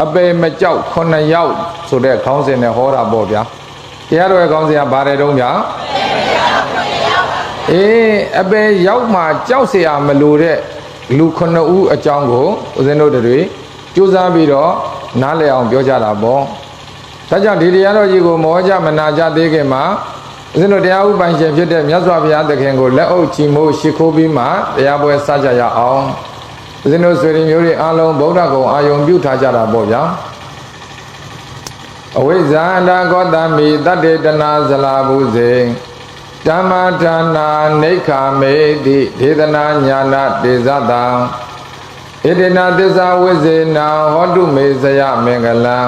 အပေမကြောက်9ယောက်ဆိုတဲ့ခေါင်းစဉ်နဲ့ဟောတာပေါ့ဗျာတရားတော်ရဲ့ခေါင်းစဉ်ကဘာတဲ့တုံးဗျာအပေရောက်မှကြောက်เสียမလို့တဲ့လူ9ဦးအကြောင်းကိုဦးဇင်းတို့တွေကြိုးစားပြီးတော့နားလည်အောင်ပြောကြတာပေါ့ဒါကြောင့်ဒီတရားတော်ကြီးကိုမောကြမနာကြသေးခင်မှာဦးဇင်းတို့တရားဥပိုင်ရှင်ဖြစ်တဲ့မြတ်စွာဘုရားသခင်ကိုလက်အုပ်ချီမိုးရှိခိုးပြီးမှတရားပွဲစကြရအောင်ဦးဇင်းတို့ဆွေတွေမျိုးတွေအားလုံးဗုဒ္ဓဂုံအာယုံပြုထားကြတာပေါ့ဗျာအဝိဇ္ဇာန္တကောတမိတတ္တေတနာဇလာဘုဇေဓမ္မဌာနာနိခာမေတိဒေသနာညာနာတေဇတံဣတိနာသစ္စာဝိဇေနာဟောတုမေဇယမင်္ဂလံ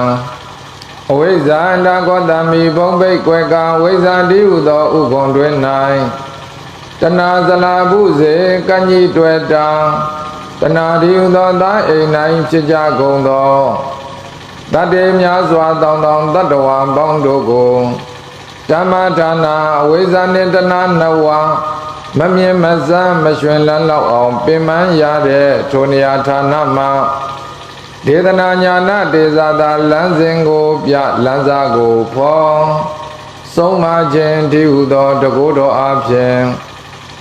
အဝိဇ္ဇာန္တကောတမိဘုံဘိတ်ကွယ်ကဝိဇ္ဇာတိဟုသောဥက္ကုံတွင်၌တနာဇလာဘုဇေကညိတွေ့တာတနာတိဟုသောသာအိမ်၌ဖြစ်ကြကုန်သောတတ္တေများစွာတောင်းတောင်းတတ္တဝါပေါင်းတို့ကိုဓမ္မဌာနာအဝိဇ္ဇာနှင့်တဏှာနဝမမြင်မစမ်းမရွှင်လန်းလောက်အောင်ပင်ပန်းရတဲ့ထိုနေရာဌာနမှာဒေသနာညာနာတေဇာတာလမ်းစဉ်ကိုပြလမ်းစာကိုဖော်ဆုံးမခြင်းတည်းဟုသောတကုတော်အဖြင့်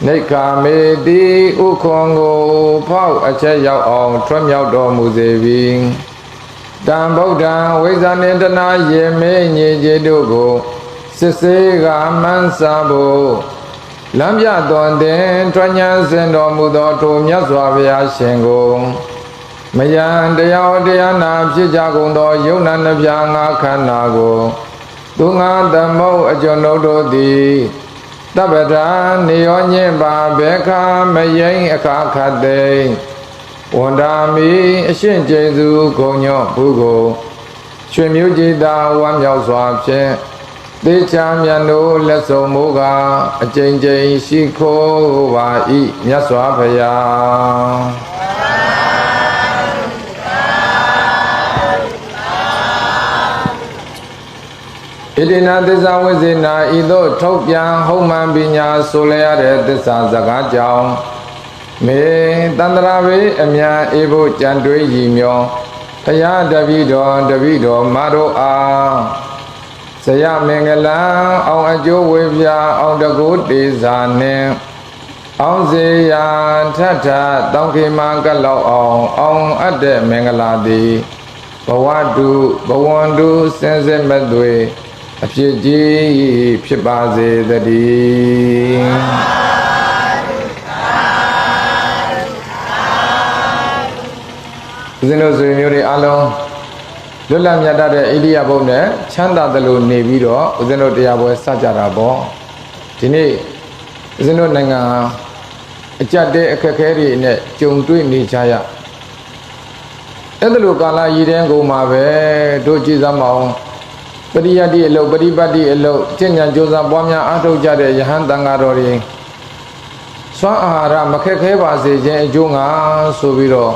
နိခာမေတိဥခွန်ကိုဖောက်အချက်ရောက်အောင်ထွတ်မြောက်တော်မူစေပြီးတံဗုဒ္ဓံဝိဇ္ဇာနှင့်တဏှာရေမေညေကြီးတို့ကိုစစ်စေးကမှန်းစားဖို့လမ်းပြတော်တင်ထွဉ္ဉံစင်တော်မူသောထိုမြတ်စွာဘုရားရှင်ကိုမယံတရားတရားနာဖြစ်ကြကုန်သောယုံနာနှပြငါခန္ဓာကိုသူငါသမုတ်အကျွန်ုပ်တို့သည်တပ္ပဒာနေရောညင်ပါဘေခာမယိမ့်အခါခတ်သိဝန္ဒာမီအရှင်ကျေစုဂုံညော့ဘူးကိုရွှေမျိုးကြည်သာဝမ်းမြောက်စွာဖြင့်သေချာမြတ်တို့လက်ဆုံးမိုးကအကျဉ်းချင်းရှိခိုးပါ၏မြတ်စွာဘုရားဣတိနာသစ္စာဝိဇ္ဇေနာဤသို့ထုတ်ပြန်ဟုတ်မှန်ပညာဆိုလျရတဲ့သစ္စာစကားကြောင့်မေတန္တရာဝေအမြန်အေဖို့ကြံတွေးရည်မျောဘုရားတပည့်တော်မတို့အားဇယမင်္ဂလံအောင်အကျိုးဝေပြအောင်တကုတေဇာနှင့်အောင်စေရာထထတောင်းခေမကလောက်အောင်အပ်တဲ့မင်္ဂလာသည်ဘဝတုဘဝန္တုစင်စစ်မသွေအဖြစ်ကြီးဖြစ်ပါစေတည်းဦးဇင်းတို့ဆွေမျိုးတွေအားလုံးလွတ်လပ်မြတ်တဲ့ဣရိယာပုနဲ့ချမ်းသာတယ်လို့နေပြီးတော့ဦးဇင်းတို့တရားပွဲစကြတာပေါ့ဒီနေ့ဦးဇင်းတို့နိုင်ငံအကြက်တဲ့အခက်အခဲတွေနဲ့ကြုံတွေ့နေကြရအဲ့ဒါလိုကာလရည်တဲ့ကုန်မှာပဲတို့ကြည်စမ်းမအောင်ပရိယတ္တိအလုပ်ပရိပတ်တိအလုပ်ကျင့်ကြံကြိုးစားပွားများအားထုတ်ကြတဲ့ယဟန်တန်ဃာတော်တွေစွမ်းအာဟာရမခက်ခဲပါစေခြင်းအကျိုးငါဆိုပြီးတော့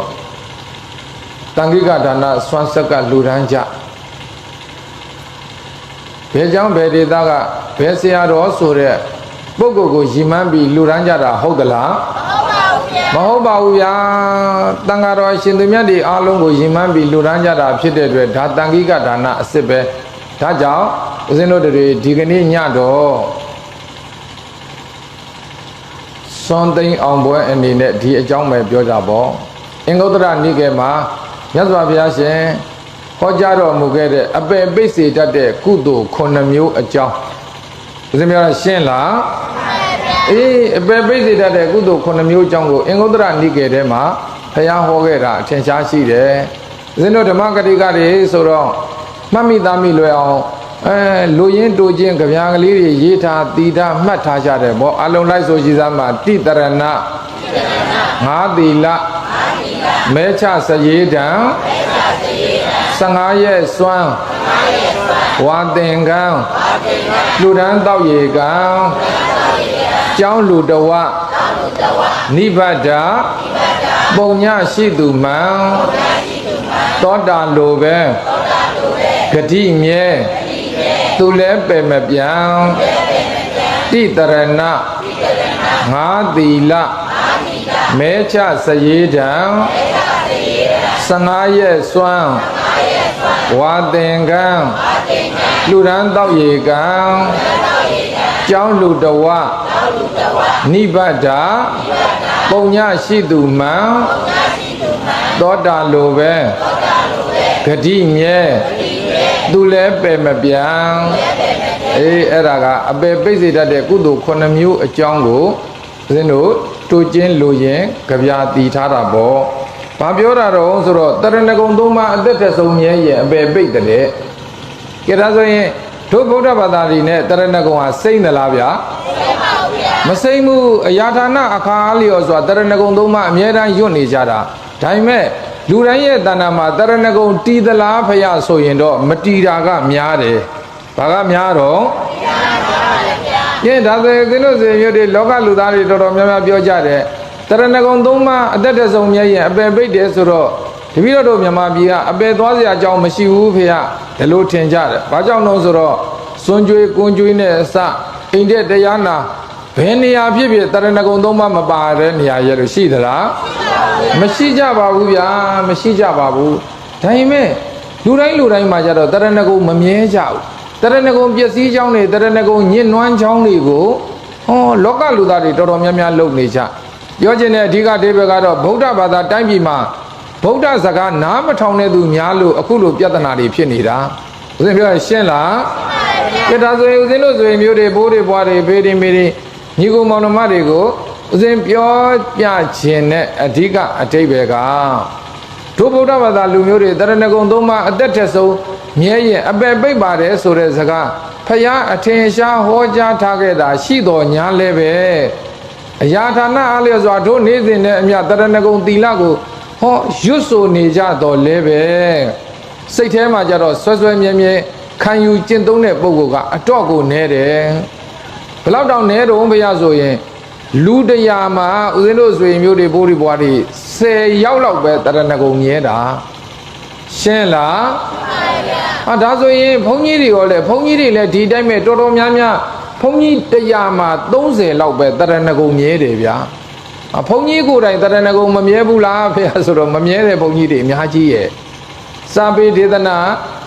တန်ခိကဒါနစွမ်းဆက်ကလူတန်းကြဘယ်ကြောင့်ဘယ်ဒေသကဘယ်ဆရာတော်ဆိုတဲ့ပုဂ္ဂိုလ်ကိုရည်မှန်းပြီးလူတန်းကြတာဟုတ်သလားမဟုတ်ပါဘူးဗျာတန်ဃာတော်ရှင်သူမြတ်တွေအားလုံးကိုရည်မှန်းပြီးလူတန်းကြတာဖြစ်တဲ့အတွက်ဒါတန်ခိကဒါနအစစ်ပဲဒါကြောင့်ဦးဇင်းတို့တွေဒီကနေ့ညတော့စွန်သိန်းအောင်ပွဲအနေနဲ့ဒီအကြောင်းပဲပြောကြပါအင်္ဂုတ္တရနိကေမှာမြတ်စွာဘုရားရှင်ဟောကြားတော်မူခဲ့တဲ့အပေပိတ်စေတတ်တဲ့ကုသိုလ်9မျိုးအကြောင်းဦးဇင်းပြောရှင်းလားအပေပိတ်စေတတ်တဲ့ကုသိုလ်9မျိုးအကြောင်းကိုအင်္ဂုတ္တရနိကေထဲမှာဘုရားဟောခဲ့တာအထင်ရှားရှိတယ်ဦးဇင်းတို့ဓမ္မဂတိကတွေဆိုတော့မှတ်မိသားမိလွယ်အောင်လူရင်းတူချင်းကြပြားကလေးတွေရေးထားတည်ထားမှတ်ထားကြတယ်ဗောအလုံးလိုက်ဆိုရှိသားမှာတိတရဏငါးသီလမဲချစရေတံ15ရက်စွမ်းဝါသင်္ကန်းလူဒန်းတောက်ရေကံကျောင်းလူတဝနိဗ္ဗဒာပုံညရှိသူမှန်သောတာလိုပဲဂတိမြဲသူလဲပယ်မပြောင်းတိတရဏငါးသီလမဲချစရေတံ15ရက်စွမ်း ဝါသင်္ကံလူရန်တောက်ရေကံကျောင်းလူတဝနိဗ္ဗတာပုံညရှိသူမှန်သောတာလိုပဲဂတိမြဲသူလည်းပယ်မပြန်အေးအဲ့ဒါကအပယ်ပိတ်စေတတ်တဲ့ကုသိုလ်9မျိုးအကြောင်းကိုဦးဇင်းတို့တို့ချင်းလိုရင်ကြပြတီထားတာပေါ့ဘာပြောတာတော့ဆိုတော့တရဏဂုံသုံးပါးအသက်ထက်ဆုံးမြဲရင်အပယ်ပိတ်တဲ့ကဲဒါဆိုရင်တို့ဗုဒ္ဓဘာသာတွေနဲ့တရဏဂုံဟာစိမ့်သလားဗျာမစိမ့်ဘူးအရာဌာနအခါအားလျော်စွာတရဏဂုံသုံးပါးအမြဲတမ်းညွတ်နေကြတာဒါပေမဲ့လူတိုင်းရဲ့တဏ္ဍာမှာတရဏဂုံတီးသလားဖယားဆိုရင်တော့မတီးတာကများတယ်ဘာကများတော့ကျင်းဒါဆိုရင်သင်တို့စေမျိုးတွေလောကလူသားတွေတော်တော်များများပြောကြတယ်တရဏဂုံသုံးပါးအသက်တဆုံမြဲရင်အပယ်ပိတ်တယ်ဆိုတော့တပည့်တော်တို့မြန်မာပြည်ကအပယ်သွားစရာအကြောင်းမရှိဘူးဖေရဒီလိုထင်ကြတယ်ဘာကြောင့်လို့ဆိုတော့စွန်ကြွေကွန်ကြွေနဲ့အစအိမ်တဲ့တရားနာဘယ်နေရာဖြစ်ဖြစ်တရဏဂုံသုံးပါးမပါတဲ့နေရာရဲ့လို့ရှိသလားမရှိကြပါဘူးဗျာမရှိကြပါဘူးဒါပေမဲ့လူတိုင်းမှာကြတော့တရဏဂုံမမြဲကြဘူးတရဏဂုံပျက်စီးကြောင်းတွေတရဏဂုံညစ်နွမ်းကြောင်းတွေကိုဟောလောကလူသားတွေတော်တော်များများလုပ်နေကြပြောချင်တဲ့အဓိကအဓိပ္ပာယ်ကတော့ဗုဒ္ဓဘာသာတိုင်းပြည်မှာဗုဒ္ဓစကားနားမထောင်တဲ့သူများလို့အခုလိုပြဿနာတွေဖြစ်နေတာဦးဇင်းပြောရရှင်းလားကဲဒါဆိုရင်ဦးဇင်းတို့ဆိုရင်မျိုးတွေဘိုးတွေဘွားတွေဖေးတွေမေတွေညီကိုမောင်နှမတွေကိုဦးဇင်းပြောပြခြင်းနဲ့အဓိကအဓိပ္ပာယ်ကတို့ဗုဒ္ဓဘာသာလူမျိုးတွေတရဏဂုံသုံးပါးအသက်ထက်ဆုံးမြဲရင်အပယ်ပိတ်ပါတယ်ဆိုတဲ့စကားဖယားအထင်ရှားဟောကြားထားခဲ့တာရှိတော်ညာလဲပဲအရာဌာနအားလျော်စွာတို့နေစဉ်နဲ့အမြတရဏဂုံသီလကိုဟောရွတ်ဆိုနေကြတော်လဲပဲစိတ်ထဲမှာကြတော့ဆွဲဆွဲမြဲမြဲခံယူကျင့်သုံးတဲ့ပုဂ္ဂိုလ်ကအတော့ကိုနဲတယ်ဘယ်လောက်တောင်နဲတော့ဘုရားဆိုရင်လူတရားမှာဦးဇင်းတို့ဆွေမျိုးတွေဘိုးတွေဘွားတွေ10ယောက်လောက်ပဲတရဏဂုံမြဲတာရှင်းလားဟာဒါဆိုရင်ဘုန်းကြီးတွေရောလေဘုန်းကြီးတွေလည်းဒီတိုင်းပဲတော်တော်များများဘုန်းကြီးတရားမှာ30လောက်ပဲတရဏဂုံမြဲတယ်ဗျာဘုန်းကြီးကိုယ်တိုင်တရဏဂုံမမြဲဘူးလားဖေဆိုတော့မမြဲတဲ့ဘုန်းကြီးတွေအများကြီးရဲ့စာပေဒေသနာ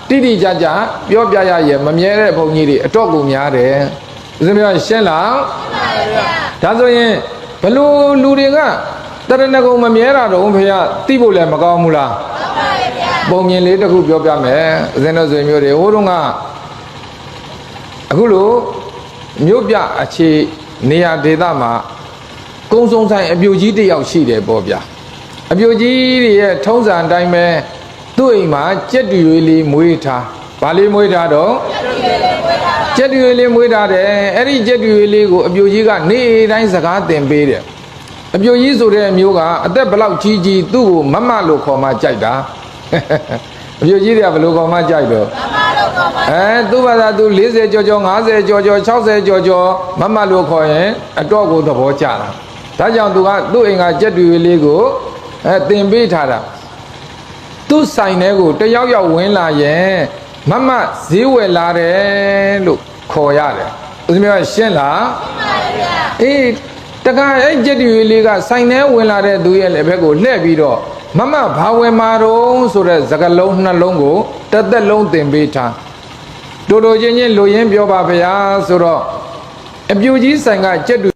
တိတိကျကျပြောပြရရဲ့မမြဲတဲ့ဘုန်းကြီးတွေအတော့ကိုများတယ်ဦးဇင်းပြောရှင်းလားဒါဆိုရင်ဘလို့လူတွေကတရဏဂုံမမြဲတာတော့ဖေသိဖို့လည်းမကောင်းဘူးလားပုံမြင်လေးတစ်ခုပြောပြမယ်ဦးဇင်းတို့ဆွေမျိုးတွေဟိုတုန်းကအခုလိုမြို့ပြအခြေနေရာဒေသမှာကုန်းစုံဆိုင်အပြိုကြီးတစ်ယောက်ရှိတယ်ပေါ့ဗျာအပြိုကြီးတွေရဲ့ထုံးစံအတိုင်းပဲသူ့အိမ်မှာကြက်တူရွေးလေးမွေးထားဗာလေးမွေးထားတော့ကြက်တူရွေးလေးမွေးထားတယ်အဲ့ဒီကြက်တူရွေးလေးကိုအပြိုကြီးကနေတိုင်းစကားသင်ပေးတယ်အပြိုကြီးဆိုတဲ့အမျိုးကအသက်ဘလောက်ကြီးကြီးသူ့ကိုမမလို့ခေါ်မှကြိုက်တာအပြိုကြီးတွေကဘလို့ခေါ်မှကြိုက်တော့သူ့ဘာသာသူ40ကျော်ကျော်50ကျော်ကျော်60ကျော်ကျော်မမလို့ခေါ်ရင်အတော့ကိုသဘောကျတာဒါကြောင့်သူကသူ့အိမ်ကကြက်တူလေးကိုသင်ပေးထားတာသူ့ဆိုင်ထဲကိုတယောက်ယောက်ဝင်လာရင်မမဈေးဝယ်လာတယ်လို့ခေါ်ရတယ်ဦးဇင်းကရှင်းလားအေးတခါအဲ့ကြက်တူလေးကဆိုင်ထဲဝင်လာတဲ့သူရဲ့လက်ဘက်ကိုလှည့်ပြီးတော့မမဘာဝယ်မာတော့ဆိုတဲ့စကားလုံးနှလုံးကိုတစ်သက်လုံးသင်ပေးထားတို့ချင်းချင်းလူရင်းပြောပါဗျာဆိုတော့အပြူကြီးဆိုင်ကကြက်တူ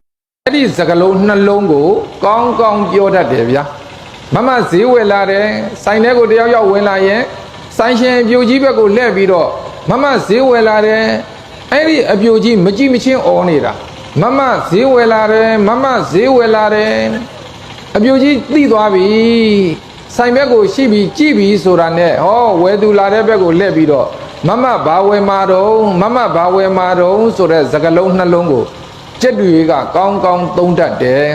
အဲ့ဒီစကားလုံးနှလုံးကိုကောင်းကောင်းပြောတတ်တယ်ဗျာမမဈေးဝယ်လာတယ်ဆိုင်ထဲကိုတယောက်ယောက်ဝင်လာရင်ဆိုင်ရှင်အပြူကြီးဘက်ကိုလှည့်ပြီးတော့မမဈေးဝယ်လာတယ်အဲ့ဒီအပြူကြီးမကြည့်မချင်းអော်နေတာမမဈေးဝယ်လာတယ်မမဈေးဝယ်လာတယ်အပြူကြီးသိသွားပြီဆိုင်ဘက်ကိုရှိပြီးကြည့်ပြီးဆိုတာနဲ့ဟောဝယ်သူလာတဲ့ဘက်ကိုလှည့်ပြီးတော့မမဘာဝယ်မာတော့မမဘာဝယ်မာတော့ဆိုတဲ့စကားလုံးနှလုံးကိုကြက်တွေကကောင်းကောင်းသုံးတတ်တယ်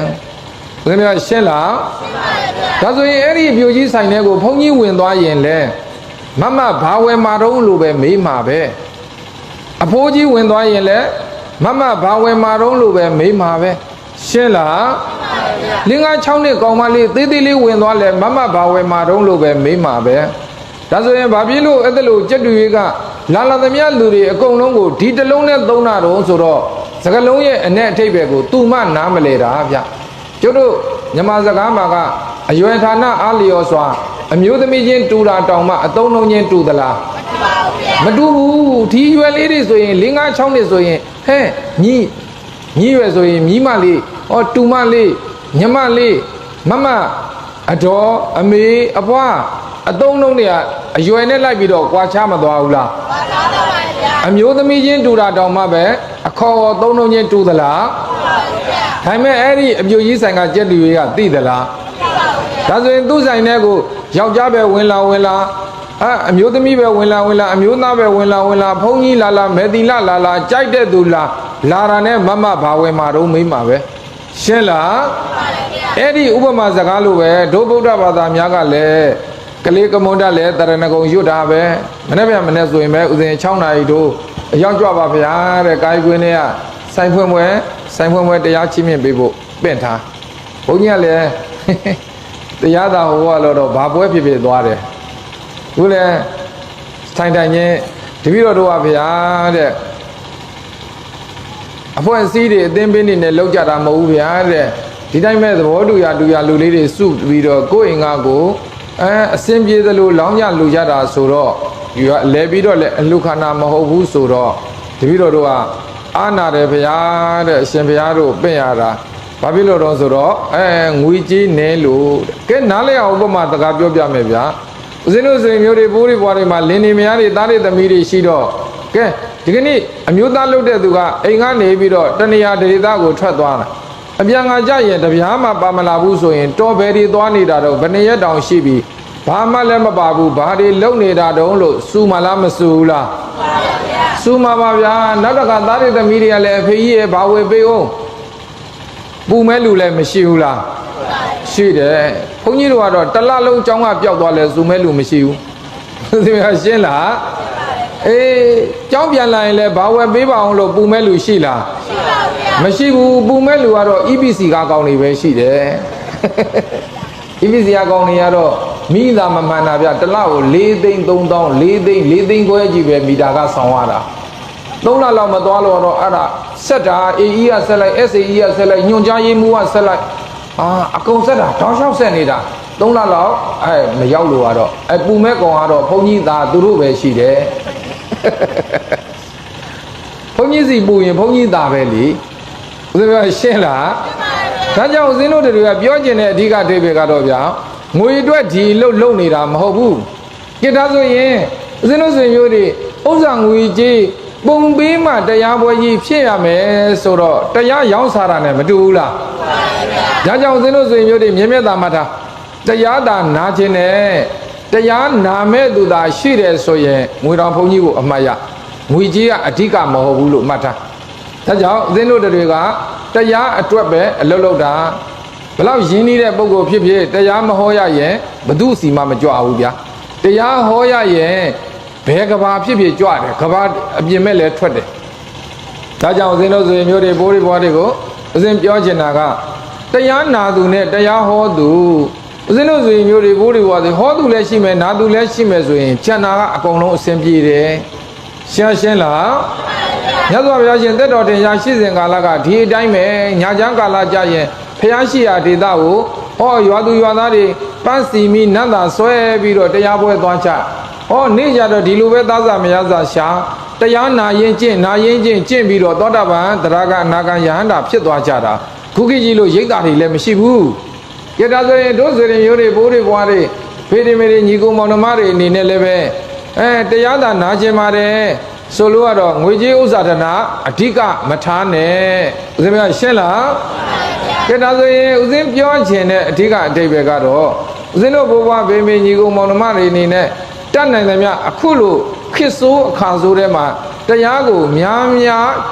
ဘယ်လိုရှင်းလားရှင်းပါရဲ့ဗျာဒါဆိုရင်အဲ့ဒီအပြူကြီးဆိုင်ထဲကိုဘုန်းကြီးဝင်သွားရင်လေမမဘာဝယ်မာတော့လို့ပဲမေးမှာပဲအဖိုးကြီးဝင်သွားရင်လေမမဘာဝယ်မာတော့လို့ပဲမေးမှာပဲရှင်းလားလင်းကား6နှစ်ကောင်မလေးသေးသေးလေးဝင်သွားလဲမမဘာဝယ်မာတော့လို့ပဲမေးမှာပဲဒါဆိုရင်ဘာဖြစ်လို့အဲ့ဒါလို့ကြက်တူတွေကလာလာသမျှလူတွေအကုန်လုံးကိုဒီတလုံးနဲ့သုံးတာတော့ဆိုတော့စကလုံးရဲ့အ내အထိပ်ပဲကိုသူမှနားမလဲတာဗျကျတို့ညမစကားမှာကအယွယ်ဌာနအားလျော်စွာ အမျိုးသမီးချင်းတူတာတောင်မှအသုံးလုံးချင်းတူသလားမတူဘူးဒီရွယ်လေးတွေဆိုရင်5 6နှစ်ဆိုရင်ဟဲ့ညီရွယ်ဆိုရင်မြီးမလေးဟောတူမလေးညမလေးမမအတော်အမေအဖွားအသုံးလုံးတွေကအရွယ်နဲ့လိုက်ပြီးတော့ကြွားချမသွားဘူးလားအမျိုးသမီးချင်းတူတာတောင်မှပဲအခေါ်သုံးလုံးချင်းတူသလားဒါပေမဲ့အဲ့ဒီအပြိုကြီးဆိုင်ကကြက်တူတွေကသိသလားဒါဆိုရင်သူ့ဆိုင်ထဲကိုယောက်ျားပဲဝင်လာအမျိုးသမီးပဲဝင်လာအမျိုးသားပဲဝင်လာဘုန်းကြီးလာမေတီလာကြိုက်တဲ့သူလာတာနဲ့မမဘာဝယ်မှာတော့မိမ့်မှာပဲရှင်းလားအဲ့ဒီဥပမာစကားလိုပဲဒုဗုဒ္ဓဘာသာများကလည်းကလေးကမွန်တက်လည်းတရဏဂုံရွတ်တာပဲမနေ့ပြန်မနေ့ဆိုရင်ပဲဥစဉ်6နာရီတို့အရောက်ကြွပါဗျာတဲ့ကာယကွင်းတွေကဆိုင်ဖွင့်ပွဲတရားချင်းမြင့်ပေးဖို့ပင့်ထားဘုန်းကြီးကလည်းတရားသာဟောတော့ဘာပွဲဖြစ်သွားတယ်သူလည်းထိုင်ချင်းတပည့်တော်တို့ကဗျာတဲ့အဖွဲ့အစည်းတွေအသင်းပင်းတွေနဲ့လောက်ကြတာမဟုတ်ဘူးဗျာတဲ့ဒီတိုင်းမဲ့သဘောတူရလူလေးတွေစုပြီးတော့ကိုယ့်အိမ်ကကိုအစင်ပြေသလိုလောင်းကြလူကြတာဆိုတော့ဒီကလဲပြီးတော့လည်းအလှခန္ဓာမဟုတ်ဘူးဆိုတော့တပည့်တော်တို့ကအာနာတယ်ဗျာတဲ့အရှင်ဘုရားတို့ပင့်ရတာဘာဖြစ်လို့တော့ဆိုတော့ငွေကြီးနေလို့ကဲနားလဲအောင်ဥပမာတကားပြောပြမယ်ဗျာဦးဇင်းတို့ဆိုရင်မျိုးတွေပိုးတွေပွားတွေမှာလင်းနေမယားတွေသားတွေသမီးတွေရှိတော့ကဲဒီကနေ့အမျိုးသားလုပ်တဲ့သူကအိမ်ကနေပြီးတော့တဏှာဒေသကိုထွက်သွားတာအပြန်ကကြရင်တပြားမှပါမလာဘူးဆိုရင်တော်ဘယ်တွေသွားနေတာတော့ဘယ်နှစ်ရက်တောင်ရှိပြီဘာမှလည်းမပါဘူးဘာတွေလုံနေတာတုံးလို့စူမလားမစူဘူးလားစူမှာပါဗျာနောက်တစ်ခါသားတွေသမီးတွေကလည်းအဖေကြီးရဲ့ဘာဝယ်ပေးအောင်ပူမဲလူလည်းမရှိဘူးလားရှိတယ်ဘုန်းကြီးတို့ကတော့တလလုံးအကြောင်းကပျောက်သွားလဲစူမဲလူမရှိဘူးဒီမှာရှင်းလားကြောင်းပြန်လာရင်လည်းဘာဝယ်ပေးပါအောင်လို့ပူမဲလူရှိလားမရှိဘူးပူမဲလူကတော့ EPC ကကောင်းနေပဲရှိတယ် EPC ကကောင်းနေရတော့မိသားမမှန်တာဗျတလကို4 သိန်း 3 သောင်း4 သိန်း 4 သိန်းခွဲကြီးပဲမီတာကဆောင်ရတာ3 လလောက်မသွားလို့တော့အဲ့ဒါဆက်တာ AE ကဆက်လိုက် SAE ကဆက်လိုက်ညွန်ကြားရေးမှုကဆက်လိုက်အကုန်ဆက်တာတောင်းလျှောက်ဆက်နေတာ3 လလောက်မရောက်လို့ကတော့ပူမဲကောင်ကတော့ဘုန်းကြီးသားသူတို့ပဲရှိတယ်ဘုန်းကြီးစီပူရင်ဘုန်းကြီးသားပဲလေဦးဇင်းကရှင်းလားဒါကြောင့်ဦးဇင်းတို့တွေကပြောကျင်တဲ့အဓိကအဓိပ္ပာယ်ကတော့ဗျာငွေအတွက်ဒီလုံနေတာမဟုတ်ဘူးကြည့်ဒါဆိုရင်ဦးဇင်းတို့ဆွေမျိုးတွေဥစ္စာငွေကြီးပုံပေးမှတရားပွဲကြီးဖြစ်ရမယ်ဆိုတော့တရားရောင်းစားတာနဲ့မတူဘူးလားဒါကြောင့်ဦးဇင်းတို့ဆွေမျိုးတွေမြဲမြဲသာမှတ်ထားတရားသာနာခြင်းနဲ့တရားနာမဲ့သူသာရှိတယ်ဆိုရင်ငွေတော်ဘုန်းကြီးကိုအမှတ်ရငွေကြီးကအဓိကမဟုတ်ဘူးလို့မှတ်ထားဒါကြောင့်ဦးဇင်းတို့တွေကတရားအတွက်ပဲအလုပ်လုပ်တာဘလောက်ရင်းနှီးတဲ့ပုဂ္ဂိုလ်ဖြစ်ဖြစ်တရားမဟောရရင်ဘသူစီမှမကြွဘူးဗျာတရားဟောရရင်ဘယ်ကဘာဖြစ်ဖြစ်ကြွတယ်ကဘာအပြင်မဲ့လည်းထွက်တယ်ဒါကြောင့်ဦးဇင်းတို့ဆိုရင်မျိုးတွေဘိုးတွေဘွားတွေကိုဦးဇင်းပြောချင်တာကတရားနာသူနဲ့တရားဟောသူဦးဇင်းတို့ဆိုရင်မျိုးတွေဘိုးတွေဘွားတွေဟောသူလည်းရှိမယ်နာသူလည်းရှိမယ်ဆိုရင်ဉာဏ်နာကအကုန်လုံးအဆင်ပြေတယ်ရှင်းလားမြတ်စွာဘုရားရှင်သက်တော်တင်ရာရှိစဉ်ကာလကဒီအတိုင်းပဲညာချမ်းကာလကြရင်ဖျားရှိရာဒေသကိုရွာသူရွာသားတွေပန်းစီမိနတ်သာဆွဲပြီးတော့တရားပွဲသွားချနေ့ကြတော့ဒီလိုပဲသားစာမယားစာရှာတရားနာရင်ကျင့်ပြီးတော့သောတာပန်သရဂအနာဂံယဟန္တာဖြစ်သွားကြတာခုခေတ်ကြီးလို့ရိတ်တာတွေလည်းမရှိဘူးကြဒါဆိုရင်တို့ဆိုရင်မျိုးတွေဘိုးတွေဘွားတွေဖေးတွေမေတွေညီကိုမောင်နှမတွေအနေနဲ့လည်းပဲတရားသာနာကျင်ပါတယ်ဆိုလို့ကတော့ငွေကြေးဥစ္စာဒနာအဓိကမထားနဲ့ဦးဇင်းကရှင်းလားကဲဒါဆိုရင်ဦးဇင်းပြောချင်တဲ့အဓိကအဓိပ္ပာယ်ကတော့ဦးဇင်းတို့ဘိုးဘွားဘေးမေညီကိုမောင်နှမတွေအနေနဲ့တတ်နိုင်သမျှအခုလိုခေတ်ဆိုးအခါဆိုးထဲမှာတရားကိုများ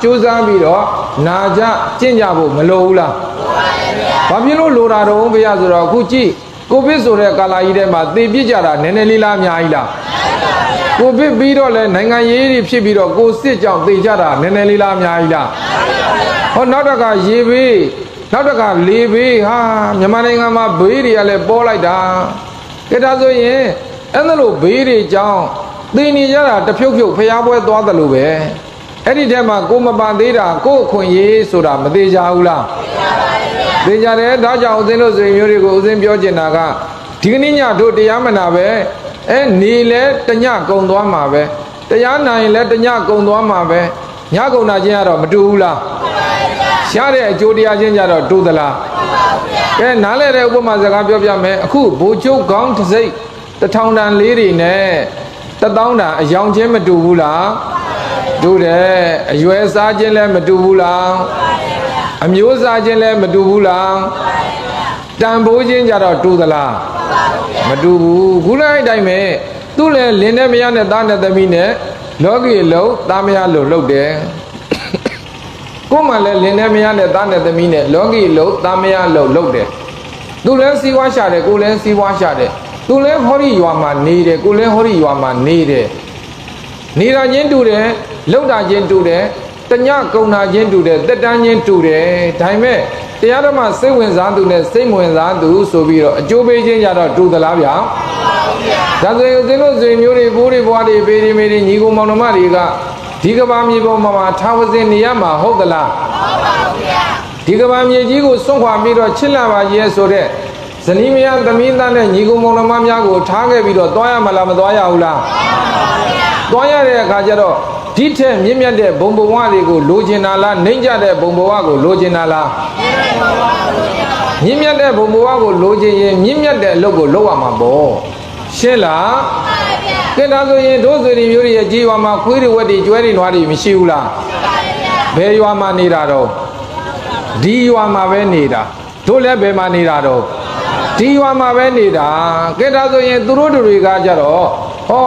ကြိုးစားပြီးတော့နာကြကျင့်ကြဖို့မလိုဘူးလားဘာဖြစ်လို့လိုတာတော့ဘုရားဆိုတော့အခုကြည့်ကိုဗစ်ဆိုတဲ့ကာလကြီးထဲမှာသေပြစ်ကြတာနည်းနည်းလေးလားအများကြီးလားကိုဗစ်ပြီးတော့လဲနိုင်ငံရေးတွေဖြစ်ပြီးတော့ကိုစစ်ကြောင့်သေကြတာနည်းနည်းလေးလားအများကြီးလားနောက်တစ်ခါရေဘေးနောက်တစ်ခါလေဘေးမြန်မာနိုင်ငံမှာဘေးတွေကလည်းပေါ်လိုက်တာကဲဒါဆိုရင်အဲ့လိုဘေးတွေကြောင့်သေနေကြတာတဖြုတ်ဖျားပွဲသွားတယ်လို့ပဲအဲ့ဒီထဲမှာကိုမပန်သေးတာကိုအခွင့်ရေးဆိုတာမသေးကြဘူးလားသေကြတယ်ဒါကြောင့်ဦးဇင်းတို့ဆွေမျိုးတွေကိုဦးဇင်းပြောချင်တာက ဒီကနေ့ညတို့တရားမနာပဲနေလဲတညကုံသွားမှာပဲတရားနာရင်လဲတညကုံသွားမှာပဲညကုံနာချင်းကတော့မတူဘူးလားရှားတဲ့အကျိုးတရားချင်းကြတော့တူသလားကဲနားလဲတဲ့ဥပမာစကားပြောပြမယ်အခုဘိုလ်ချုပ်ကောင်းတစ်စိတ်1000တန်လေးတွေနဲ့1000တန်အယောင်ချင်းမတူဘူးလားတူတယ်အရွယ်စားချင်းလည်းမတူဘူးလားအမျိုးစားချင်းလည်းမတူဘူးလားတန်ဖိုးချင်းကြတော့တူသလားမတူဘူးခုလိုက်တိုင်းပဲသူ့လည်းလင်းနဲ့မရနဲ့သားနဲ့သမီးနဲ့လောကီလုံးသားမရလို့လှုပ်တယ်ကိုယ်မှလည်းလင်းနဲ့မရနဲ့သားနဲ့သမီးနဲ့လောကီလုံးသားမရလို့လှုပ်တယ်သူလည်းစီးပွားရှာတယ်ကိုယ်လည်းစီးပွားရှာတယ်သူလည်းဟောဒီရွာမှာနေတယ်ကိုယ်လည်းဟောဒီရွာမှာနေတယ်နေတာချင်းတူတယ်လှုပ်တာချင်းတူတယ်တညကုံတာချင်းတူတယ်တက်တန်းချင်းတူတယ်ဒါပေမဲ့တရားဓမ္မစိတ်ဝင်စားသူနဲ့စိတ်မဝင်စားသူဆိုပြီးတော့အကျိုးပေးခြင်းကြတော့တူသလားဗျာဒါဆိုရင်သင်တို့ဆွေမျိုးတွေဘိုးတွေဘွားတွေပေတွေမေတွေညီကိုမောင်နှမတွေကဒီကဘာမြေပေါ်မှာထားဝစဉ်နေရမှာဟုတ်သလားဟုတ်ပါဘူးဗျာဒီကဘာမြေကြီးကိုစွန့်ခွာပြီးတော့ချစ်လာပါရဲ့ဆိုတဲ့ဇနီးမယားသမီးသားနဲ့ညီကိုမောင်နှမများကိုထားခဲ့ပြီးတော့တွားရမလားမတွားရဘူးလားတွားရတဲ့အခါကျတော့ဒီထက်မြင့်မြတ်တဲ့ဘုံဘဝတွေကိုလိုချင်တာလားနှိမ့်ကြတဲ့ဘုံဘဝကိုလိုချင်တာလားမြင့်မြတ်တဲ့ဘုံဘဝကိုလိုချင်ရင်မြင့်မြတ်တဲ့အလုပ်ကိုလုပ်ရမှာပေါ့ရှင်းလားကဲဒါဆိုရင်တို့ဆွေတွေမျိုးတွေရဲ့ကြီးရွာမှာခွေးတွေဝက်တွေကျွဲတွေနွားတွေမရှိဘူးလားဘယ်ရွာမှာနေတာတော့ဒီရွာမှာပဲနေတာတို့လည်းဘယ်မှာနေတာတော့ဒီရွာမှာပဲနေတာကဲဒါဆိုရင်သူတို့တွေကကြတော့ဟော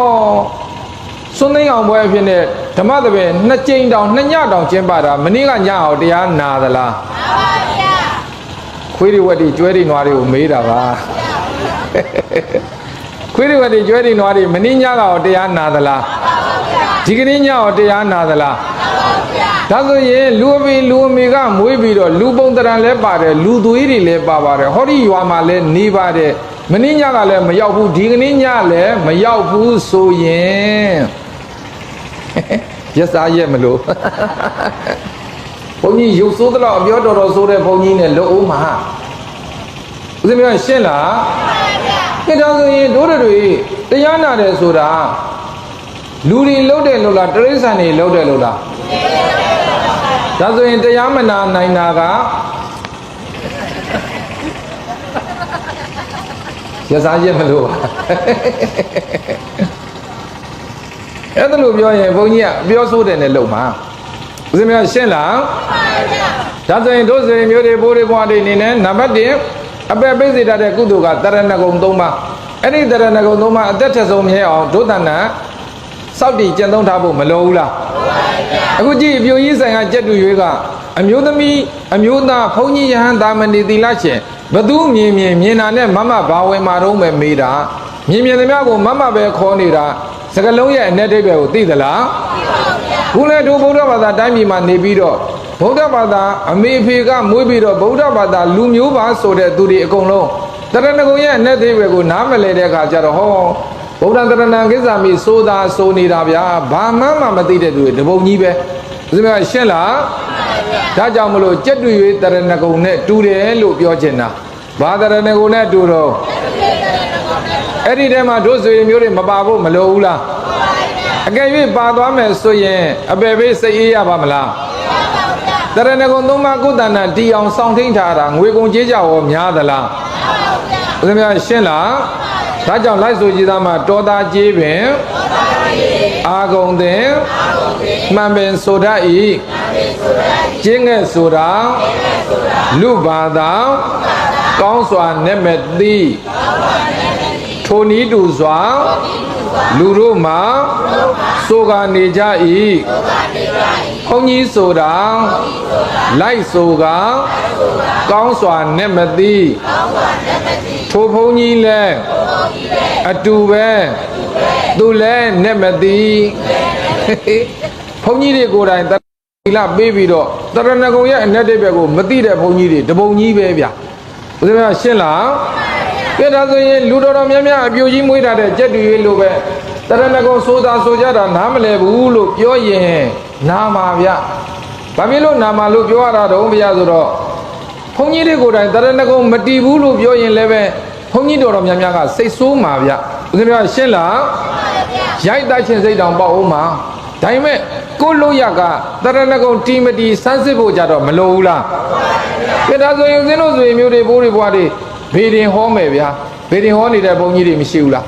စွန်းသိန်းအောင်ပွဲဖြစ်နေဓမ္မသဘင်2ကြိမ်တောင်2ညတောင်ကျင်းပတာမနေ့ကညအောင်တရားနာသလားနာပါဗျာခွေးတွေဝက်တွေကျွဲတွေနွားတွေကိုမေးတာပါခွေးတွေဝက်တွေကျွဲတွေနွားတွေမနေ့ညကတော့တရားနာသလားဒီကနေ့ညတော့တရားနာသလားဒါဆိုရင်လူအမေလူအမေကမွေးပြီးတော့လူပုံတရံလဲပါတယ်လူသွေးတွေလည်းပါပါတယ်ဟောဒီရွာမှာလည်းနေပါတယ်မနေ့ညကလည်းမရောက်ဘူးဒီကနေ့ညလည်းမရောက်ဘူးဆိုရင်ရက်စားရက်မလို့ဘုန်းကြီးရုပ်ဆိုးတော့အပြောတော်တော်ဆိုးတဲ့ဘုန်းကြီးနဲ့လွတ်အောင်မှာဦးဇင်းပြောရှင်းလားမှန်ပါဗျာဒါဆိုရင်တို့တွေတရားနာတယ်ဆိုတာလူတွေလှုပ်တယ်လို့လားတရိစ္ဆာန်တွေလှုပ်တယ်လို့လားဒါဆိုရင်တရားမနာနိုင်တာကရစားရက်မလို့ပါအဲ့ဒါလို့ပြောရင်ဘုန်းကြီးကပြောဆိုးတယ်နဲ့လုံမှာဦးဇင်းများရှင်းလားဒါဆိုရင်တို့ဆွေမျိုးတွေဘိုးတွေဘွားတွေနေနဲ့နံပါတ်1အပယ်ပိစေတတ်တဲ့ကုသိုလ်ကတရဏဂုံ3ပါးအဲ့ဒီတရဏဂုံ3ပါးအသက်ထက်ဆုံးမြဲအောင်ဒုသနာစောက်တည်ကျင့်သုံးထားဖို့မလိုဘူးလားအခုကြည့်အပြိုကြီးဆိုင်ကကြက်တူရွေးကအမျိုးသမီးအမျိုးသားဘုန်းကြီးယဟန်သာမဏေသီလရှင်ဘသူမြင်တာနဲ့မမဘာဝင်မှာတော့ပဲမေးတာမြင်သမျှကိုမမပဲခေါ်နေတာစကလုံးရဲ့အ내ဒိဗ္ဗေကိုသိသလားသိပါဗျာခုလဲတို့ဗုဒ္ဓဘာသာတိုင်းပြည်မှာနေပြီးတော့ဗုဒ္ဓဘာသာအမေဖေကမွေးပြီးတော့ဗုဒ္ဓဘာသာလူမျိုးပါဆိုတဲ့သူတွေအကုန်လုံးတရဏဂုံရဲ့အ내ဒိဗ္ဗေကိုနားမလည်တဲ့အခါကျတော့ဟောဗုဒ္ဓတရဏံကိစ္ဆာမိဆိုတာဆိုနေတာဗျာဘာမှမသိတဲ့သူတွေတပုံကြီးပဲဒီမှာရှင်းလားဒါကြောင့်မလို့ကြက်တူရွေးတရဏဂုံနဲ့တူတယ်လို့ပြောချင်တာဘာတရဏဂုံနဲ့တူတော့အဲ့ဒီထဲမှာတို့ဆွေမျိုးတွေမပါဖို့မလိုဘူးလားအကယ်၍ပါသွားမယ်ဆိုရင်အပေပေးစိတ်အေးရပါမလားတရဏဂုံ3ပါးကုသနာတီအောင်စောင့်ထိန်ထားတာငွေကုန်ကြေးကြရောများသလားဘုရားများရှင်းလားဒါကြောင့်လိုက်ဆိုကြည်သားမှာတောသားကြေးပင်အာဂုံသင်မှန်ပင်ဆိုတတ်၏ကျင်းငယ်ဆိုတာလူဘာသာကောင်းစွာနဲ့မဲ့သည်ထိုနည်းတူစွာလူတို့မှာဆိုကနေကြ၏ဘုန်းကြီးဆိုတာလိုက်ဆိုကကောင်းစွာနဲ့မသိထိုဘုန်းကြီးလည်းအတူပဲသူလည်းနဲ့မသိဘုန်းကြီးတွေကိုယ်တိုင်သီလပေးပြီးတော့တရဏဂုံရဲ့အ내ဒိဗ္ဗေကိုမသိတဲ့ဘုန်းကြီးတွေတပုံကြီးပဲဗျာဘုရားရှင်းလားကဲဒါဆိုရင်လူတော်တော်များများအပြိုကြီးမွေးထားတဲ့ကြက်တူရွေးလိုပဲတရဏဂုံဆိုတာဆိုကြတာနားမလည်ဘူးလို့ပြောရင်နာမှာဗျဘာဖြစ်လို့နာမှာလို့ပြောရတာတော့ဗျာဆိုတော့ဘုန်းကြီးတွေကိုယ်တိုင်တရဏဂုံမတီးဘူးလို့ပြောရင်လည်းပဲ ဘုန်းကြီးတော်များများကစိတ်ဆိုးမှာဗျဦးဇင်းတို့ရှင်းလားရိုက်တတ်ခြင်းစိတ်တောင်ပေါက်အောင်မှာဒါပေမဲ့ကိုလို့ရကတရဏဂုံတီမတီစမ်းစစ်ဖို့ကြတော့မလိုဘူးလားကဲဒါဆိုရင်ဦးဇင်းတို့ဆိုရင်မျိုးတွေဘိုးတွေဘွားတွေဘေဒင်ဟောမယ်ဗျာဘေဒင်ဟောနေတဲ့ဘုန်းကြီးတွေမရှိဘူးလား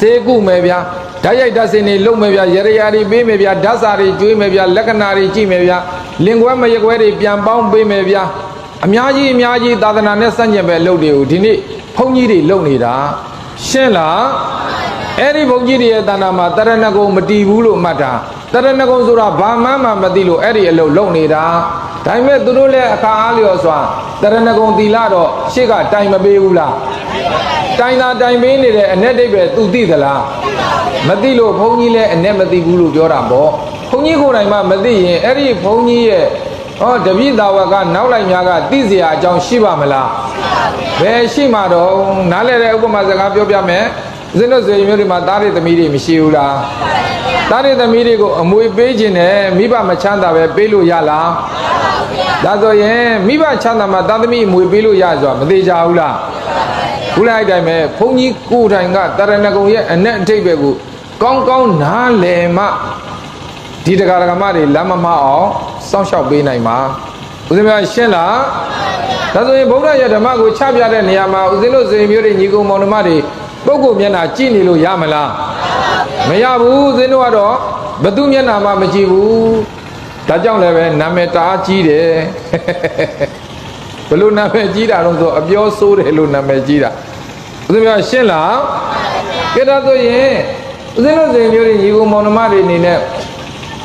စေကုမယ်ဗျာဓာတ်ရိုက်ဓာတ်စင်တွေလုံမယ်ဗျာရရယာတွေပေးမယ်ဗျာဓာတ်စာတွေကျွေးမယ်ဗျာလက္ခဏာတွေကြည့်မယ်ဗျာလင်ကွဲမရက်ကွဲတွေပြန်ပေါင်းပေးမယ်ဗျာအများကြီးသာသနာနဲ့စန့်ကျင်ပဲအလုပ်တွေကိုဒီနေ့ဘုန်းကြီးတွေလုပ်နေတာရှင်းလားအဲ့ဒီဘုန်းကြီးတွေရဲ့တဏ္ဍာမှာတရဏဂုံမတည်ဘူးလို့မှတ်တာတရဏဂုံဆိုတာဘာမှမသိလို့အဲ့ဒီအလုပ်လုပ်နေတာဒါပေမဲ့သူတို့လည်းအခါအားလျော်စွာတရဏဂုံသီလတော့ရှေ့ကတိုင်မပေးဘူးလားတိုင်သာတိုင်ပေးနေတဲ့အ내တိတ်ပဲသူသိသလားမသိလို့ဘုန်းကြီးလည်းအ내မသိဘူးလို့ပြောတာပေါ့ဘုန်းကြီးကိုယ်တိုင်မှမသိရင်အဲ့ဒီဘုန်းကြီးရဲ့တပိသာဝကနောက်လိုက်များကသိเสียအကြောင်းရှိပါမလားဘယ်ရှိမှာတော့နားလဲတဲ့ဥပမာစကားပြောပြမယ်ဦးဇင်းတို့ဆွေမျိုးတွေမှာသားတွေသမီးတွေမရှိဘူးလားသားတွေသမီးတွေကိုအမွေပေးခြင်းနဲ့မိဘမချမ်းသာပဲပေးလို့ရလားဒါဆိုရင်မိဘချမ်းသာမှာသားသမီးအမွေပေးလို့ရဆိုတာမသေးကြဘူးလားခုလိုက်တိုင်းပဲဘုန်းကြီးကိုယ်တိုင်ကတရဏဂုံရဲ့အ내အထိပ်ပဲကိုကောင်းနားလည်မှဒီတရားဓမ္မတွေလမ်းမမအောင်စောင့်ရှောက်ပေးနိုင်ပါဦးဇင်းများရှင်းလားဒါဆိုရင်ဗုဒ္ဓရဲ့ဓမ္မကိုချပြတဲ့နေရာမှာဦးဇင်းတို့ဇေမျိုးတွေညီကုံမောင်နှမတွေပုဂ္ဂိုလ်မျက်နှာကြည့်နေလို့ရမလားမရဘူးဦးဇင်းတို့ကတော့ဘသူမျက်နှာမှမကြည့်ဘူးဒါကြောင့်လည်းပဲနာမည်တအားကြီးတယ်ဘလို့နာမည်ကြီးတာတော့ဆိုအပြောဆိုးတယ်လို့နာမည်ကြီးတာဦးဇင်းများရှင်းလားကဲဒါဆိုရင်ဦးဇင်းတို့ဇေမျိုးတွေညီကုံမောင်နှမတွေအနေနဲ့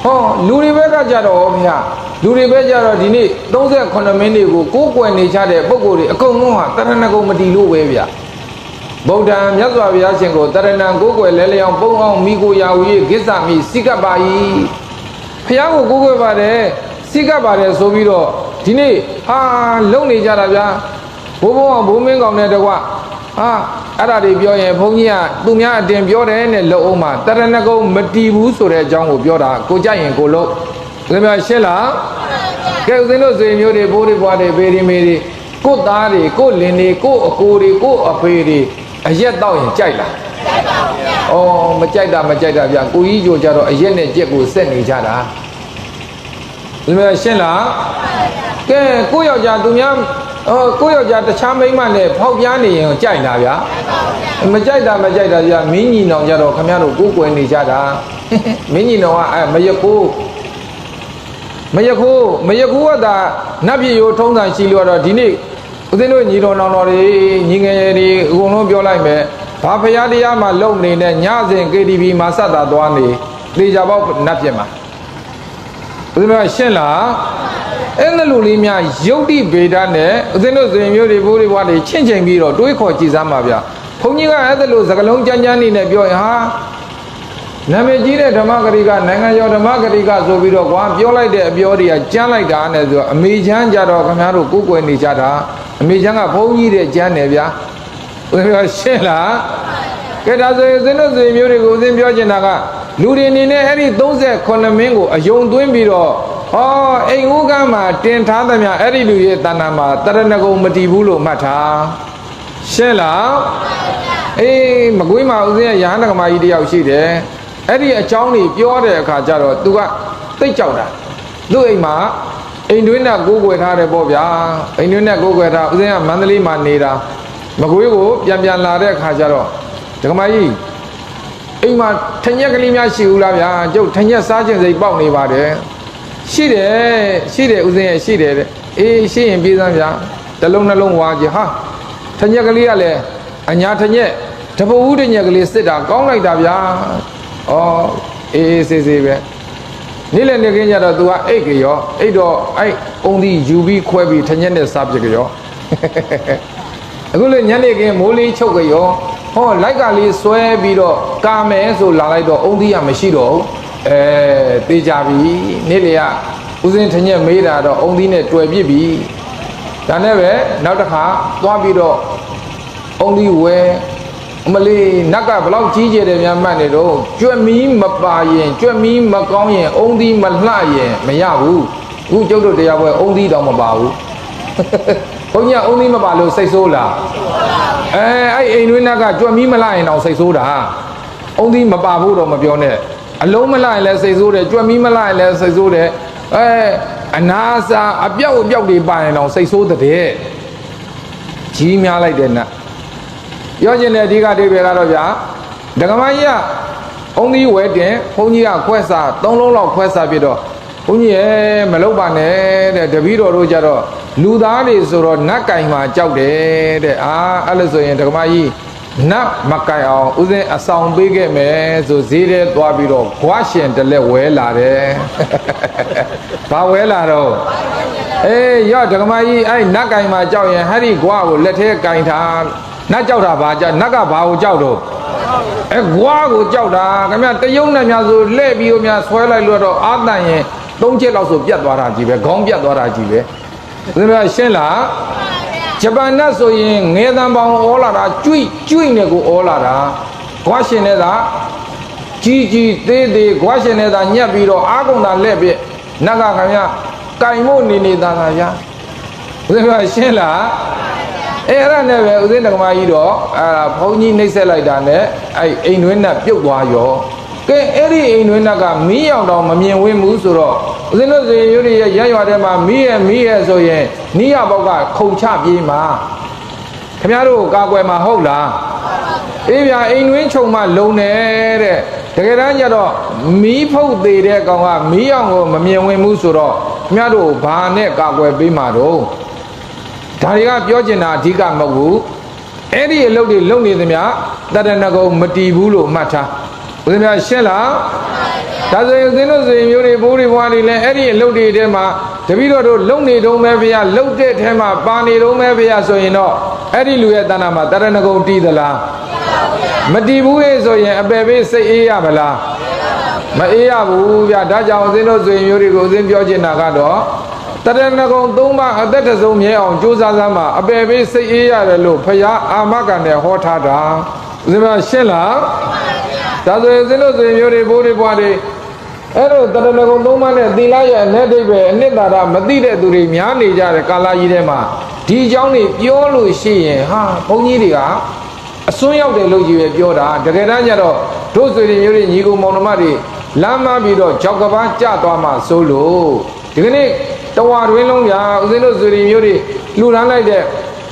ဟောလူတွေဘက်ကကြတော့ဗျာလူတွေပဲကြတော့ဒီနေ့38မိနစ်ကိုကိုးကွယ်နေကြတဲ့ပုဂ္ဂိုလ်တွေအကုန်လုံးဟာတရဏဂုံမတည်လို့ပဲဗျာဗုဒ္ဓံမြတ်စွာဘုရားရှင်ကိုတရဏံကိုးကွယ်လဲလျောင်းပုံအောင်မိကိုရာဝီကိစ္စမိစိကပ်ပါ၏ဘုရားကိုကိုးကွယ်ပါတယ်စိကပ်ပါတယ်ဆိုပြီးတော့ဒီနေ့ဟာလုံနေကြတာဗျာဘိုးဘုံအောင်ဘိုးမင်းကောင်နဲ့တကွဟာအဲ့ဒါတွေပြောရင်ဘုန်းကြီးကသူများအတင်ပြောတယ်နဲ့လုံအောင်မှာတရဏဂုံမတည်ဘူးဆိုတဲ့အကြောင်းကိုပြောတာကိုကြိုက်ရင်ကိုလို့ဒီမှာရှင်းလားကဲဦးဇင်းတို့ဆွေမျိုးတွေဘိုးတွေဘွားတွေဘေးတွေမေတွေကိုသားတွေကိုလင်တွေကိုအကိုတွေကိုအဖေတွေအရက်တော့ရင်ကြိုက်လားကြိုက်ပါဗျာဩမကြိုက်တာဗျာကိုကြီးကြိုကြတော့အရက်နဲ့ကြက်ကိုဆက်နေကြတာဒီမှာရှင်းလားကဲကိုယောက်ျားသူများကိုယောက်ျားတခြားမိန်းမနဲ့ဖောက်ပြားနေရင်ကြိုက်လားဗျာမကြိုက်တာဗျာမင်းညီနောင်ကြတော့ခမရတို့ကိုယ်ကွယ်နေကြတာမင်းညီနောင်ကမရခိုးကသာနတ်ပြည်ရိုးထုံးစံရှိလို့တော့ဒီနေ့ဦးဇင်းတို့ညီတော်နောင်တော်တွေညီငယ်တွေအကုန်လုံးပြောလိုက်မယ်ဘာဖရာတရားမှလုံနေနဲ့ညစဉ် KTV မှာဆက်တာသွားနေသေချာပေါက်နတ်ပြည်မှာဦးဇင်းတို့ရှင်းလားအဲ့လိုလေးများယုတ်တိဗေဒနဲ့ဦးဇင်းတို့ဇင်မျိုးတွေဘိုးတွေဘွားတွေချင့်ချိန်ပြီးတော့တွေးခေါ်ကြည်စားမှာဗျဘုန်းကြီးကအဲ့လိုစကလုံးကြမ်းနေနဲ့ပြောရင်ဟာနာမည်ကြီးတဲ့ဓမ္မဂရိကနိုင်ငံကျော်ဓမ္မဂရိကဆိုပြီးတော့ကွာပြောလိုက်တဲ့အပြောတွေကကြမ်းလိုက်တာနဲ့ဆိုအမေချမ်းကြတော့ခင်ဗျားတို့ကိုယ်ကွယ်နေကြတာအမေချမ်းကဘုန်းကြီးတဲ့ကြမ်းတယ်ဗျာဦးဇင်းရှင်းလားကဲဒါဆိုရင်ဦးဇင်းတို့ဇင်မျိုးတွေကိုဦးဇင်းပြောချင်တာကလူတွေအနေနဲ့အဲ့ဒီ38မင်းကိုအယုံသွင်းပြီးတော့ဟောအိမ်ဦးကမ်းမှာတင်ထားသမျှအဲ့ဒီလူရဲ့တဏ္ဍာမှာတရဏဂုံမတည်ဘူးလို့မှတ်ထားရှင်းလားအေးမကွေးမှာဦးဇင်းရဲ့ရဟန်းတော်မကြီးတယောက်ရှိတယ်အဲ့ဒီအကြောင်းကြီးပြောတဲ့အခါကျတော့သူကသိကြောက်တာသူ့အိမ်မှာအိမ်တွင်းနဲ့ကိုးကွယ်ထားတယ်ပေါ့ဗျာအိမ်တွင်းနဲ့ကိုးကွယ်ထားဦးဇင်းကမန္တလေးမှာနေတာမကွေးကိုပြန်လာတဲ့အခါကျတော့ဒကမကြီးအိမ်မှာထညက်ကလေးများရှိဦးလားဗျာကျုပ်ထညက်စားခြင်းစိတ်ပေါက်နေပါတယ်ရှိတယ်ဦးဇင်းရဲ့ရှိတယ်တဲ့အေးရှိရင်ပြေးစမ်းဗျာတစ်လုံးနှလုံးဝါကြဟာထညက်ကလေးကလည်းအညာထညက်တပူဦးထညက်ကလေးစစ်တာကောင်းလိုက်တာဗျာဩအေးစေးပဲနေ့လည်းနေခင်းကြတော့ तू ကအိတ်ကြရောအိတ်တော့အဲ့အုံဒီယူပြီးခွဲပြီးထညက်နဲ့စားပြကြရောအခုလေညနေခင်းမိုးလေးချုပ်ကြရောဟောလိုက်ကလေးဆွဲပြီးတော့ကာမယ်ဆိုလာလိုက်တော့အုံဒီကမရှိတော့ဘူးသေးကြပြီနေ့လေကဦးစင်းထညက်မေးတာတော့အုံသီးနဲ့တွေ့ပြစ်ပြီဒါနဲ့ပဲနောက်တစ်ခါသွားပြီးတော့အုံသီးဝဲအမလေးနက်ကဘလောက်ကြီးကျယ်တယ်များမှတ်နေတော့ကြွက်မီးမပါရင်ကြွက်မီးမကောင်းရင်အုံသီးမလှရင်မရဘူးအခုကျုပ်တို့တရားပွဲအုံသီးတော့မပါဘူးဘုန်းကြီးအုံသီးမပါလို့စိတ်ဆိုးလား အဲ့အိမ်တွင်းကကြွက်မီးမလိုက်ရင်တော့စိတ်ဆိုးတာအုံးသီးမပါဘူးတော့မပြောနဲ့အလုံးမလိုက်ရင်လည်းစိတ်ဆိုးတယ်ကြွက်မီးမလိုက်ရင်လည်းစိတ်ဆိုးတယ်အနာစာအပြောက်တွေပါရင်တော့စိတ်ဆိုးတဲ့ကြီးများလိုက်တဲ့နတ်ပြောချင်တဲ့အဓိကအဓိပ္ပာယ်ကတော့ဗျာဒကမကြီးကအုံးသီးဝဲတင်ဘုန်းကြီးကခွဲစား3လုံးလောက်ခွဲစားပြတော့ဘုန်းကြီးရဲ့မလုပ်ပါနဲ့တဲ့တပည့်တော်တို့ကြတော့လူသားတွေဆိုတော့နတ်ကင်မှာကြောက်တယ်တဲ့အဲ့လိုဆိုရင်ဒကမကြီးနတ်မကင်အောင်ဥစဉ်အဆောင်ပေးခဲ့မယ်ဆိုဈေးထဲသွားပြီးတော့ဂွားရှင်တလက်ဝဲလာတယ်ဘာဝဲလာတော့ရော့ဒကမကြီးအဲ့နတ်ကင်မှာကြောက်ရင်ဟဲ့ဒီဂွားကိုလက်ထဲကင်ထားနတ်ကြောက်တာဘာကြောက်နတ်ကဘာကိုကြောက်တော့ဂွားကိုကြောက်တာခင်ဗျတယုံနဲ့များဆိုလှဲ့ပြီးတော့များဆွဲလိုက်လို့တော့အာတန်ရင်3ချက်လောက်ဆိုပြတ်သွားတာကြီးပဲခေါင်းပြတ်သွားတာကြီးပဲဒီမှာရှင်းလားဂျပန်နတ်ဆိုရင်ငယ်တံပေါင်ဩလာတာကျွိနဲ့ကိုဩလာတာဂွားရှင်နဲ့သာကြီးသေးဂွားရှင်နဲ့သာညက်ပြီးတော့အာကုန်တာလှဲ့ပြနတ်ကခင်ဗျကင်မို့နေသာသာဗျာဒီမှာရှင်းလားအဲ့ဒါနဲ့ပဲဥစဉ်ဒကမာကြီးတော့ဘုန်းကြီးနှိမ့်ဆက်လိုက်တာနဲ့အဲ့အိမ်တွင်းနဲ့ပြုတ်သွားရောကဲအဲ့ဒီအိမ်တွင်းကမီးရောင်တောင်မမြင်ဝင်းဘူးဆိုတော့ဦးဇင်းတို့စေရိုးတွေရဲ့ရရွာထဲမှာမီးရဲ့ဆိုရင်နီးရပေါက်ကခုံချပြေးမှာခင်ဗျားတို့ကာကွယ်မှာဟုတ်လားအေးဗျာအိမ်တွင်းခြုံမှလုံတယ်တဲ့တကယ်တမ်းကျတော့မီးဖုတ်သေးတဲ့ကောင်ကမီးရောင်ကိုမမြင်ဝင်းဘူးဆိုတော့ခင်ဗျားတို့ဘာနဲ့ကာကွယ်ပေးမှာတော့ဒါတွေကပြောချင်တာအဓိကမဟုတ်ဘူးအဲ့ဒီအလုပ်တွေလုပ်နေသမျှတရဏဂုံမတီးဘူးလို့မှတ်ထားဦးဇင်းများရှင်းလားဒါဆိုရင်ဦးဇင်းတို့ဆိုရင်မျိုးတွေဘိုးတွေဘွားတွေလည်းအဲ့ဒီအလုပ်တွေထဲမှာတပည့်တော်တို့လုံနေတုံးပဲဖေရလှုပ်တဲ့ထဲမှာပါနေတုံးပဲဖေရဆိုရင်တော့အဲ့ဒီလူရဲ့တဏ္ဍာမှာတရဏဂုံတီးသလားမတီးဘူးလေဆိုရင်အပယ်ပေးစိတ်အေးရမလားမအေးရဘူးဗျဒါကြောင့်ဦးဇင်းတို့ဆိုရင်မျိုးတွေကိုဦးဇင်းပြောချင်တာကတော့တရဏဂုံ3ပါးအသက်တဆုံးမြဲအောင်ကြိုးစားစမ်းမှာအပယ်ပေးစိတ်အေးရတယ်လို့ဖရာအာမခံနဲ့ဟောထားတာဦးဇင်းမရှင်းလားဒါဆိုရင်ဦးဇင်းတို့ဆိုရင်မျိုးတွေဘိုးတွေဘွားတွေအဲ့တော့တရဏဂုံ3ပါးနဲ့သီလရဲ့အ내ဒိဗ္ဗေအနှစ်သာရမသိတဲ့သူတွေများနေကြတဲ့ကာလကြီးထဲမှာဒီအကြောင်းတွေပြောလို့ရှိရင်ဟာဘုန်းကြီးတွေကအစွန်းရောက်တယ်လို့ကြီးပဲပြောတာတကယ်တမ်းကျတော့တို့ဆွေတွေမျိုးတွေညီကိုမောင်နှမတွေလမ်းမပြီးတော့ကြောက်ကပန်းကြသွားမှစိုးလို့ဒီကနေ့တဝါတွင်လုံးပြဦးဇင်းတို့ဆွေတွေမျိုးတွေလှူဒန်းလိုက်တဲ့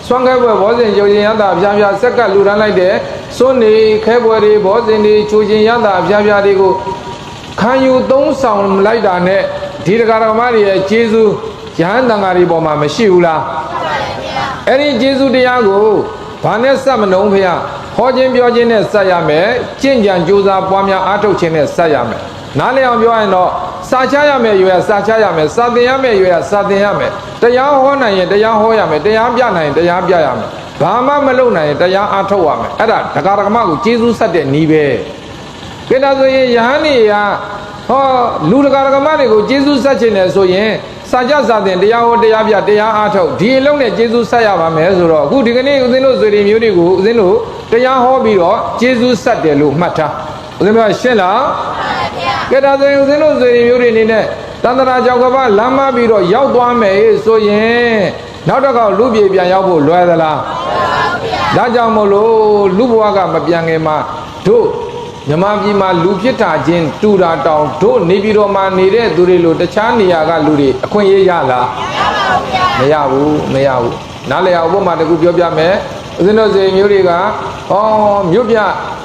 စွမ်းခဲပွဲဘောဇင်ချိုခြင်းရတာဖြားဖြားဆက်ကလှူဒန်းလိုက်တဲ့စွန်းနေခဲပွဲတွေဘောဇင်တွေချိုခြင်းရတာဖြားဖြားတွေကိုခံယူသုံးဆောင်လိုက်တာနဲ့ဒီတရားတော်မတွေရဲ့ကျေးဇူးယဟန်တန်ဃာတွေပေါ်မှာမရှိဘူးလားအဲ့ဒီကျေးဇူးတရားကိုဘာနဲ့စက်မနှုံးဖေရဟောခြင်းပြောခြင်းနဲ့စက်ရမယ်ကြင့်ကြံကြိုးစားပွားများအားထုတ်ခြင်းနဲ့စက်ရမယ်နားလည်အောင်ပြောရင်တော့စာချရမယ်ရွယ်စာချရမယ်စာသင်ရမယ်ရွယ်စာသင်ရမယ်တရားဟောနိုင်ရင်တရားဟောရမယ်တရားပြနိုင်ရင်တရားပြရမယ်ဘာမှမလုပ်နိုင်ရင်တရားအားထုတ်ရမယ်အဲ့ဒါဒကာဒကမကိုကျေးဇူးဆက်တဲ့နည်းပဲကိဒါဆိုရင်ယဟန်နေကဟောလူဒကာဒကမတွေကိုကျေးဇူးဆက်ခြင်းနဲ့ဆိုရင်စာကြစာသင်တရားဟောတရားပြတရားအားထုတ်ဒီအလုံးနဲ့ကျေးဇူးဆက်ရပါမယ်ဆိုတော့အခုဒီကနေ့ဦးဇင်းတို့ဆွေတွေမျိုးတွေကိုဦးဇင်းတို့တရားဟောပြီးတော့ကျေးဇူးဆက်တယ်လို့မှတ်ထားဦးဇင်းတို့ရှင်းလားကဲဒါဆိုရင်ဦးဇင်းတို့ဆွေတွေမျိုးတွေအနေနဲ့တန္တရာကြောက်ကပလမ်းမပြီးတော့ရောက်သွားမယ်ဆိုရင်နောက်တစ်ခေါက်လူပြေပြန်ရောက်ဖို့လွယ်သလားဒါကြောင့်မို့လို့လူဘဝကမပြန်ခင်မှာတို့မြမပြည်မှာလူဖြစ်တာချင်းတူတာတောင်တို့နေပြည်တော်မှာနေတဲ့သူတွေလို့တခြားနေရာကလူတွေအခွင့်အရေးရလားမရဘူးနားလည်အောင်ဥပမာတစ်ခုပြောပြမယ်ဦးဇင်းတို့စေမျိုးတွေကမြို့ပြ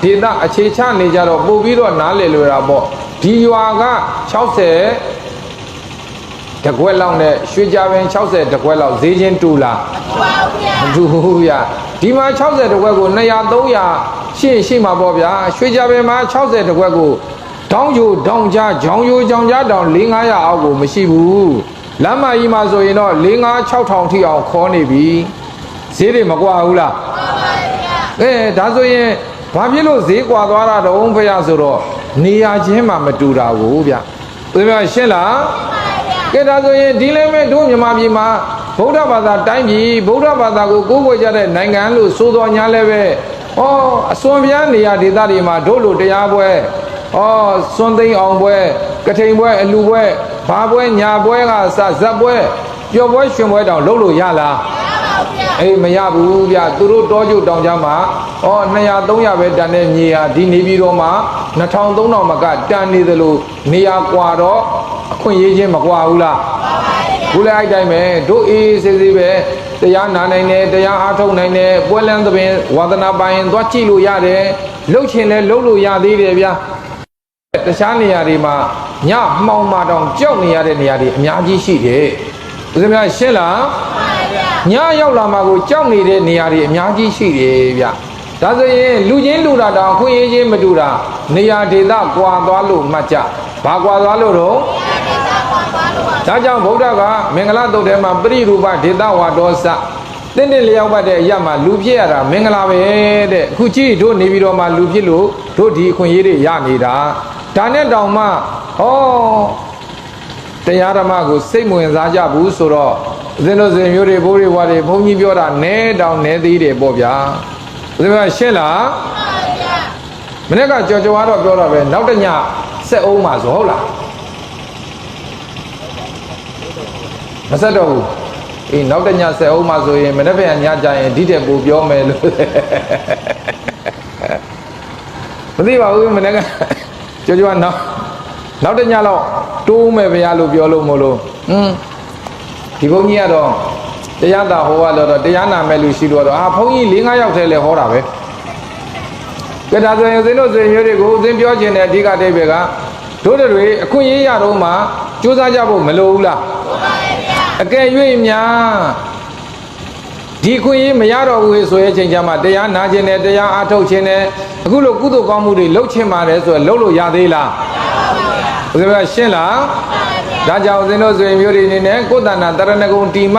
ဒေသအခြေချနေကြတော့ပို့ပြီးတော့နားလည်လွယ်တာပေါ့ဒီရွာက60တကွက်လောက်နဲ့ရွှေကြပင်60တကွက်လောက်ဈေးချင်းတူလားမတူဘူးဗျာဒီမှာ60တကွက်ကို200 300ရှိမှာပေါ့ဗျာရွှေကြပင်မှာ60တကွက်ကိုတောင်းကြိုတောင်းချကြောင်ယိုကြောင်ချတောင်4-500အောက်ကိုမရှိဘူးလမ်းမကြီးမှာဆိုရင်တော့4-5-6,000ထိအောင်ခေါ်နေပြီဈေးတွေမကွာဘူးလားဒါဆိုရင်ဘာဖြစ်လို့ဈေးကွာသွားတာတုံးဖေရဆိုတော့နေရာချင်းမှမတူတာဘူးဗျသူပြောရှင်းလားကဲဒါဆိုရင်ဒီလည်းမဲ့တို့မြန်မာပြည်မှာဗုဒ္ဓဘာသာတိုင်းပြည်ဗုဒ္ဓဘာသာကိုကိုးကွယ်ကြတဲ့နိုင်ငံလို့ဆိုတော်ညာလည်းပဲအစွန်ပြားနေရာဒေသတွေမှာတို့လိုတရားပွဲစွန်သိန်းအောင်ပွဲကထိန်ပွဲအလူပွဲဘာပွဲညာပွဲကစဇက်ပွဲပျော်ပွဲရွှင်ပွဲတောင်လုပ်လို့ရလား အေးမရဘူးဗျသူတို့တောကျုပ်တောင်ကြားမှာဩ200 300ပဲတန်တဲ့မြေဟာဒီနေပြီးတော့မှ2000 3000မကတန်နေသလိုနေရာကွာတော့အခွင့်အရေးချင်းမကွာဘူးလားဘူးလည်းအဲ့တိုင်းပဲတို့အေးစေးစေးပဲတရားနာနိုင်တယ်တရားအားထုတ်နိုင်တယ်ပွဲလန်းသဘင်ဝါသနာပိုင်သွားကြည့်လို့ရတယ်လှုပ်ချင်လဲလှုပ်လို့ရသေးတယ်ဗျာတခြားနေရာတွေမှာညမှောင်မာတောင်ကြောက်နေရတဲ့နေရာတွေအများကြီးရှိတယ်ဦးဇင်းများရှင်းလားညရောက်လာမှကိုကြောက်နေတဲ့နေရာတွေအများကြီးရှိတယ်ဗျဒါဆိုရင်လူချင်းလူတာတောင်ခွင့်ရေးချင်းမတူတာနေရာဒေသကွာသွားလို့မှတ်ကြဘာကွာသွားလို့တော့ဒါကြောင့်ဗုဒ္ဓကမင်္ဂလာတုတ်ထဲမှာပရိရူပဒေသဝါဒောစတင်းတင်းလျောက်ပတ်တဲ့အရာမှာလူဖြစ်ရတာမင်္ဂလာပဲတဲ့အခုကြည့်တို့နေပြီးတော့မှလူဖြစ်လို့တို့ဒီအခွင့်အရေးတွေရနေတာဒါနဲ့တောင်မှဟောတရားဓမ္မကိုစိတ်ဝင်စားကြဘူးဆိုတော့ဦးဇင်းတို့စင်မျိုးတွေဘိုးတွေဘွားတွေဘုန်းကြီးပြောတာနဲတောင်နဲသေးတယ်ပေါ့ဗျာဦးဇင်းကရှင်းလားမနေ့ကကြော်ကြော်ကတော့ပြောတော့ပဲနောက်တညဆက်အောင်ပါဆိုဟုတ်လားမဆက်တော့ဘူးအေးနောက်တညဆက်အောင်ပါဆိုရင်မနေ့ကညကြရင်ဒီတဲ့ပူပြောမယ်လို့မသိပါဘူးမနေ့ကကြော်ကြော်ကနောက်တညတော့တိုးမယ်ဗျာလို့ပြောလို့မလို့ဒီဘုန်းကြီးကတော့တရားသာဟောရတော့တရားနာမဲ့လူရှိတော့ဘုန်းကြီး4-5 ယောက်ထဲလဲဟောတာပဲကဲဒါဆိုရင်ဦးဇင်းတို့ဆွေမျိုးတွေကိုဦးဇင်းပြောခြင်းတဲ့အဓိကတိတ်ပဲကတို့တွေအခွင့်အရေးရတော့မှစူးစမ်းကြဖို့မလိုဘူးလားအကယ်၍များဒီခွင့်ရေးမရတော့ဘူးဆိုရဲ့အချိန်ကျမှတရားနာခြင်းနဲ့တရားအားထုတ်ခြင်းနဲ့အခုလိုကုသိုလ်ကောင်းမှုတွေလုပ်ခြင်းပါတယ်ဆိုရင်လုပ်လို့ရသေးလားဦးဇင်းကရှင်းလားဒါကြောင့်ဦးဇင်းတို့ဆွေမျိုးတွေအနေနဲ့ကိုယ်တဏ္ဍတရဏဂုံတီမ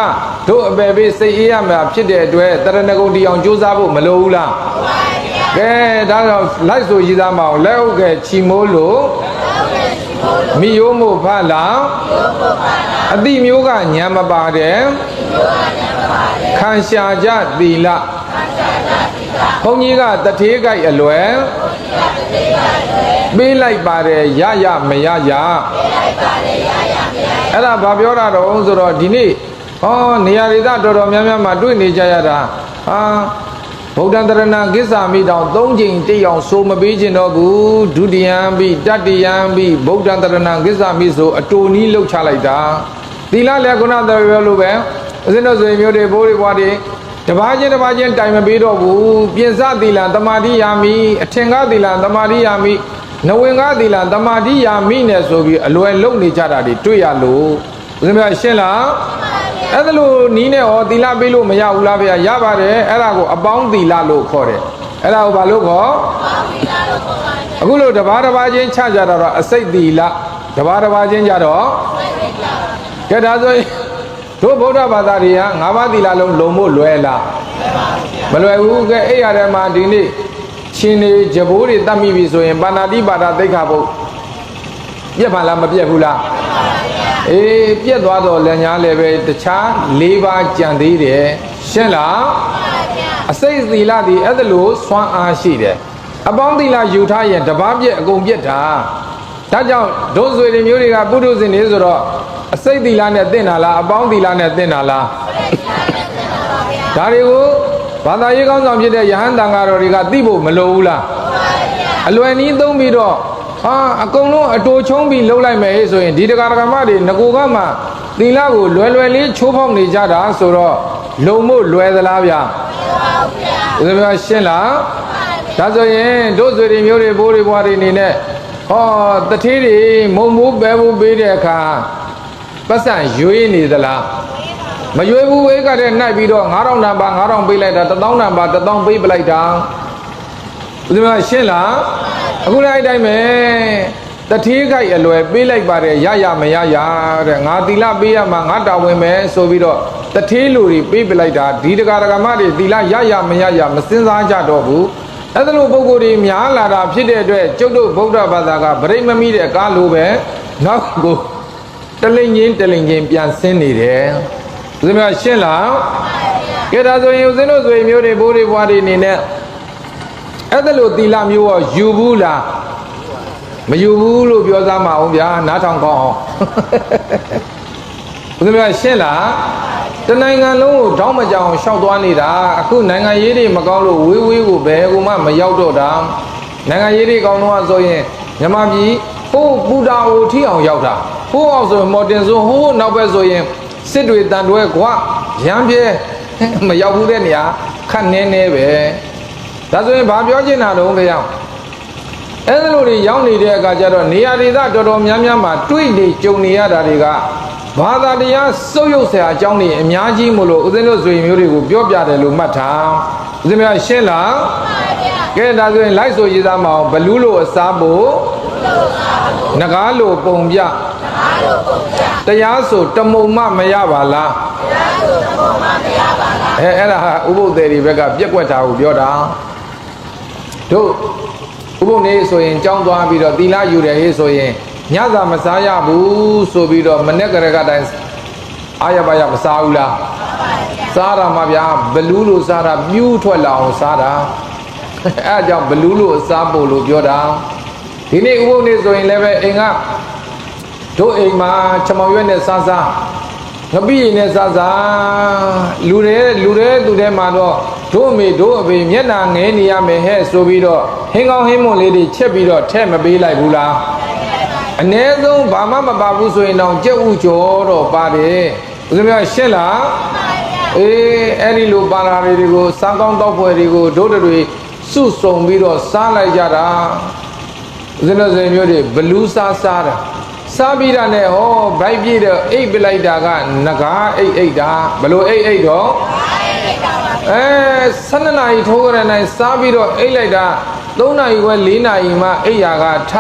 တို့အပေပေးစိတ်အေးရမှာဖြစ်တဲ့အတွက်တရဏဂုံတီအောင်ကြိုးစားဖို့မလိုဘူးလားကဲဒါတော့လိုက်ဆိုရည်သားမအောင်လက်ဟုတ်ကဲချီမိုးလို့မိယိုးမို့ဖလားအတိမျိုးကညံမပါတယ်ခံရှာကြသီလဘုန်းကြီးကတထေးကြိုက်အလွယ်ပေးလိုက်ပါတယ်ရရမရရအဲ့ဒါဘာပြောတာတော့ဆိုတော့ဒီနေ့ဟောနေရာဒေသတော်တော်များများမှာတွေ့နေကြရတာဗုဒ္ဓံတရဏကိစ္ဆာမိတောင်3 ကြိမ်တိအောင်ဆိုမပေးခြင်းတော့ဘူးဒုတိယံပိတတိယံပိဗုဒ္ဓံတရဏကိစ္ဆာမိဆိုအတူနီးလှုပ်ချလိုက်တာသီလလည်းခုနကပြောလို့ပဲအစဉ်တို့ဆိုရင်မျိုးတွေဘိုးတွေဘွားတွေတပါးချင်းတိုင်မပေးတော့ဘူးပြင်စသီလသမာဓိယာမိအထင်ကားသီလသမာဓိယာမိနဝင်ကားသီလသမာဓိယာမိနဲ့ဆိုပြီးအလွယ်လုံနေကြတာတွေတွေ့ရလို့ဦးဇင်းပြောရှင်းလားအဲ့ဒါလို့နီးနဲ့ဟောသီလပေးလို့မရဘူးလားဗျာရပါတယ်အဲ့ဒါကိုအပေါင်းသီလလို့ခေါ်တယ်အဲ့ဒါကိုဘာလို့ခေါ်အခုလို့တပါးချင်းချကြတော့အစိတ်သီလတပါးချင်းကြတော့ကဲဒါဆိုရင်တို့ဗုဒ္ဓဘာသာတွေက5 ပါးသီလလုံးလုံဖို့လွယ်လားမလွယ်ဘူးကဲအဲ့ရတဲ့မှာဒီနေ့ရှင်နေကြဘိုးတွေတတ်မိပြီဆိုရင်ပါဏာတိပါဒသိက္ခာပုဒ်ပြက်ပါလားမပြက်ဘူးလားအေးပြက်သွားတော့လည်းညာလည်းပဲတခြား4 ပါးကြံသေးတယ်ရှင်းလားအစိတ်သီလဒီအဲ့ဒါလို့စွမ်းအားရှိတယ်အပေါင်းသီလယူထားရင်တပါးပြက်အကုန်ပြက်တာဒါကြောင့်ဒုဆွေတွေမျိုးတွေကပုထုဇဉ်တွေဆိုတော့အစိတ်သီလနဲ့သင်တာလားအပေါင်းသီလနဲ့သင်တာလားဒါတွေကိုဘာသာရေးကောင်းဆောင်ဖြစ်တဲ့ယဟန်တန်ဃာတော်တွေကသိဖို့မလိုဘူးလားအလွယ်နည်းသုံးပြီးတော့အကုန်လုံးအတူချုံးပြီးလှုပ်လိုက်မယ်ဆိုရင်ဒီတရားဓမ္မတွေငကိုကမှသီလကိုလွယ်လွယ်လေးချိုးဖောက်နေကြတာဆိုတော့လုံမို့လွယ်သလားဗျာဦးဇင်းပြောရှင်းလားဒါဆိုရင်တို့ဆွေတွေမျိုးတွေဘိုးတွေဘွားတွေအနေနဲ့တထေးတွေမုံမိုးပဲဖို့ပေးတဲ့အခါပတ်စံရွေးနေသလားမရွေးဘူးဧကတဲ့နှိုက်ပြီးတော့9000တန်ပါ9000ပေးလိုက်တာ1000တန်ပါ1000ပေးပလိုက်တာဦးဇင်းကရှင်းလားအခုလည်းအဲ့တိုင်းပဲတထေးကြိုက်အလွယ်ပေးလိုက်ပါတယ်ရရမရရတဲ့ငါသီလပေးရမှာငါတာဝန်ပဲဆိုပြီးတော့တထေးလူတွေပေးပလိုက်တာဒီတရားဓမ္မတွေသီလရရမရရမစင်စားကြတော့ဘူးအဲ့ဒါလိုပုဂ္ဂိုလ်တွေများလာတာဖြစ်တဲ့အတွက်ကျုပ်တို့ဗုဒ္ဓဘာသာကဗရိတ်မမိတဲ့ကားလိုပဲနောက်ကိုတလိန်ချင်းပြန်ဆင်းနေတယ်ဦးဇင်းကရှင်းလားကဲဒါဆိုရင်ဦးဇင်းတို့ဆွေမျိုးတွေဘိုးတွေဘွားတွေအနေနဲ့အဲ့ဒါလိုသီလမျိုးရောယူဘူးလားမယူဘူးလို့ပြောသားမအောင်ဗျာနားထောင်ကောင်းအောင်ဦးဇင်းကရှင်းလားက တနိုင်ငံလုံးကိုတောင်းမကြောင်ရှောက်သွားနေတာအခုနိုင်ငံရေးတွေမကောင်းလို့ဝေးဝေးကိုဘယ်ကိုမှမရောက်တော့တာနိုင်ငံရေးတွေကောင်းတော့ဆိုရင်မြန်မာပြည်ဟိုးပူတာကိုထိအောင်ရောက်တာဟိုးအောင်ဆိုရင်မော်တင်ဆိုဟိုးနောက်ပဲဆိုရင်စစ်တွေတန်တွဲကွာရမ်းပြဲမရောက်ဘူးတဲ့နေရာခက်နေနေပဲဒါဆိုရင်ဘာပြောချင်တာတော့ခင်ဗျာအဲ့လိုတွေရောက်နေတဲ့အခါကျတော့နေရာဒေသတော်တော်များများမှာတွေ့နေကြုံနေရတာတွေကဘာသာတရားစုပ်ယုပ်ဆရာအကြောင်းတွေအများကြီးမို့လို့ဦးဇင်းတို့ဆွေမျိုးတွေကိုပြောပြတယ်လို့မှတ်ထားဦးဇင်းများရှင်းလားကဲဒါဆိုရင်လိုက်ဆိုရေးသားမအောင်ဘလူးလို့အစားဖို့နဂါးလို့ပုံပြတရားဆိုတမုံမမရပါလားအဲ့ဒါဟာဥပုသ္တေတွေဘက်ကပြက်ကွက်တာကိုပြောတာတို့ဥပုသ်နေဆိုရင်ကြောင်းသွားပြီးတော့သီလယူတယ်ဟေးဆိုရင်ညစာမစားရဘူးဆိုပြီးတော့မနေ့ကလေးကတိုင်းအာရပါရမစားဘူးလားစားတာမှဗျာဘလူးလို့စားတာပြူးထွက်လာအောင်စားတာအဲ့အကြောင်းဘလူးလို့စားဖို့လို့ပြောတာဒီနေ့ဥပုသ်နေဆိုရင်လည်းပဲအိမ်ကတို့အိမ်မှာချမောင်ရွက်နဲ့စားစားငပိရင်နဲ့စားစားလူတွေသူထဲမှာတော့တို့အမေတို့အဖေမျက်နှာငဲနေရမယ်ဟဲ့ဆိုပြီးတော့ဟင်းကောင်းဟင်းမွန်လေးတွေချက်ပြီးတော့ထဲ့မပေးလိုက်ဘူးလားအ ਨੇ ဆုံးဘာမှမပါဘူးဆိုရင်တော့ကြက်ဥကျော်တော့ပါတယ်ဦးဇင်းများရှင်းလားအေးအဲ့ဒီလိုပါလာတွေကိုစားကောင်းတောက်ဖွယ်တွေကိုတို့တွေစုစုံပြီးတော့စားလိုက်ကြတာဦးဇင်းတို့ဆွေမျိုးတွေဘလူးစားတာစားပြီးတာနဲ့ဟောဘိုက်ပြည့်တော့အိပ်ပလိုက်တာကငကားအိတ်တာဘလို့အိတ်တော့12နာရီထိုးကြတဲ့နိုင်စားပြီးတော့အိတ်လိုက်တာ3နာရီခွဲ4နာရီမှအိတ်ရာကထ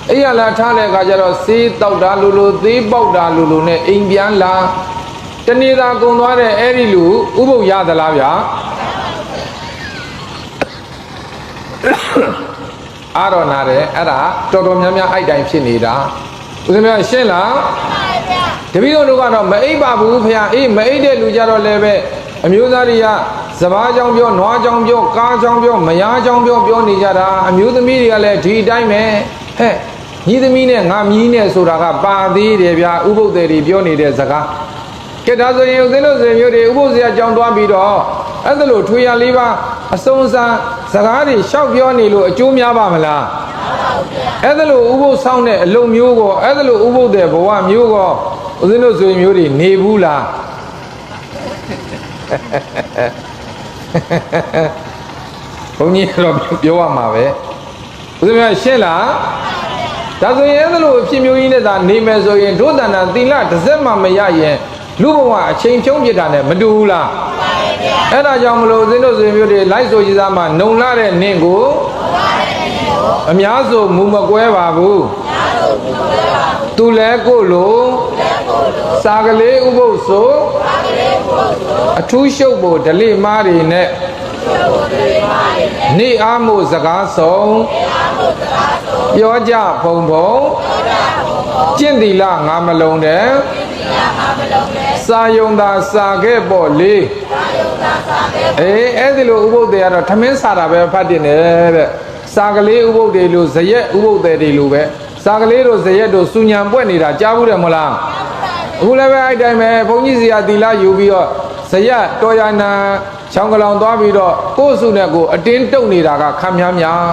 အိတ်ရလာထားတဲ့အခါကျတော့စေးတောက်တာလိုသေးပေါက်တာလိုနဲ့အိမ်ပြန်လာတနေ့သာကုံသွားတဲ့အဲ့ဒီလူဥပုပ်ရသလားဗျာအာရောနာတယ်အဲ့ဒါတော်တော်များများအိုက်တိုင်းဖြစ်နေတာဦးဇင်းများရှင်းလားတပည့်တော်တို့ကတော့မအိပ်ပါဘူးဖေ။အေးမအိပ်တဲ့လူကြတော့လည်းပဲအမျိုးသားတွေကစဘာကြောင်ပြောနွားကြောင်ပြောကားကြောင်ပြောမယားကြောင်ပြောနေကြတာအမျိုးသမီးတွေကလည်းဒီအတိုင်းပဲဟဲ့ညီသမီးနဲ့ငါမြီးနဲ့ဆိုတာကပါသေးတယ်ဗျာဥပုသ္တေတွေပြောနေတဲ့စကားကဲဒါဆိုရင်ဦးဇင်းတို့ဆွေမျိုးတွေဥပုသ္စေအကြောင်းသွားပြီးတော့အဲ့ဒါလို့ထွေရလေးပါအစုံစံစကားတွေရှောက်ပြောနေလို့အကျိုးများပါမလားအဲ့ဒါလို့ဥပုသ်ဆောင်တဲ့အလုံးမျိုးကိုအဲ့ဒါလို့ဥပုသ်တဲ့ဘဝမျိုးကိုဦးဇင်းတို့ဆွေမျိုးတွေနေဘူးလားဘုန်းကြီးတော့ပြောရမှာပဲဦးဇင်းများရှင်းလားဒါဆိုရင်အဲ့ဒါလို့ဖြစ်မျိုးကြီးနဲ့သာနေမယ်ဆိုရင်ဒုသန္တာသီလတစ်စက်မှမရရင်လူဘဝအချိန်ဖြုံးပြတာနဲ့မတူဘူးလားအဲ့ဒါကြောင့်မလို့ဦးဇင်းတို့ဆွေမျိုးတွေလိုက်ဆိုကြစားမှနှုံလာတဲ့နင့်ကိုအများဆိုမူမကွဲပါဘူးသူလဲကိုလိုစာကလေးဥပုပ်ဆိုအထူးရှုပ်ဖို့ဓလေမားတွေနဲ့နေအားမှုစကားဆုံးပြောကြဖုံဖုံကျင့်သီလငါမလုံးတဲ့စာယုံသာစာခဲ့ပေါ့လေအဲ့ဒီလိုဥပုပ်တွေကတော့ထမင်းစားတာပဲဖတ်တင်တယ်တဲ့စာကလေးဥပုပ်တွေလို့ဇရက်ဥပုပ်တွေလို့ပဲစာကလေးတို့ဇရက်တို့စူညံပွက်နေတာကြားဘူးတယ်မလားအခုလည်းပဲအဲ့တိုင်းပဲဘုန်းကြီးစီကသီလယူပြီးတော့ဇရက်တော်ရနာချောင်းကလောင်သွားပြီးတော့ကိုယ့်စုနဲ့ကိုအတင်းတုပ်နေတာကခံများများ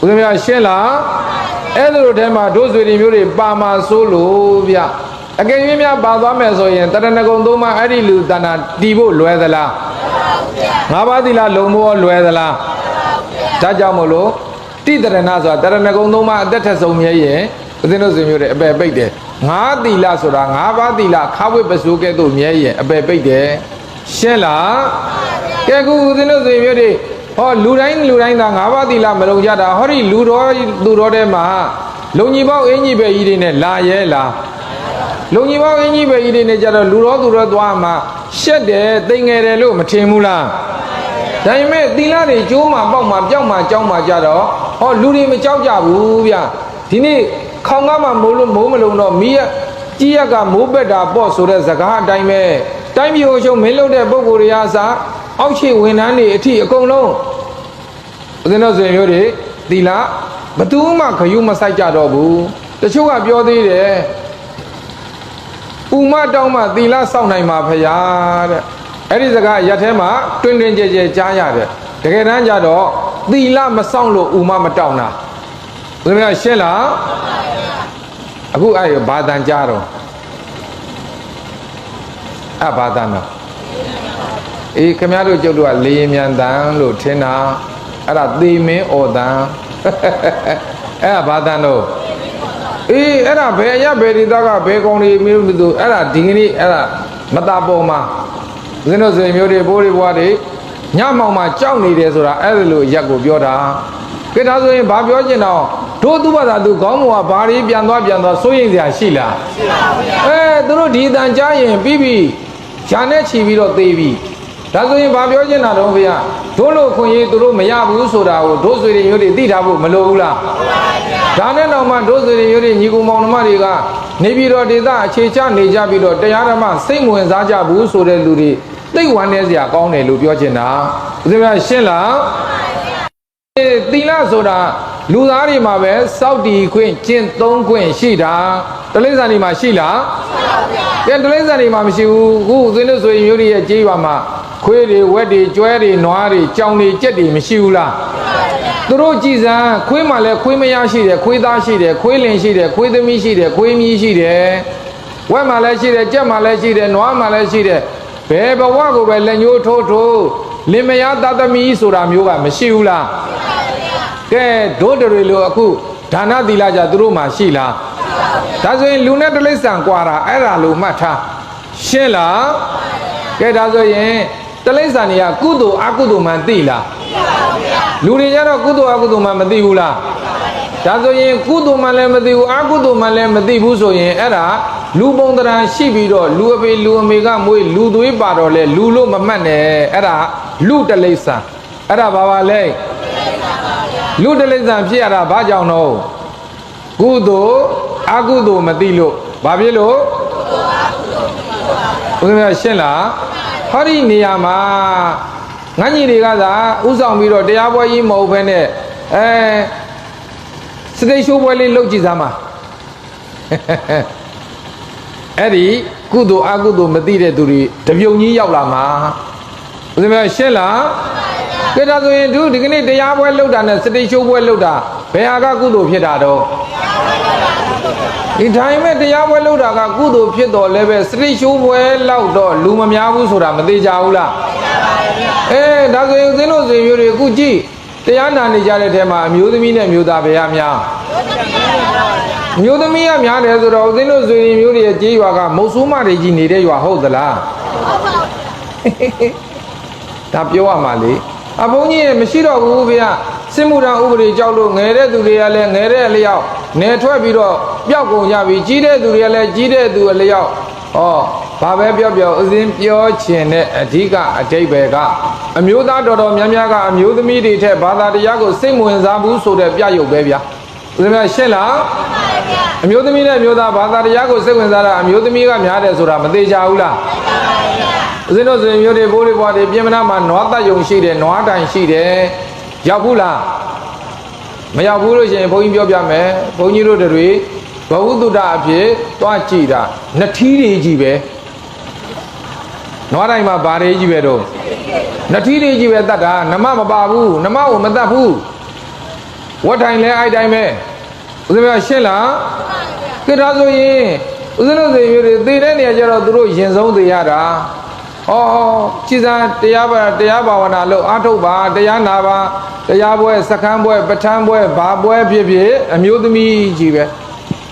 ဦးဇင်းများရှင်းလားအဲ့လိုတဲမှာတို့ဆွေတွေမျိုးတွေပါမာဆိုးလို့ဗျအကယ်၍များပါသွားမယ်ဆိုရင်တရဏဂုံသုံးပါအဲ့ဒီလူတဏ္ဍာတီးဖို့လွယ်သလားငါးပါးသီလလုံဖို့လွယ်သလားဒါကြောင့်မို့လို့တိတရဏဆိုတာတရဏဂုံသုံးပါအသက်ထက်ဆုံးမြဲရင်ဦးဇင်းတို့ဆွေမျိုးတွေအပယ်ပိတ်တယ်ငါးသီလဆိုတာငါးပါးသီလခါဝိပစိုးကဲ့သို့မြဲရင်အပယ်ပိတ်တယ်ရှင်းလားကဲခုဦးဇင်းတို့ဆွေမျိုးတွေဟောလူတိုင်းသာငါးပါးသီလမလုံကြတာဟောဒီလူတော်သူတော်ထဲမှာလုံကြီးပေါက်အင်ကြီးပဲကြီးတွေနဲ့လာရဲလားလုံကြီးပေါက်အင်ကြီးပဲကြီးတွေနဲ့ကြတော့လူတော်သူတော်သွားမှာရှက်တယ်တိမ်ငယ်တယ်လို့မထင်ဘူးလားဒါပေမဲ့သီလတွေကျိုးမှာပေါက်မှာပြောက်မှာကြောက်မှာကြတော့ဟောလူတွေမကြောက်ကြဘူးဗျဒီနေ့ခေါင်ကားမှာမိုးမလုံတော့မီးရကြီးရကမိုးပက်တာပေါ့ဆိုတဲ့စကားအတိုင်းပဲတိုင်းပြည်ကိုရှုံမင်းလုပ်တဲ့ပုဂ္ဂိုလ်တွေအားစားအောက်ခြေဝန်ထမ်းတွေအထိအကုန်လုံးဦးဇင်းတို့ဆွေမျိုးတွေသီလဘသူမှခယူမဆိုင်ကြတော့ဘူးတချို့ကပြောသေးတယ် ဥမတောင်းမှသီလစောင့်နိုင်မှာဖရာတဲ့အဲ့ဒီစကားရက်ထဲမှာတွင်တွင်ကြဲကြဲကြားရတယ်တကယ်တမ်းကျတော့သီလမစောင့်လို့ဥမမတောင်းတာဘုရားရှင်းလားအခုအဲ့ဘာတန်ကြားတော့အဘာတန်တော့အေးခင်ဗျားတို့ကျုပ်တို့ကလေရင်မြန်တန်လို့ထင်တာအဲ့ဒါသေမင်းဩတန်အဲ့ဒါဘာတန်တော့အေးအဲ့ဒါဘယ်အရဘယ်ဒီသားကဘယ်ကောင်တွေမျိုးလို့သူအဲ့ဒါဒီကနေ့အဲ့ဒါမတာပေါ်မှာဦးဇင်းတို့ဆွေမျိုးတွေဘိုးတွေဘွားတွေညမောင်မှာကြောက်နေတယ်ဆိုတာအဲ့ဒါလိုရက်ကိုပြောတာကဲဒါဆိုရင်ဘာပြောချင်တော့တို့သူ့ဘာသာသူခေါင်းမောကဘာတွေပြန်သွားစိုးရိမ်စရာရှိလားရှိပါဘူးသူတို့ဒီတန်ကြားရင်ပြီးပြီရှာနဲ့ချီပြီးတော့သေးပြီဒါဆိုရင်ဘာပြောချင်တာတော့ဗျာတို့လိုခွင့်ရေးသူတို့မရဘူးဆိုတာကိုတို့ဆွေတွေမျိုးတွေသိထားဖို့မလိုဘူးလားဒါနဲ့တော့မှတို့ဆွေတွေမျိုးတွေညီကူမောင်နှမတွေကနေပြီးတော့ဒေသအခြေချနေကြပြီးတော့တရားဓမ္မစိတ်ဝင်စားကြဘူးဆိုတဲ့လူတွေသိဝမ်းနေစရာကောင်းတယ်လို့ပြောချင်တာဦးဇင်းကရှင်းလားသီလဆိုတာလူသားတွေမှာပဲစောက်တီခွင့်ကျင့်သုံးခွင့်ရှိတာတလိစ္ဆာန်တွေမှာရှိလားရှိပါဗျာတလိစ္ဆာန်တွေမှာမရှိဘူးခုဦးဇင်းတို့ဆိုရင်မျိုးတွေရဲ့ကြေးရွာမှာခွေးတွေဝက်တွေကျွဲတွေနွားတွေကြောင်တွေကြက်တွေမရှိဘူးလားသူတို့ကြည်စံခွေးမှလည်းခွေးမရရှိတယ်ခွေးသားရှိတယ်ခွေးလင်ရှိတယ်ခွေးသမီးရှိတယ်ခွေးမီးရှိတယ်ဝက်မှလည်းရှိတယ်ကြက်မှလည်းရှိတယ်နွားမှလည်းရှိတယ်ဘယ်ဘဝကိုပဲလက်ညှိုးထိုးလင်မယားသားသမီးဆိုတာမျိုးကမရှိဘူးလားကဲတို့တွေလိုအခုဒါနသီလကြသူတို့မှရှိလားဒါဆိုရင်လူနဲ့တလိစ္ဆာန်ကွာတာအဲ့ဒါလိုမှတ်ထားရှင်းလားကဲဒါဆိုရင်တလိစ္ဆာန်တွေကကုသိုလ်အကုသိုလ်မှန်သိလားလူတွေကြတော့ကုသိုလ်အကုသိုလ်မှန်မသိဘူးလားဒါဆိုရင်ကုသိုလ်မှန်လည်းမသိဘူးအကုသိုလ်မှန်လည်းမသိဘူးဆိုရင်အဲ့ဒါလူပုံတရံရှိပြီးတော့လူအဖေလူအမေကမွေးလူသွေးပါတော့လေလူလို့မမှတ်နဲ့အဲ့ဒါလူတလိစ္ဆာန်အဲ့ဒါဘာပါလဲလူတလိစ္ဆာန်ဖြစ်ရတာဘာကြောင့်တော့ကုသိုလ်အကုသိုလ်မသိလို့ဘာဖြစ်လို့ဘုရားရှင်းလားဟောဒီနေရာမှာငန်းကြီးတွေကသာဥဆောင်ပြီးတော့တရားပွဲကြီးမဟုတ်ဘဲနဲ့စတိတ်ရှိုးပွဲလေးလုပ်ကြည့်စမ်းပါအဲ့ဒီကုသိုလ်အကုသိုလ်မသိတဲ့သူတွေတပြုံကြီးရောက်လာမှာဘုရားရှင်းလားကဲဒါဆိုရင်ဒီကနေ့တရားပွဲလုပ်တာနဲ့စတိတ်ရှိုးပွဲလုပ်တာဘယ်ဟာကကုသိုလ်ဖြစ်တာတော့ဒီတိုင်းမဲ့တရားပွဲလုပ်တာကကုသိုလ်ဖြစ်တော်လဲပဲစတိတ်ရှိုးပွဲလောက်တော့လူမများဘူးဆိုတာမသေးကြဘူးလားဒါဆိုရင်ဦးဇင်းတို့ဆွေမျိုးတွေအခုကြည့်တရားနာနေကြတဲ့ထဲမှာအမျိုးသမီးနဲ့မျိုးသားဘယ်ရများမျိုးသမီးကများတယ်ဆိုတော့ဦးဇင်းတို့ဆွေမျိုးတွေရဲ့ကြေးရွာကမုတ်ဆိုးမတွေကြီးနေတဲ့ရွာဟုတ်သလားဒါပြောရမှာလေအဘုန်းကြီးရဲ့မရှိတော့ဘူးဗျာစစ်မှုထမ်းဥပဒေကြောက်လို့ငယ်တဲ့သူတွေကလည်းငယ်တဲ့အလျောက်နေထွက်ပြီးတော့ပျောက်ကုန်ကြပြီကြီးတဲ့သူတွေကလည်းကြီးတဲ့သူအလျောက်ဘာပဲပြောဥစဉ်ပြောချင်တဲ့အဓိကအဓိပ္ပာယ်ကအမျိုးသားတော်တော်များများကအမျိုးသမီးတွေထက်ဘာသာတရားကိုစိတ်ဝင်စားဘူးဆိုတဲ့ပြရုပ်ပဲဗျာဥစဉ်ကရှင်းလားအမျိုးသမီးနဲ့အမျိုးသားဘာသာတရားကိုစိတ်ဝင်စားတာအမျိုးသမီးကများတယ်ဆိုတာမသေးကြဘူးလားဦးဇင်းတို့ဆိုရင်မျိုးတွေဘိုးတွေဘွားတွေပြင်မနာမှာနွားတက်ယုံရှိတယ်နွားတိုင်ရှိတယ်ရောက်ဘူးလားမရောက်ဘူးလို့ရှိရင်ဘုန်းကြီးပြောပြမယ်ဘုန်းကြီးတို့တွေဘဝတုဒ္ဒအဖြစ်သွားကြည့်တာနှစ်ထီးတွေကြီးပဲနွားတိုင်မှာဘာတွေကြီးပဲတော့နှစ်ထီးတွေကြီးပဲတတ်တာနမမပါဘူးနမကိုမတတ်ဘူးဝတ်တိုင်လဲအိုက်တိုင်းပဲဦးဇင်းကရှင်းလားကဲဒါဆိုရင်ဦးဇင်းတို့တွေမျိုးတွေသေတဲ့နေရာကျတော့သူတို့ရင်ဆုံးသေးရတာကြည်စားတရားဘာဝနာလို့အားထုတ်ပါတရားနာပါတရားပွဲစခန်းပွဲပဋ္ဌာန်းပွဲဘာပွဲဖြစ်ဖြစ်အမျိုးသမီးကြီးပဲ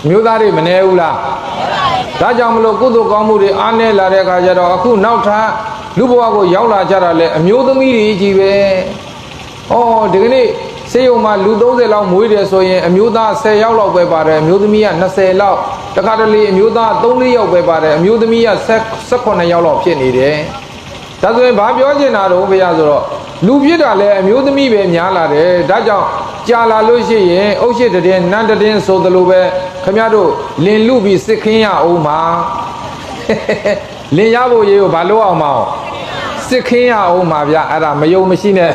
အမျိုးသားတွေမနေဘူးလားဒါကြောင့်မလို့ကုသိုလ်ကောင်းမှုတွေအားနည်းလာတဲ့အခါကျတော့အခုနောက်ထပ်လူဘဝကိုရောက်လာကြတာလေအမျိုးသမီးတွေကြီးပဲဒီကနေ့စေယုံမှာလူ30လောက်မွေးတယ်ဆိုရင်အမျိုးသား10ယောက်လောက်ပဲပါတယ်အမျိုးသမီးက20လောက်တခါတလေအမျိုးသား3-4ယောက်ပဲပါတယ်အမျိုးသမီးက18ယောက်လောက်ဖြစ်နေတယ်ဒါဆိုရင်ဘာပြောချင်တာတော့ဘုရားဆိုတော့လူဖြစ်တာလဲအမျိုးသမီးပဲများလာတယ်ဒါကြောင့်ကြာလာလို့ရှိရင်အုတ်ရှိတဲ့နန်းတဲ့ဆိုသလိုပဲခမရတို့လင်လူပြီးစစ်ခင်းရအောင်ပါလင်ရဖို့ရေကိုဘာလို့အောင်မအောင်စစ်ခင်းရအောင်ပါဗျအဲ့ဒါမယုံမရှိနဲ့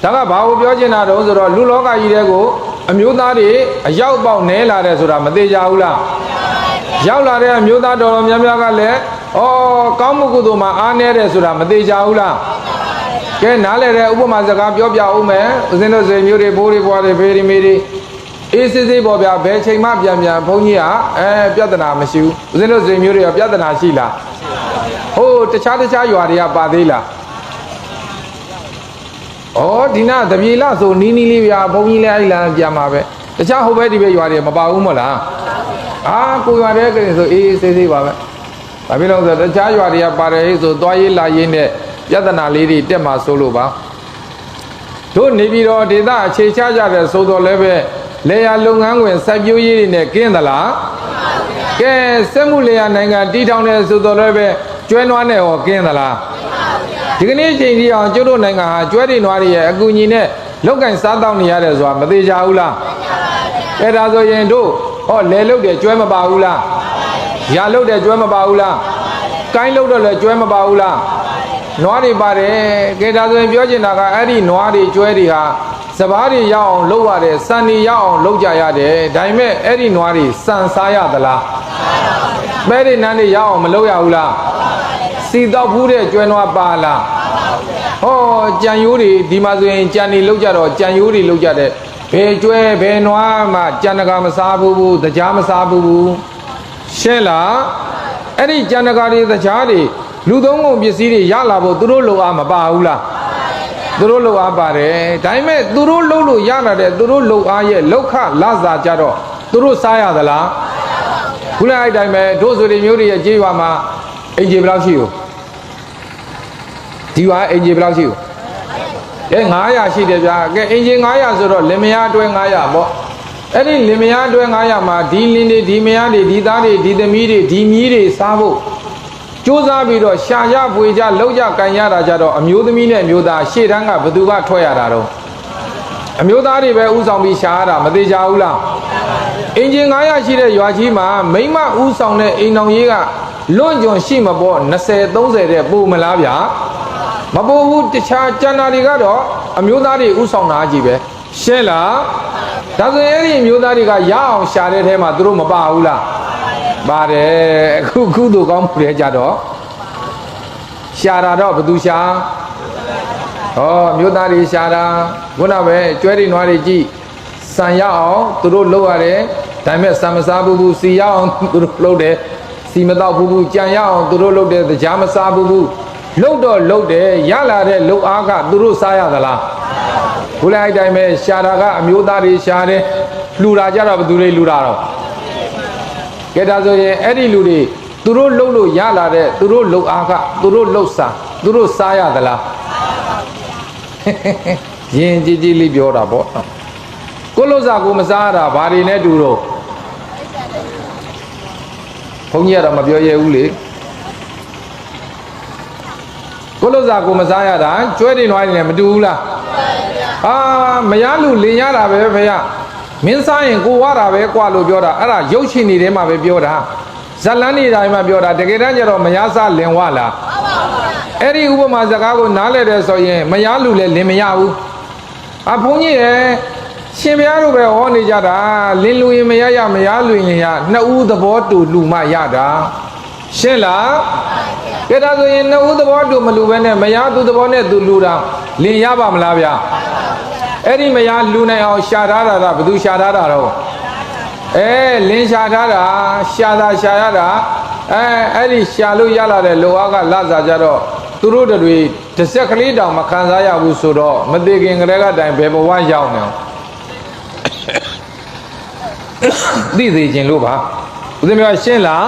ဒါကဘာကိုပြောချင်တာတော့ဆိုတော့လူလောကကြီးတဲ့ကို အမျိုးသားတွေအရောက်ပေါက်နဲလာတယ်ဆိုတာမသေးကြဘူးလားရောက်လာတဲ့အမျိုးသားတော်တော်များများကလည်းဩကောင်းမှုကုသိုလ်မှာအားနည်းတယ်ဆိုတာမသေးကြဘူးလားကဲနားလဲတဲ့ဥပမာစကားပြောပြအောင်မယ်ဦးဇင်းတို့ဆွေမျိုးတွေဘိုးတွေဘွားတွေဖေးတွေမေတွေအေးစစ်စစ်ပေါ်ဗျာဘယ်ချိန်မှပြန်ဘုန်းကြီးကပြဿနာမရှိဘူးဦးဇင်းတို့ဆွေမျိုးတွေကပြဿနာရှိလားဟိုတခြားရွာတွေကပါသေးလားဩဒီနာတပြေလာဆိုနီးလေးဗျာဘုန်းကြီးလည်းအဲ့လာပြန်မှာပဲတခြားဟိုဘက်ဒီဘက်ရွာတွေမပါဘူးမဟုတ်လားကိုရွာတဲ့ကလေးဆိုအေးစစ်စစ်ပါပဲဘာဖြစ်လို့ဆိုတော့တခြားရွာတွေကပါတယ်ဆိုသွားရေးလာရေးနဲ့ပြဿနာလေးတွေတက်မှာဆိုလို့ပါတို့နေပြီးတော့ဒေသအခြေချကြတဲ့ဆိုတော့လည်းပဲလေယာလုပ်ငန်းဝင်စိုက်ပျိုးရေးတွေနဲ့ကင်းသလားကဲစက်မှုလေယာနိုင်ငံတီးထောင်တဲ့ဆိုတော့လည်းပဲကျွဲနွားနဲ့ဟောကင်းသလားဒီကနေ့ချိန်ကြီးအောင်ကျတို့နိုင်ငံဟာကျွဲတွေနွားတွေရဲ့အကူအညီနဲ့လောက်ကင်စားတောင်းနေရတယ်ဆိုတာမသေးကြဘူးလားအဲ့ဒါဆိုရင်တို့ဟောလေလုတ်တယ်ကျွဲမပါဘူးလားရာလုတ်တယ်ကျွဲမပါဘူးလားကိုင်းလုတ်တော့လည်းကျွဲမပါဘူးလားနွားတွေပါတယ်ကဲဒါဆိုရင်ပြောချင်တာကအဲ့ဒီနွားတွေကျွဲတွေဟာစပားတွေရအောင်လုပ်ရတယ်စံတွေရအောင်လုပ်ကြရတယ်ဒါပေမဲ့အဲ့ဒီနွားတွေစံစားရသလားပဲတွေနန်းတွေရအောင်မလုပ်ရဘူးလားစီတော့ဖူးတဲ့ကျွဲနွားပါလားဟောကြံရိုးတွေဒီမှာဆိုရင်ကြံတွေလုပ်ကြတော့ကြံရိုးတွေလုပ်ကြတဲ့ဘယ်ကျွဲဘယ်နွားမှကြံတကာမစားဘူးတရားမစားဘူးရှင်းလားအဲ့ဒီကြံတကာတွေတရားတွေလူသုံးကုန်ပစ္စည်းတွေရလာဖို့သူတို့လိုအားမပါဘူးလားသူတို့လိုအားပါတယ်ဒါပေမဲ့သူတို့လှုပ်လို့ရလာတဲ့သူတို့လိုအားရဲ့လောက်ခလစာကြတော့သူတို့စားရသလားခုလည်းအဲ့တိုင်းပဲတို့ဆိုတွေမျိုးတွေရဲ့ကြေးရွာမှာအင်ဂျီဘယ်လောက်ရှိဦးဒီရွာအင်ဂျီဘယ်လောက်ရှိဦးကဲ900ရှိတယ်ဗျာကဲအင်ဂျီ900ဆိုတော့လင်မယားအတွဲ900ပေါ့အဲ့ဒီလင်မယားအတွဲ900မှာဒီလင်းတွေဒီမယားတွေဒီသားတွေဒီသမီးတွေဒီမြီးတွေစားဖို့ကြိုးစားပြီးတော့ရှာကြပွေကြလှုပ်ကြကန်ရတာကြတော့အမျိုးသမီးနဲ့အမျိုးသားရှေ့တန်းကဘသူကထွက်ရတာတော့အမျိုးသားတွေပဲဥဆောင်ပြီးရှာရတာမသေးကြဘူးလားအင်ဂျင်900ရှိတဲ့ရွာကြီးမှာမိမဥဆောင်တဲ့အိမ်တော်ကြီးကလွန့်ကျွံရှိမပေါ့20 30တဲ့ပို့မလားဗျာမပို့ဘူးတခြားကျန်တာတွေကတော့အမျိုးသားတွေဥဆောင်တာကြီးပဲရှင်းလားဒါဆိုရင်အဲ့ဒီအမျိုးသားတွေကရအောင်ရှာတဲ့ထဲမှာသူတို့မပါဘူးလားပါတယ်အခုကုသိုလ်ကောင်းမှုတွေကြတော့ရှာတာတော့ဘသူရှာဟောမြို့သားတွေရှာတာခုနပဲကျွဲတွေနွားတွေကြည့်စံရအောင်သူတို့လှုပ်ရတယ်ဒါပေမဲ့စံမစားဘူးစီရအောင်သူတို့လှုပ်တယ်စီမတော့ဘူးကြံရအောင်သူတို့လှုပ်တယ်တရားမစားဘူးလှုပ်တော့လှုပ်တယ်ရလာတဲ့လှုပ်အားကသူတို့စားရသလားခုလည်းအဲ့တိုင်းပဲရှာတာကအမျိုးသားတွေရှာတယ်လှူတာကြတော့ဘသူတွေလှူတာတော့ကဲဒါဆိုရင်အဲ့ဒီလူတွေသူတို့လှုပ်လို့ရလာတဲ့သူတို့လှုပ်အားကသူတို့လှုပ်စားသူတို့စားရသလားရင်ကြည်ကြည်လေးပြောတာပေါ့ကိုလှုပ်စားကိုမစားရတာဘာတွေနဲ့တူတော့ဘုန်းကြီးကတော့မပြောရဘူးလေကိုလှုပ်စားကိုမစားရတာကျွဲတွေနွားတွေနဲ့မတူဘူးလားမရလူလင်ရတာပဲဖေရမင်းစားရင်ကိုဝါတာပဲကွာလို့ပြောတာအဲ့ဒါရုပ်ရှင်တွေထဲမှာပဲပြောတာဇလန်းတွေတိုင်းမှာပြောတာတကယ်တမ်းကျတော့မရစားလင်ဝလားအဲ့ဒီဥပမာစကားကိုနားလဲတယ်ဆိုရင်မရလူလည်းလင်မရဘူးဘုန်းကြီးရဲ့ရှင်ဘုရားတို့ပဲဟောနေကြတာလင်လူရင်မရရမရလူရင်ရနှစ်ဦးသဘောတူလူမှရတာရှင်းလားကဲဒါဆိုရင်နှစ်ဦးသဘောတူမလူပဲနဲ့မရသူသဘောနဲ့သူလူတာလင်ရပါမလားဗျာအဲ့ဒီမရလူနိုင်အောင်ရှာထားတာကဘယ်သူရှာထားတာတော့လင်းရှာထားတာရှာတာရှာရတာအဲ့ဒီရှာလို့ရလာတဲ့လောအားကလစားကြတော့သူတို့တွေတစ်ဆက်ကလေးတောင်မခံစားရဘူးဆိုတော့မသေးခင်ကလေးကတိုင်ဘယ်ဘဝရောက်နေသိသေးခြင်းလို့ပါဦးဇင်းပြောရှင်းလား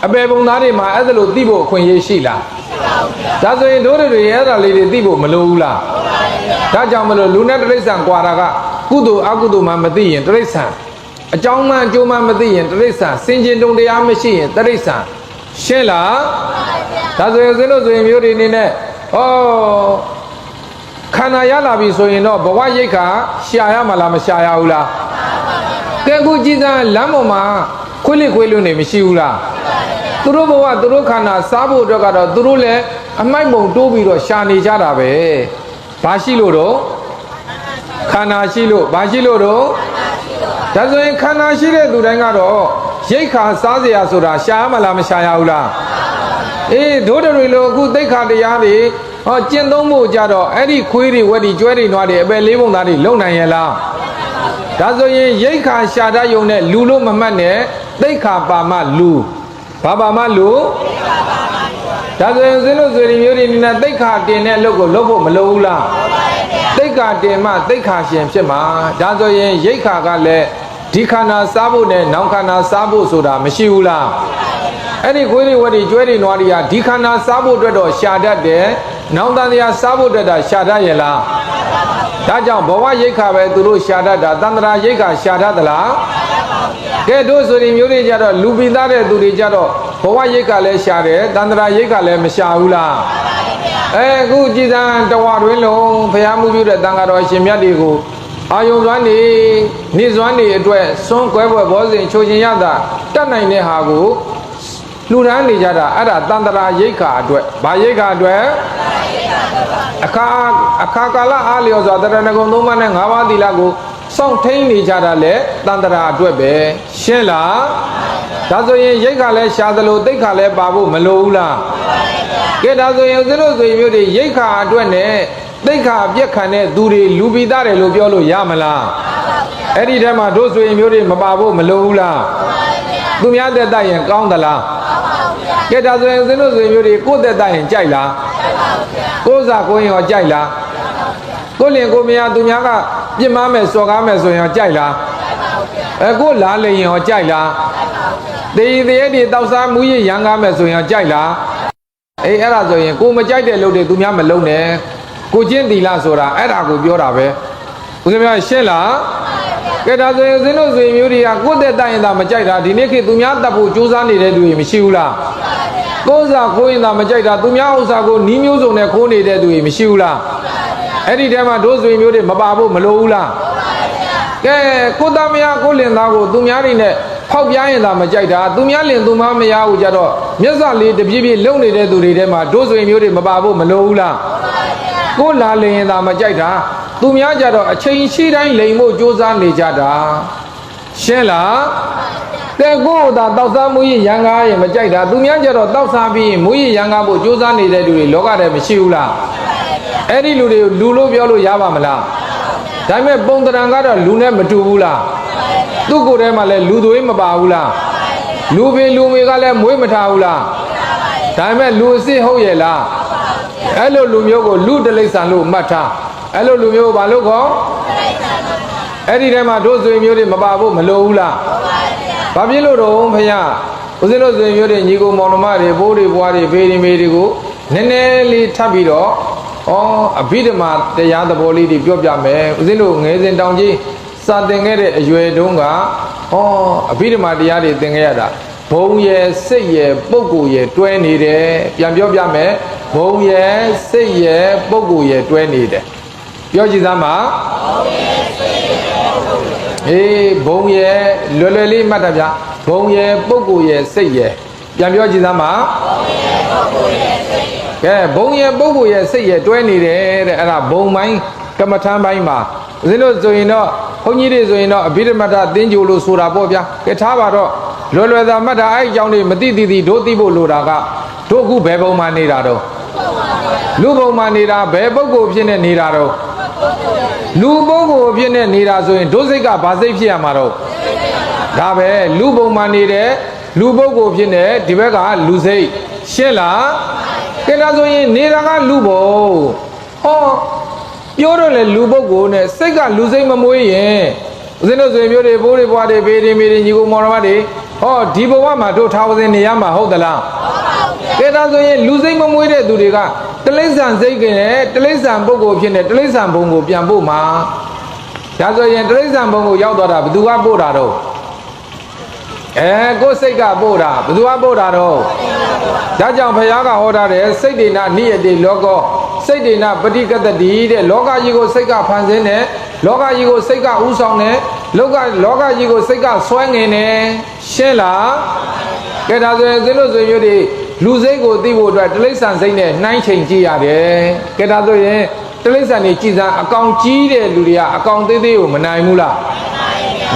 အပေပုံသားတွေမှာအဲ့ဒါလို့သိဖို့အခွင့်အရေးရှိလားဒါဆိုရင်တို့တွေအဲ့ဒါလေးတွေသိဖို့မလိုဘူးလားဒါကြောင့်မလို့လူနဲ့တိရစ္ဆာန်ကွာတာကကုသိုလ်အကုသိုလ်မှမသိရင်တိရစ္ဆာန်အကြောင်းမှအကျိုးမှမသိရင်တိရစ္ဆာန်စင်ကြင်တုံတရားမရှိရင်တိရစ္ဆာန်ရှင်းလားဒါဆိုရင်ဦးဇင်းတို့ဆိုရင်မျိုးတွေအနေနဲ့ခန္ဓာရလာပြီဆိုရင်တော့ဘဝရိတ်ခါရှာရမှာလားမရှာရဘူးလားကဲခုကြည်စားလမ်းပေါ်မှာခွေးလိခွေးလွန်းနေမရှိဘူးလားသူတို့ဘဝသူတို့ခန္ဓာစားဖို့အတွက်ကတော့သူတို့လည်းအမိုက်ပုံတိုးပြီးတော့ရှာနေကြတာပဲဘာရှိလို့တော့ ခန္ဓာရှိလို့ဘာရှိလို့တော့ဒါဆိုရင်ခန္ဓာရှိတဲ့သူတိုင်းကတော့ရိတ်ခါစားစရာဆိုတာရှားမလားမရှားရဘူးလားအေးဒိုးတွေလို့အခုသိက္ခာတရားတွေဟောကျင့်သုံးဖို့ကြတော့အဲ့ဒီခွေးတွေဝက်တွေကျွဲတွေနွားတွေအပယ်လေးပုံသားတွေလုံနိုင်ရဲ့လားဒါဆိုရင်ရိတ်ခါရှာတတ်ယုံနဲ့လူလို့မမှတ်နဲ့သိက္ခာပါမလူဘာပါမလူဒါဆိုရင်ဦးဇင်းတို့ဆိုရင်မျိုးတွေနေနဲ့သိက္ခာတင်တဲ့အလုပ်ကိုလုပ်ဖို့မလုပ်ဘူးလားသိက္ခာတင်မှသိက္ခာရှင်ဖြစ်မှာဒါဆိုရင်ရိတ်ခါကလည်းဒီခန္ဓာစားဖို့နဲ့နောက်ခန္ဓာစားဖို့ဆိုတာမရှိဘူးလားအဲ့ဒီခွေးတွေဝက်တွေကျွဲတွေနွားတွေကဒီခန္ဓာစားဖို့အတွက်တော့ရှာတတ်တယ်နောက်တန်တရားစားဖို့အတွက်တာရှာတတ်ရဲ့လားဒါကြောင့်ဘဝရိတ်ခါပဲသူတို့ရှာတတ်တာတန်ត្រာရိတ်ခါရှာတတ်သလားကဲတို့ဆိုရင်မျိုးတွေကြတော့လူပိသားတဲ့သူတွေကြတော့ဘဝရိတ်ခါလည်းရှာတယ်တန်ត្រာရိတ်ခါလည်းမရှာဘူးလားအခုကြည်စံတဝတွင်လုံးဘုရားမှုပြုတဲ့တန်ဃာတော်ရှင်မြတ်တွေကိုအာယုံစွမ်းနေနေစွမ်းနေအတွက်စွန့်ကွဲပွဲဘောဇင်ချိုးခြင်းရတာတတ်နိုင်တဲ့ဟာကိုလူရန်နေကြတာအဲ့ဒါတန်ត្រာရိတ်ခါအတွက်ဘာရိတ်ခါအတွက်အခါကာလအားလျော်စွာတရဏဂုံ 3 ပါးနဲ့ 5 ပါးသီလကိုစောင့်ထိန်နေကြတာလေတန်ត្រာအတွက်ပဲရှင်းလားဒါဆိုရင်ရိတ်ခါလည်းရှာသလိုသိက္ခာလည်းပါဖို့မလိုဘူးလားကဲဒါဆိုရင်ဦးဇင်းတို့ဆိုရင်မျိုးတွေရိတ်ခါအတွက်နဲ့သိက္ခာပြက်ခံတဲ့သူတွေလူပိသားတယ်လို့ပြောလို့ရမလားအဲ့ဒီထဲမှာတို့ဆိုရင်မျိုးတွေမပါဖို့မလိုဘူးလားသူများသက်တရင်ကောင်းသလားကဲဒါဆိုရင်ဦးဇင်းတို့ဆိုရင်မျိုးတွေကိုယ့်သက်တရင်ကြိုက်လားကိုယ်စားကိုရင်ရောကြိုက်လားကိုလင်ကိုမယားသူများကပြစ်မှားမယ်စော်ကားမယ်ဆိုရင်ရောကြိုက်လားကိုလားလျင်ရောကြိုက်လားတေးသေးတွေတောက်စားမူရရန်ကားမယ်ဆိုရင်ရောကြိုက်လားအေးအဲ့ဒါဆိုရင်ကိုမကြိုက်တဲ့လုပ်တွေသူများမလုပ်နဲ့ကိုချင်းတီလာဆိုတာအဲ့ဒါကိုပြောတာပဲဦးဇင်းများရှင်းလားကဲဒါဆိုရင်ဦးဇင်းတို့ဆိုရင်မျိုးတွေကကိုယ့်တဲ့တိုင်သာမကြိုက်တာဒီနေ့ခေတ်သူများတပ်ဖို့ကြိုးစားနေတဲ့သူတွေမရှိဘူးလားကိုယ်စားခိုးရင်သာမကြိုက်တာသူများဥစ္စာကိုနီးမျိုးစုံနဲ့ခိုးနေတဲ့သူတွေမရှိဘူးလားအဲ့ဒီထဲမှာတို့ဆိုရင်မျိုးတွေမပါဖို့မလိုဘူးလားကဲကိုသားမယားကိုလင်သားကိုသူများတွေနဲ့ဖောက်ပြားရင်သာမကြိုက်တာသူများလင်သူမမယားကိုကြတော့မျက်စလေးတပြည့်ပြည့်လုံနေတဲ့သူတွေထဲမှာတို့ဆိုရင်မျိုးတွေမပါဖို့မလိုဘူးလားကိုလာလင်ရင်သာမကြိုက်တာသူများကြတော့အချိန်ရှိတိုင်းလိန်ဖို့ကြိုးစားနေကြတာရှင်းလားတဲ့ကိုယ်သာတောက်စားမူရရန်ကားရင်မကြိုက်တာသူများကြတော့တောက်စားပြီးရင်မူရရန်ကားဖို့ကြိုးစားနေတဲ့သူတွေလောကထဲမရှိဘူးလားအဲ့ဒီလူတွေကိုလူလို့ပြောလို့ရပါမလားဒါပေမဲ့ပုံတရံကတော့လူနဲ့မတူဘူးလားသူ့ကိုယ်ထဲမှာလည်းလူသွေးမပါဘူးလားလူပေလူမေကလည်းမွေးမထားဘူးလားဒါပေမဲ့လူအစ်စ်ဟုတ်ရဲ့လားအဲ့လိုလူမျိုးကိုလူတလိษံလို့မှတ်ထားအဲ့လိုလူမျိုးကိုဘာလို့ခေါ်အဲ့ဒီထဲမှာတို့ဆွေမျိုးတွေမပါဖို့မလိုဘူးလားဘာဖြစ်လို့တော့ဖခင်ဦးဇင်းတို့ဆွေမျိုးတွေညီကိုမောင်နှမတွေဘိုးတွေဘွားတွေဖေးတွေမေတွေကိုနည်းနည်းလေးထပ်ပြီးတော့အဘိဓမ္မာတရားသဘောလေးတွေပြောပြမယ်ဦးဇင်းတို့ငယ်စဉ်တောင်ကြီးစာသင်ခဲ့တဲ့အရွယ်တုန်းကအဘိဓမ္မာတရားတွေသင်ခဲ့ရတာဘုံရဲ့စိတ်ရဲ့ပုဂ္ဂိုလ်ရဲ့တွဲနေတယ်ပြန်ပြောပြမယ်ဘုံရဲ့စိတ်ရဲ့ပုဂ္ဂိုလ်ရဲ့တွဲနေတယ်ပြောကြည့်စမ်းပါအေးဘုံရဲ့လွယ်လွယ်လေးမှတ်တာဗျဘုံရဲ့ပုဂ္ဂိုလ်ရဲ့စိတ်ရဲ့ပြန်ပြောကြည့်စမ်းပါကဲဘုံရဲ့ပုဂ္ဂိုလ်ရဲ့စိတ်ရဲ့တွဲနေတယ်တဲ့အဲ့ဒါဘုံပိုင်းကမ္မထမ်းပိုင်းမှာဦးဇင်းတို့ဆိုရင်တော့ဘုန်းကြီးတွေဆိုရင်တော့အဘိဓမ္မာသင်္ကြိုလို့ဆိုတာပေါ့ဗျာကဲထားပါတော့လွယ်လွယ်သာမှတ်တာအဲ့အကြောင်းတွေမသိသိတို့သိဖို့လိုတာကတို့အခုဘယ်ဘုံမှာနေတာတော့လူဘုံမှာနေတာဘယ်ပုဂ္ဂိုလ်ဖြစ်နေနေတာတော့လူပုဂ္ဂိုလ်ဖြစ်နေနေတာဆိုရင်ဒုစိတ်ကဘာစိတ်ဖြစ်ရမှာတော့ဒါပဲလူဘုံမှာနေတဲ့လူပုဂ္ဂိုလ်ဖြစ်နေဒီဘက်ကလူစိတ်ရှင်းလားကဲဒါဆိုရင်နေတာကလူဘုံဟောပြောတော့လေလူပုဂ္ဂိုလ်နဲ့စိတ်ကလူစိတ်မမွေးရင်ဦးဇင်းတို့ဆိုရင်မျိုးတွေဘိုးတွေဘွားတွေဘေးတွေမေတွေညီကိုမောင်နှမတွေဟောဒီဘဝမှာတို့ထားဝစဉ်နေရမှာဟုတ်သလားကဲဒါဆိုရင်လူစိတ်မမွေးတဲ့သူတွေကတလိษံစိတ်ကနဲ့တလိษံပုဂ္ဂိုလ်ဖြစ်နေတလိษံဘုံကိုပြန်ပို့မှာဒါဆိုရင်တလိษံဘုံကိုရောက်သွားတာဘယ်သူကပို့တာတော့ကိုယ်စိတ်ကပို့တာဘယ်သူကပို့တာတော့ဒါကြောင့်ဘုရားကဟောထားတယ်စိတ်ဒေနနိယတိလောကောစိတ်ဒေနပฏิကတတိတဲ့လောကကြီးကိုစိတ်ကဖန်ဆင်းတယ်လောကကြီးကိုစိတ်ကဥဆောင်တယ်လောကကြီးကိုစိတ်ကဆွဲငင်တယ်ရှင်းလားကဲဒါဆိုရင်သင်တို့ဆွေမျိုးတွေလူစိတ်ကိုသိဖို့အတွက်တိရစ္ဆာန်စိတ်နဲ့နှိုင်းချိန်ကြည့်ရတယ်ကဲဒါဆိုရင် တလိษံနေကြည်စံအကောင်ကြီးတဲ့လူတွေကအကောင်သေးသေးကိုမနိုင်ဘူးလား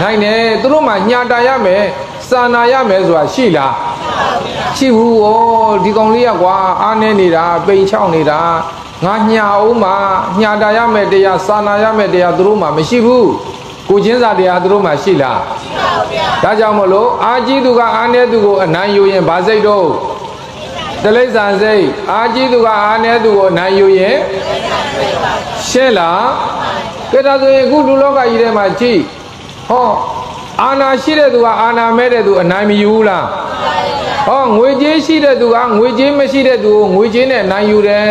နိုင်တယ်သူတို့မှညှာတာရမယ်စာနာရမယ်ဆိုတာရှိလားရှိဘူးဩဒီကောင်လေးကကွာအားနေနေတာပိန်ချောက်နေတာငါညှာအောင်မှညှာတာရမယ်တရားစာနာရမယ်တရားသူတို့မှမရှိဘူးကိုချင်းစာတရားသူတို့မှရှိလားရှိပါဘူးဗျာဒါကြောင့်မလို့အာကြီးသူကအားနေသူကိုအနိုင်ယူရင်ဗာစိတ်တော့တလိษံစိတ်အာကြီးသူကအားနေသူကိုအနိုင်ယူရင်ရှင်းလားကဲဒါဆိုရင်အခုလူလောကကြီးထဲမှာကြည့်ဟောအာနာရှိတဲ့သူကအာနာမဲ့တဲ့သူအနိုင်မယူဘူးလားဟောငွေကြေးရှိတဲ့သူကငွေကြေးမရှိတဲ့သူကိုငွေကြေးနဲ့အနိုင်ယူတယ်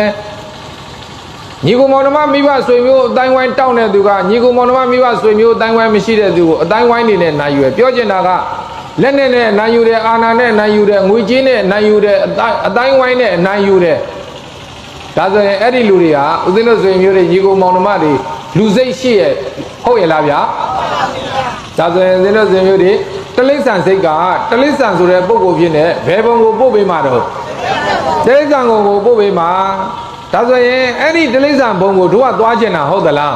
ညီကိုမောင်နှမမိဘဆွေမျိုးအတိုင်းဝိုင်းတောင်းတဲ့သူကညီကိုမောင်နှမမိဘဆွေမျိုးအတိုင်းဝိုင်းမရှိတဲ့သူကိုအတိုင်းဝိုင်းနေနဲ့နိုင်ယူရပြောချင်တာကလက်နဲ့နဲ့နိုင်ယူတယ်အာနာနဲ့နိုင်ယူတယ်ငွေကြေးနဲ့နိုင်ယူတယ်အတိုင်းဝိုင်းနဲ့နိုင်ယူတယ်ဒါဆိုရင်အဲ့ဒီလူတွေကဦးဇင်းတို့ဆွေမျိုးတွေညီကိုမောင်နှမတွေလူစိတ်ရှိရဲ့ဟုတ်ရဲ့လားဗျာဒါဆိုရင်ဦးဇင်းတို့ဆွေမျိုးတွေတလိษံစိတ်ကတလိษံဆိုတဲ့ပုံကိုဖြစ်နေဘယ်ပုံကိုပို့ပေးမှာတော့တလိษံကိုပို့ပေးမှာဒါဆိုရင်အဲ့ဒီတလိษံဘုံကိုတို့ကသွားကျင်တာဟုတ်သလား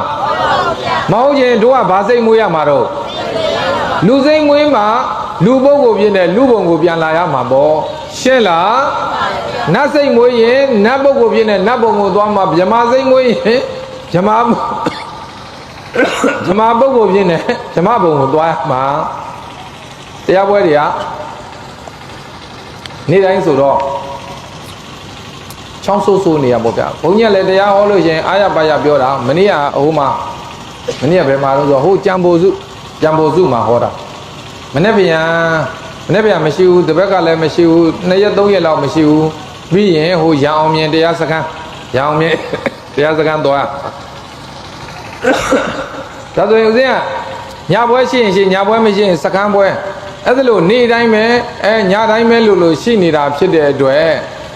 မဟုတ်ရင်တို့ကဘာစိတ်မွေးရမှာတော့လူစိတ်မွေးမှာလူဘုံကိုပြင်းတဲ့လူဘုံကိုပြန်လာရမှာပေါ့ရှင်းလားနတ်စိတ်မွေးရင်နတ်ဘုံကိုပြင်းတဲ့နတ်ဘုံကိုသွားမှာဗြဟ္မာစိတ်မွေးရင်ဗြဟ္မာဘုံကိုပြင်းတဲ့ဗြဟ္မာဘုံကိုသွားမှာတရားပွဲတွေကနေ့တိုင်းဆိုတော့ချောင်းဆိုးဆိုးနေရပေါ့ဗျာဘုန်းကြီးလည်းတရားဟောလို့ရှင်အာရပါရပြောတာမနေ့ကဟိုမှာမနေ့ကဘယ်မှာတော့ဆိုဟိုကြံပိုစုမှာဟောတာမနေ့ပြန်မရှိဘူးတပတ်ကလည်းမရှိဘူး2ရက်3ရက်လောက်မရှိဘူးပြီးရင်ဟိုရန်အောင်မြင်တရားစခန်းရန်အောင်မြင်တရားစခန်းသွားဒါဆိုရင်ဦးဇင်းကညာပွဲရှိရင်ရှိညာပွဲမရှိရင်စခန်းပွဲအဲ့ဒါလို့နေ့တိုင်းပဲညတိုင်းပဲလို့ရှိနေတာဖြစ်တဲ့အတွက်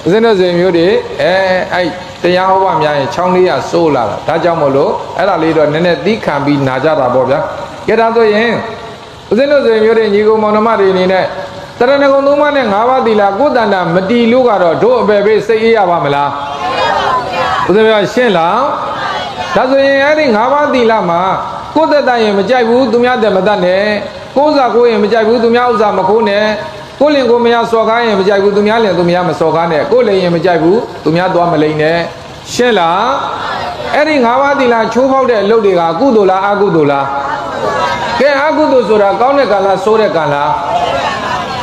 ဦးဇင်းတို့ဆွေမျိုးတွေအဲ့တရားဟောပါများရင်ချောင်းလေးရစိုးလာတာဒါကြောင့်မို့လို့အဲ့ဒါလေးတော့နည်းနည်းသီးခံပြီးနာကြတာပေါ့ဗျာကဲဒါဆိုရင်ဦးဇင်းတို့ဆွေမျိုးတွေညီကောင်မောင်နှမတွေအနေနဲ့တရဏဂုံသုံးပါးနဲ့၅ပါးသီလကိုယ်တဏ္ဍမတီလို့ကတော့တို့အပေပေးစိတ်အေးရပါမလားဦးဇင်းပြောရှင်းလားဒါဆိုရင်အဲ့ဒီ၅ပါးသီလမှာကိုယ်သက်တရင်မကြိုက်ဘူးသူများတဲ့မတတ်နဲ့ကိုယ်ဥစ္စာကိုရင်မကြိုက်ဘူးသူများဥစ္စာမခိုးနဲ့ကိုလင်ကိုမရစော်ကားရင်မကြိုက်ဘူးသူများလင်သူများမစော်ကားနဲ့ကိုလင်ရင်မကြိုက်ဘူးသူများသွားမလိမ့်နဲ့ရှင်းလားအဲ့ဒီ၅ပါးသီလချိုးဖောက်တဲ့အလုပ်တွေကကုသိုလ်လားအကုသိုလ်လားကဲအကုသိုလ်ဆိုတာကောင်းတဲ့ကံလားဆိုးတဲ့ကံလား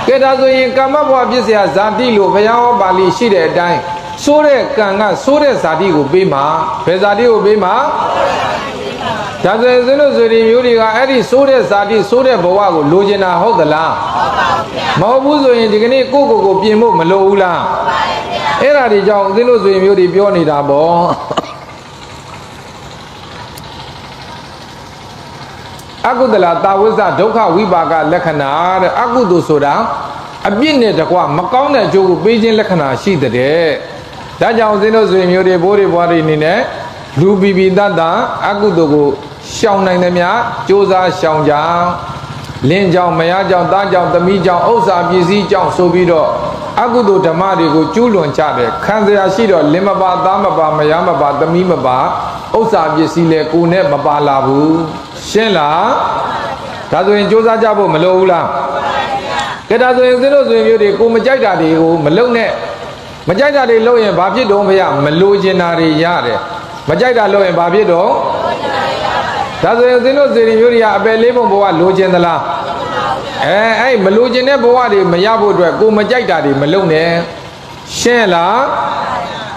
ကဲဒါဆိုရင်ကာမဘဝပြစ်စရာဇာတိလို့ဘုရားဟောပါဠိရှိတဲ့အတိုင်းဆိုးတဲ့ကံကဆိုးတဲ့ဇာတိကိုပေးမှာဘယ်ဇာတိကိုပေးမှာဒါဆိုရင်တို့ဆိုရင်မျိုးတွေကအဲ့ဒီဆိုးတဲ့ဇာတိဆိုးတဲ့ဘဝကိုလိုချင်တာဟုတ်သလားမဟုတ်ဘူးဆိုရင်ဒီကနေ့ကိုပြင်ဖို့မလိုဘူးလားအဲ့ဒါတွေကြောင့်ဦးဇင်းတို့ဆိုရင်မျိုးတွေပြောနေတာပေါ့အကုသလတာဝိဇ္ဇဒုက္ခဝိပါကလက္ခဏာတဲ့အကုသိုလ်ဆိုတာအပြစ်နဲ့တကွမကောင်းတဲ့အကျိုးကိုပေးခြင်းလက္ခဏာရှိတဲ့ဒါကြောင့်ဦးဇင်းတို့ဆိုရင်မျိုးတွေဘိုးတွေဘွားတွေအနေနဲ့လူပိပိတတအကုသိုလ်ကိုရှောင်နိုင်သမျှကြိုးစားရှောင်ကြလင်းကြောင့်မယားကြောင့်သားကြောင့်သမီးကြောင့်ဥစ္စာပစ္စည်းကြောင့်ဆိုပြီးတော့အကုသိုလ်ဓမ္မတွေကိုကျူးလွန်ကြတယ်ခံစရာရှိတော့လင်းမပါသားမပါမယားမပါသမီးမပါဥစ္စာပစ္စည်းလည်းကိုယ်နဲ့မပါလာဘူးရှင်းလားဒါဆိုရင်ကြိုးစားကြဖို့မလိုဘူးလားကဲဒါဆိုရင်ဦးဇင်းတို့ဆိုရင်မျိုးတွေကိုမကြိုက်တာတွေကိုမလုံနဲ့မကြိုက်တာတွေလုပ်ရင်ဘာဖြစ်တော့ဖေရမလိုချင်တာတွေရတယ်မကြိုက်တာလုပ်ရင်ဘာဖြစ်တော့ဒါဆိုရင်ဦးဇင်းတို့စေရီမျိုးတွေကအပယ်လေးပုံဘဝလိုချင်သလားအဲ့မလိုချင်တဲ့ဘဝတွေမရဖို့အတွက်ကိုမကြိုက်တာတွေမလုပ်နဲ့ရှင်းလား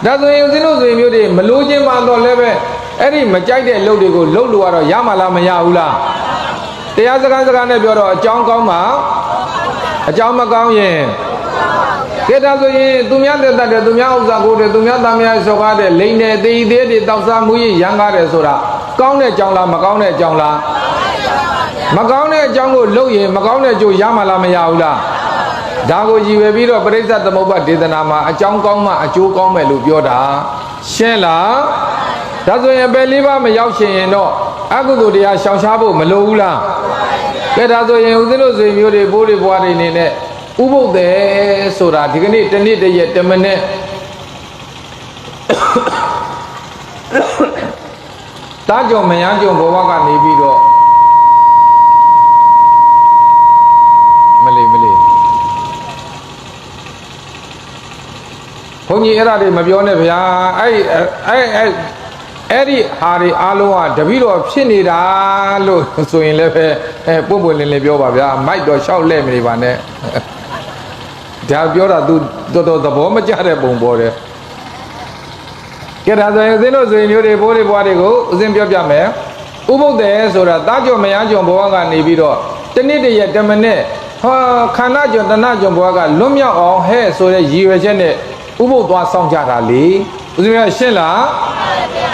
ဒါဆိုရင်ဦးဇင်းတို့စေရီမျိုးတွေမလိုချင်မှတော့လည်းပဲအဲ့ဒီမကြိုက်တဲ့လုပ်တွေကိုလုပ်လို့ကတော့ရမှာလားမရဘူးလားတရားစကားနဲ့ပြောတော့အကြောင်းကောင်းမှာအကြောင်းမကောင်းရင်ကဲဒါဆိုရင်သူများတက်တဲ့သူများဥစ္စာကိုတဲ့သူများသားများစော်ကားတဲ့လိန်တဲ့သေသေးတွေတောက်စားမှုရံကားတယ်ဆိုတာကောင်းတဲ့အကြောင်းလားမကောင်းတဲ့အကြောင်းလားမကောင်းတဲ့အကြောင်းကိုလုပ်ရင်မကောင်းတဲ့အကျိုးရမှာလားမရဘူးလားဒါကိုကြည်ဝယ်ပြီးတော့ပရိစ္ဆသမုပ္ပါဒေသနာမှာအကြောင်းကောင်းမှအကျိုးကောင်းမယ်လို့ပြောတာရှင်းလားဒါဆိုရင်ပဲလေးပါမရောက်ချင်ရင်တော့အကုသိုလ်တရားရှောင်ရှားဖို့မလိုဘူးလားကဲဒါဆိုရင်ဦးဇင်းတို့ဆွေမျိုးတွေဘိုးတွေဘွားတွေနေနဲ့ဥပုပ်တယ်ဆိုတာဒီကနေ့တစ်နေ့တစ်ရက်တစ်မိနစ် တာကြောင့်မယန်းကြောင့်ဘဝကနေပြီးတော့မလေးဘုန်းကြီးအဲ့ဒါတွေမပြောနဲ့ဗျာအဲ့ဒီဟာတွေအားလုံးကတပည့်တော်ဖြစ်နေတာလို့ဆိုရင်လည်းပဲပွန့်ပွန့်လင်းလင်းပြောပါဗျာမိုက်တော့ရှောက်လဲမနေပါနဲ့ဒါပြောတာ तू တော်တော်သဘောမကျတဲ့ပုံပေါ်တယ်ကဲဒါဆိုရင်ဦးဇင်းတို့ဆိုရင်မျိုးတွေဘိုးတွေဘွားတွေကိုဦးဇင်းပြောပြမယ်ဥပုသ်တယ်ဆိုတာတာကြောင့်မယန်းကြောင့်ဘဝကနေပြီးတော့တနေ့တည်းရဲ့တမနဲ့ဟာခန္ဓာကြောင့်တဏှကြောင့်ဘဝကလွတ်မြောက်အောင်ဟဲ့ဆိုတဲ့ရည်ရွယ်ချက်နဲ့ဥပုသ်သွားဆောင်ကြတာလေဦးဇင်းကရှင်းလား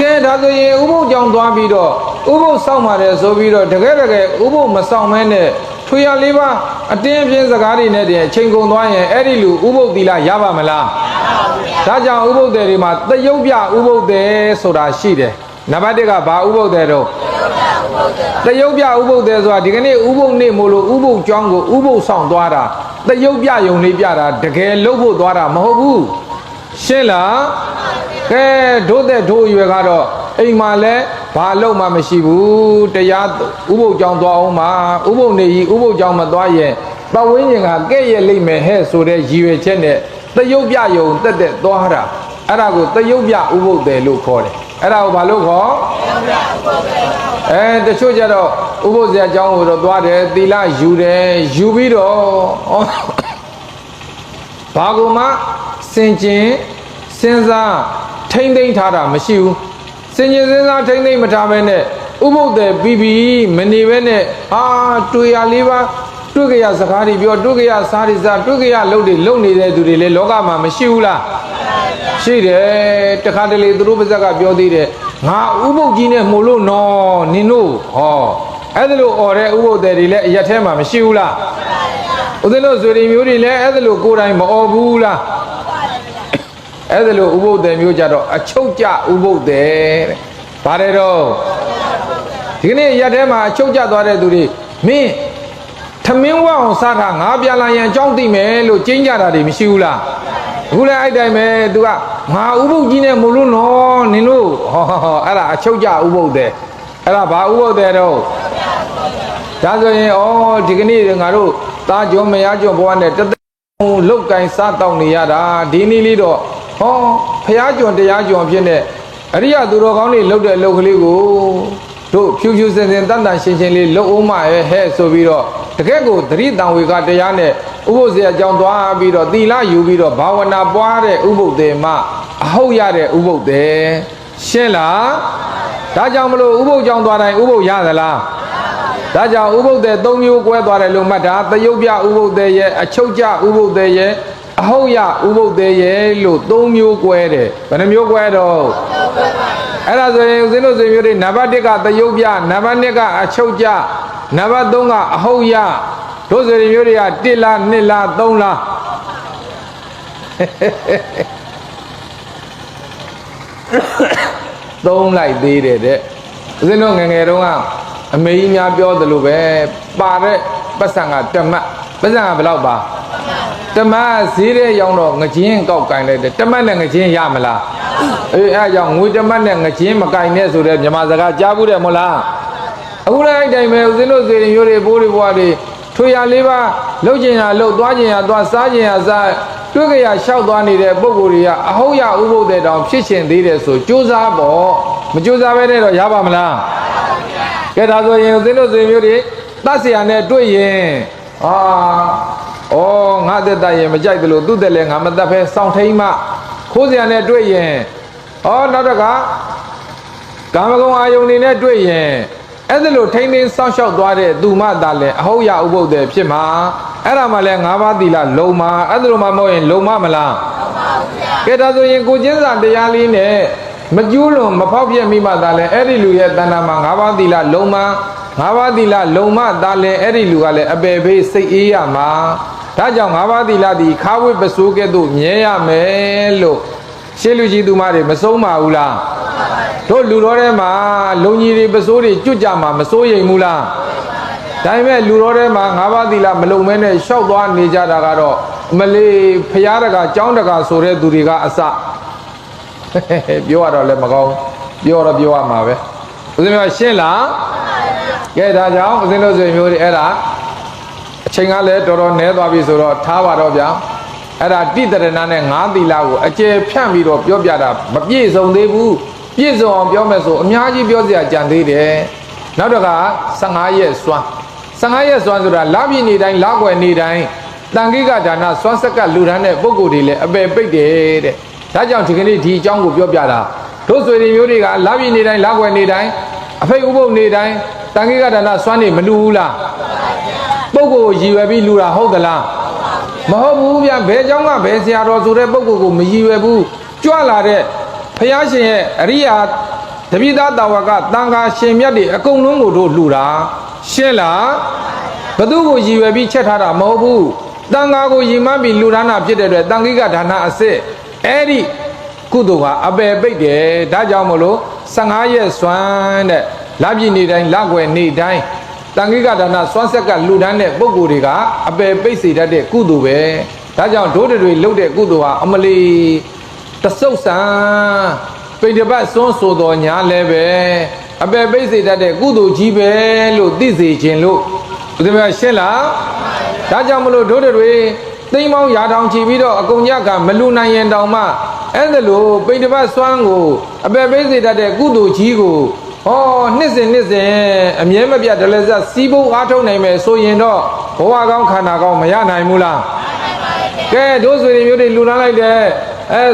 ကဲဒါဆိုရင်ဥပုသ်ကြောင့်သွားပြီးတော့ဥပုသ်ဆောင်ပါတယ်ဆိုပြီးတော့တကယ်ဥပုသ်မဆောင်မဲနဲ့ထွေရလေးပါအတင်းပြင်းစကားတွေနဲ့တည်းချိန်ကုန်သွားရင်အဲ့ဒီလူဥပုသ်သီလရပါမလားဒါကြောင့်ဥပုသ်တယ်တွေမှာသယုတ်ပြဥပုသ်တယ်ဆိုတာရှိတယ်နံပါတ်1ကဘာဥပုသ်တယ်တော့သယုတ်ပြဥပုသ်တယ်ဆိုတာဒီကနေ့ဥပုသ်နေ့မို့လို့ဥပုသ်ကျောင်းကိုဥပုသ်ဆောင်သွားတာသယုတ်ပြယုံလေးပြတာတကယ်လုပ်ဖို့သွားတာမဟုတ်ဘူးရှင်းလားကဲတို့တဲ့တို့ရွယ်ကတော့အိမ်မှာလဲဘာလို့မှမရှိဘူးတရားဥပုသ်ကျောင်းသွားအောင်မှာဥပုသ်နေကြီးဥပုသ်ကျောင်းမသွားရင်ပတ်ဝန်းကျင်ကကဲ့ရဲ့လိမ့်မယ်ဟဲ့ဆိုတဲ့ရည်ရွယ်ချက်နဲ့သယုတ်ပြယုံတက်တက်သွားတာအဲ့ဒါကိုသယုတ်ပြဥပုသ်တယ်လို့ခေါ်တယ်အဲ့ဒါကိုဘာလို့ခေါ်တချို့ကြတော့ဥပုသ်ဇေယျအကြောင်းကိုတော့သွားတယ်သီလယူတယ်ယူပြီးတော့ဘာကူမှစင်ကျင်စဉ်းစားထိမ့်သိမ့်ထားတာမရှိဘူးစင်ကျင်စဉ်းစားထိမ့်သိမ့်မထားဘဲနဲ့ဥပုသ်တယ်ပြီးမနေဘဲနဲ့တွေ့ရလေးပါတွေ့ကြရစကားတွေပြောတွေ့ကြရစားတွေစားတွေ့ကြရလှုပ်တွေလုံနေတဲ့သူတွေလည်းလောကမှာမရှိဘူးလားရှိတယ်တခါတလေသူတို့ပါဇက်ကပြောသေးတယ်ငါဥပုသ်ကြီးနဲ့မို့လို့နော်နင်တို့အဲ့ဒါလို့អော်တဲ့ဥပုသ်တယ်တွေလည်းအရက်ထဲမှာမရှိဘူးလားဦးဇင်းတို့ဆိုရင်မျိုးတွေလည်းအဲ့ဒါလို့ကိုယ်တိုင်မអော်ဘူးလားအဲ့ဒါလို့ဥပုသ်တယ်မျိုးကြတော့အချုပ်ကျဥပုသ်တယ်တဲ့ဘာတဲ့တော့ဒီကနေ့ရက်ထဲမှာအချုပ်ကျသွားတဲ့သူတွေမင်းထမင်းဝအောင်စားတာငါပြန်လာရင်အကြောင်းသိမယ်လို့ကျင်းကြတာတွေမရှိဘူးလားအခုလည်းအဲ့တိုင်းပဲသူကငါဥပုသ်ကြီးနဲ့မလို့နော်နင်တို့အဲ့ဒါအချုပ်ကျဥပုသ်တယ်အဲ့ဒါဘာဥပုသ်တယ်တော့ဒါဆိုရင်ဒီကနေ့ငါတို့သားကြောမရကြောဘဝနဲ့တသက်လုတ်ကင်စားတောက်နေရတာဒီနေ့လေးတော့ဖះကြွန်တရားကြွန်ဖြစ်နေအရိယသူတော်ကောင်းတွေလှုပ်တဲ့အလုပ်ကလေးကိုတို့ဖြူဖြူစင်စင်တန်တန်ရှင်းရှင်းလေးလှုပ်အောင်မဟဲ့ဆိုပြီးတော့တကယ့်ကိုသတိတံဝေကတရားနဲ့ဥပုသ်ဇေယျအကြောင်းသွားပြီးတော့သီလယူပြီးတော့ဘာဝနာပွားတဲ့ဥပုသ်တယ်မှာအဟုတ်ရတဲ့ဥပုသ်တယ်ရှင်းလားဒါကြောင့်မလို့ဥပုသ်ကြောင့်သွားတိုင်းဥပုသ်ရသလားဒါကြောင့်ဥပုသ်တယ်၃မျိုးကွဲသွားတယ်လို့မှတ်တာသယုတ်ပြဥပုသ်တယ်ရဲ့အချုပ်ကျဥပုသ်တယ်ရဲ့အဟုတ်ရဥပုသ်တယ်ရဲ့လို့၃မျိုးကွဲတယ်ဘယ်နှမျိုးကွဲတော့အဲ့ဒါဆိုရင်ဦးဇင်းတို့ဆွေမျိုးတွေနံပါတ်1ကသယုတ်ပြနံပါတ်2ကအချုပ်ကျနံပါတ်3ကအဟုတ်ရတို့ဆွေမျိုးတွေက1လား2လား3လား3လိုက်သေးတယ်တဲ့ဦးဇင်းတို့ငယ်ငယ်တုန်းကအမေကြီးများပြောသလိုပဲပါတဲ့ပတ်စံကတမတ်ပတ်စံကဘယ်လောက်ပါတမတ်ဈေးတဲ့ရောင်းတော့ငချင်းကောက်ကင်လိုက်တယ်တမတ်နဲ့ငချင်းရမလားအဲ့ကြောင့်ငွေတမတ်နဲ့ငချင်းမကင်နဲ့ဆိုတဲ့မြန်မာစကားကြားဘူးတယ်မို့လားအခုလည်းအဲ့တိုင်းပဲဦးဇင်းတို့ဆွေတွေမျိုးတွေဘိုးတွေဘွားတွေထွေရလေးပါလှုပ်ကျင်ရလှုပ်သွားကျင်ရသွားစားကျင်ရစားတွေ့ကြရလျှောက်သွားနေတဲ့ပုံကိုယ်တွေကအဟုတ်ရဥပုသ်တဲ့တောင်ဖြစ်ရှင်သေးတယ်ဆိုကြိုးစားပေါ့မကြိုးစားပဲနဲ့တော့ရပါမလားကဲဒါဆိုရင်ဦးဇင်းတို့ဆွေမျိုးတွေတတ်เสียနဲ့တွေ့ရင်ငါသက်တတ်ရင်မကြိုက်တယ်လို့သူ့တက်လဲငါမတတ်ဖဲစောင့်ထိန်မှခိုးเสียနဲ့တွေ့ရင်နောက်တစ်ခါကာမဂုဏ်အာယုန်နေနဲ့တွေ့ရင်အဲ့ဒါလို့ထိန်ထိန်စောင့်ရှောက်သွားတဲ့သူမှသာလဲအဟုတ်ရဥပုသ်တယ်ဖြစ်မှာအဲ့ဒါမှလဲ၅ပါးသီလလုံမှာအဲ့ဒါလို့မှမဟုတ်ရင်လုံမမလားလုံပါဘူးဗျာကဲဒါဆိုရင်ကိုချင်းစာတရားလေးနဲ့မကျူးလွန်မဖောက်ပြက်မိမှသာလဲအဲ့ဒီလူရဲ့တဏ္ဍာမှာ၅ပါးသီလလုံမှာ၅ပါးသီလလုံမှသာလဲအဲ့ဒီလူကလည်းအပေဘေးစိတ်အေးရမှာဒါကြောင့်၅ပါးသီလသည်ခါဝိပစိုးကဲ့သို့မြဲရမယ်လို့ရှေးလူကြီးသူမတွေမဆုံးပါဘူးလားတို့လူတော်ထဲမှာလုံကြီးတွေပစိုးတွေကျွတ်ကြမှာမစိုးရိမ်ဘူးလားဒါပေမဲ့လူတော်ထဲမှာ၅ပါးသီလမလုံမဲနဲ့ရှောက်သွားနေကြတာကတော့မလေးဖရာတကာကျောင်းတကာဆိုတဲ့သူတွေကအစပြောရတော့လည်းမကောင်းပြောတော့ပြောရမှာပဲ ဦးဇင်းတို့ရှင်းလားကဲဒါကြောင့်ဦးဇင်းတို့ဆိုမျိုးတွေအဲ့ဒါအချိန်ကလည်းတော်တော်နည်းသွားပြီဆိုတော့ထားပါတော့ဗျာအဲ့ဒါတိတရဏနဲ့9သီလကိုအကျယ်ဖြန့်ပြီးတော့ပြောပြတာမပြည့်စုံသေးဘူးပြည့်စုံအောင်ပြောမယ်ဆိုအများကြီးပြောစရာကြံသေးတယ်နောက်တော့က15ရက်စွမ်း15ရက်စွမ်းဆိုတာလပြည့်နေတိုင်းလကွယ်နေတိုင်းတန်ခိကဒါနစွမ်းစက်ကလူထမ်းတဲ့ပုဂ္ဂိုလ်တွေလည်းအပယ်ပိတ်တယ်တဲ့ဒါကြောင့်ဒီကနေ့ဒီအကြောင်းကိုပြောပြတာတို့ဆွေတွေမျိုးတွေကလပြည့်နေတိုင်းလကွယ်နေတိုင်းအဖိတ်ဥပုပ်နေတိုင်းတန်ခိကဒါနစွမ်းနေမလူဘူးလားပုဂ္ဂိုလ်ရည်ရွယ်ပြီးလူတာဟုတ်သလားမဟုတ်ဘူးဗျဘယ်เจ้าကဘယ်ဆရာတော်ဆိုတဲ့ပုဂ္ဂိုလ်ကိုမရည်ရွယ်ဘူးကြွလာတဲ့ဘုရားရှင်ရဲ့အရိယာတပိသားတာဝကတန်ခါရှင်မြတ်တွေအကုန်လုံးကိုတို့လှူတာရှင်းလားဘသူကိုရည်ရွယ်ပြီးချက်ထားတာမဟုတ်ဘူးတန်ခါကိုရည်မှန်းပြီးလှူဒါနာဖြစ်တဲ့အတွက်တန်ခိကဒါနအစစ်အဲ့ဒီကုသိုလ်ကအပယ်ပိတ်တယ်ဒါကြောင့်မလို့15ရက်စွမ်းတဲ့လပြည့်နေတိုင်းလကွယ်နေတိုင်းတန်ခိကဒါနစွမ်းဆက်ကလှူဒန်းတဲ့ပုဂ္ဂိုလ်တွေကအပယ်ပိတ်စေတတ်တဲ့ကုသိုလ်ပဲဒါကြောင့်ဒိုးတွေလှုပ်တဲ့ကုသိုလ်ဟာအမလီတဆုပ်ဆံပိဋကပတ်စွန်းဆိုတော်ညာလည်းပဲအပယ်ပိတ်စေတတ်တဲ့ကုသိုလ်ကြီးပဲလို့သိစေခြင်းလို့ဘုရားရှင်းလားဒါကြောင့်မလို့ဒိုးတွေသိမ်းပေါင်းရာထောင်ချီပြီးတော့အကုန်ညကမလူနိုင်ရင်တောင်မှအဲ့ဒါလို့ပိဋကပတ်စွမ်းကိုအပယ်ပိတ်စေတတ်တဲ့ကုသိုလ်ကြီးကိုဟောနှစ်စဉ်အမြဲမပြတ်တလည်းစစီးဖို့အားထုတ်နိုင်မယ်ဆိုရင်တော့ဘဝကောင်းခန္ဓာကောင်းမရနိုင်ဘူးလားကဲတို့ဆွေတွေမျိုးတွေလူထမ်းလိုက်တဲ့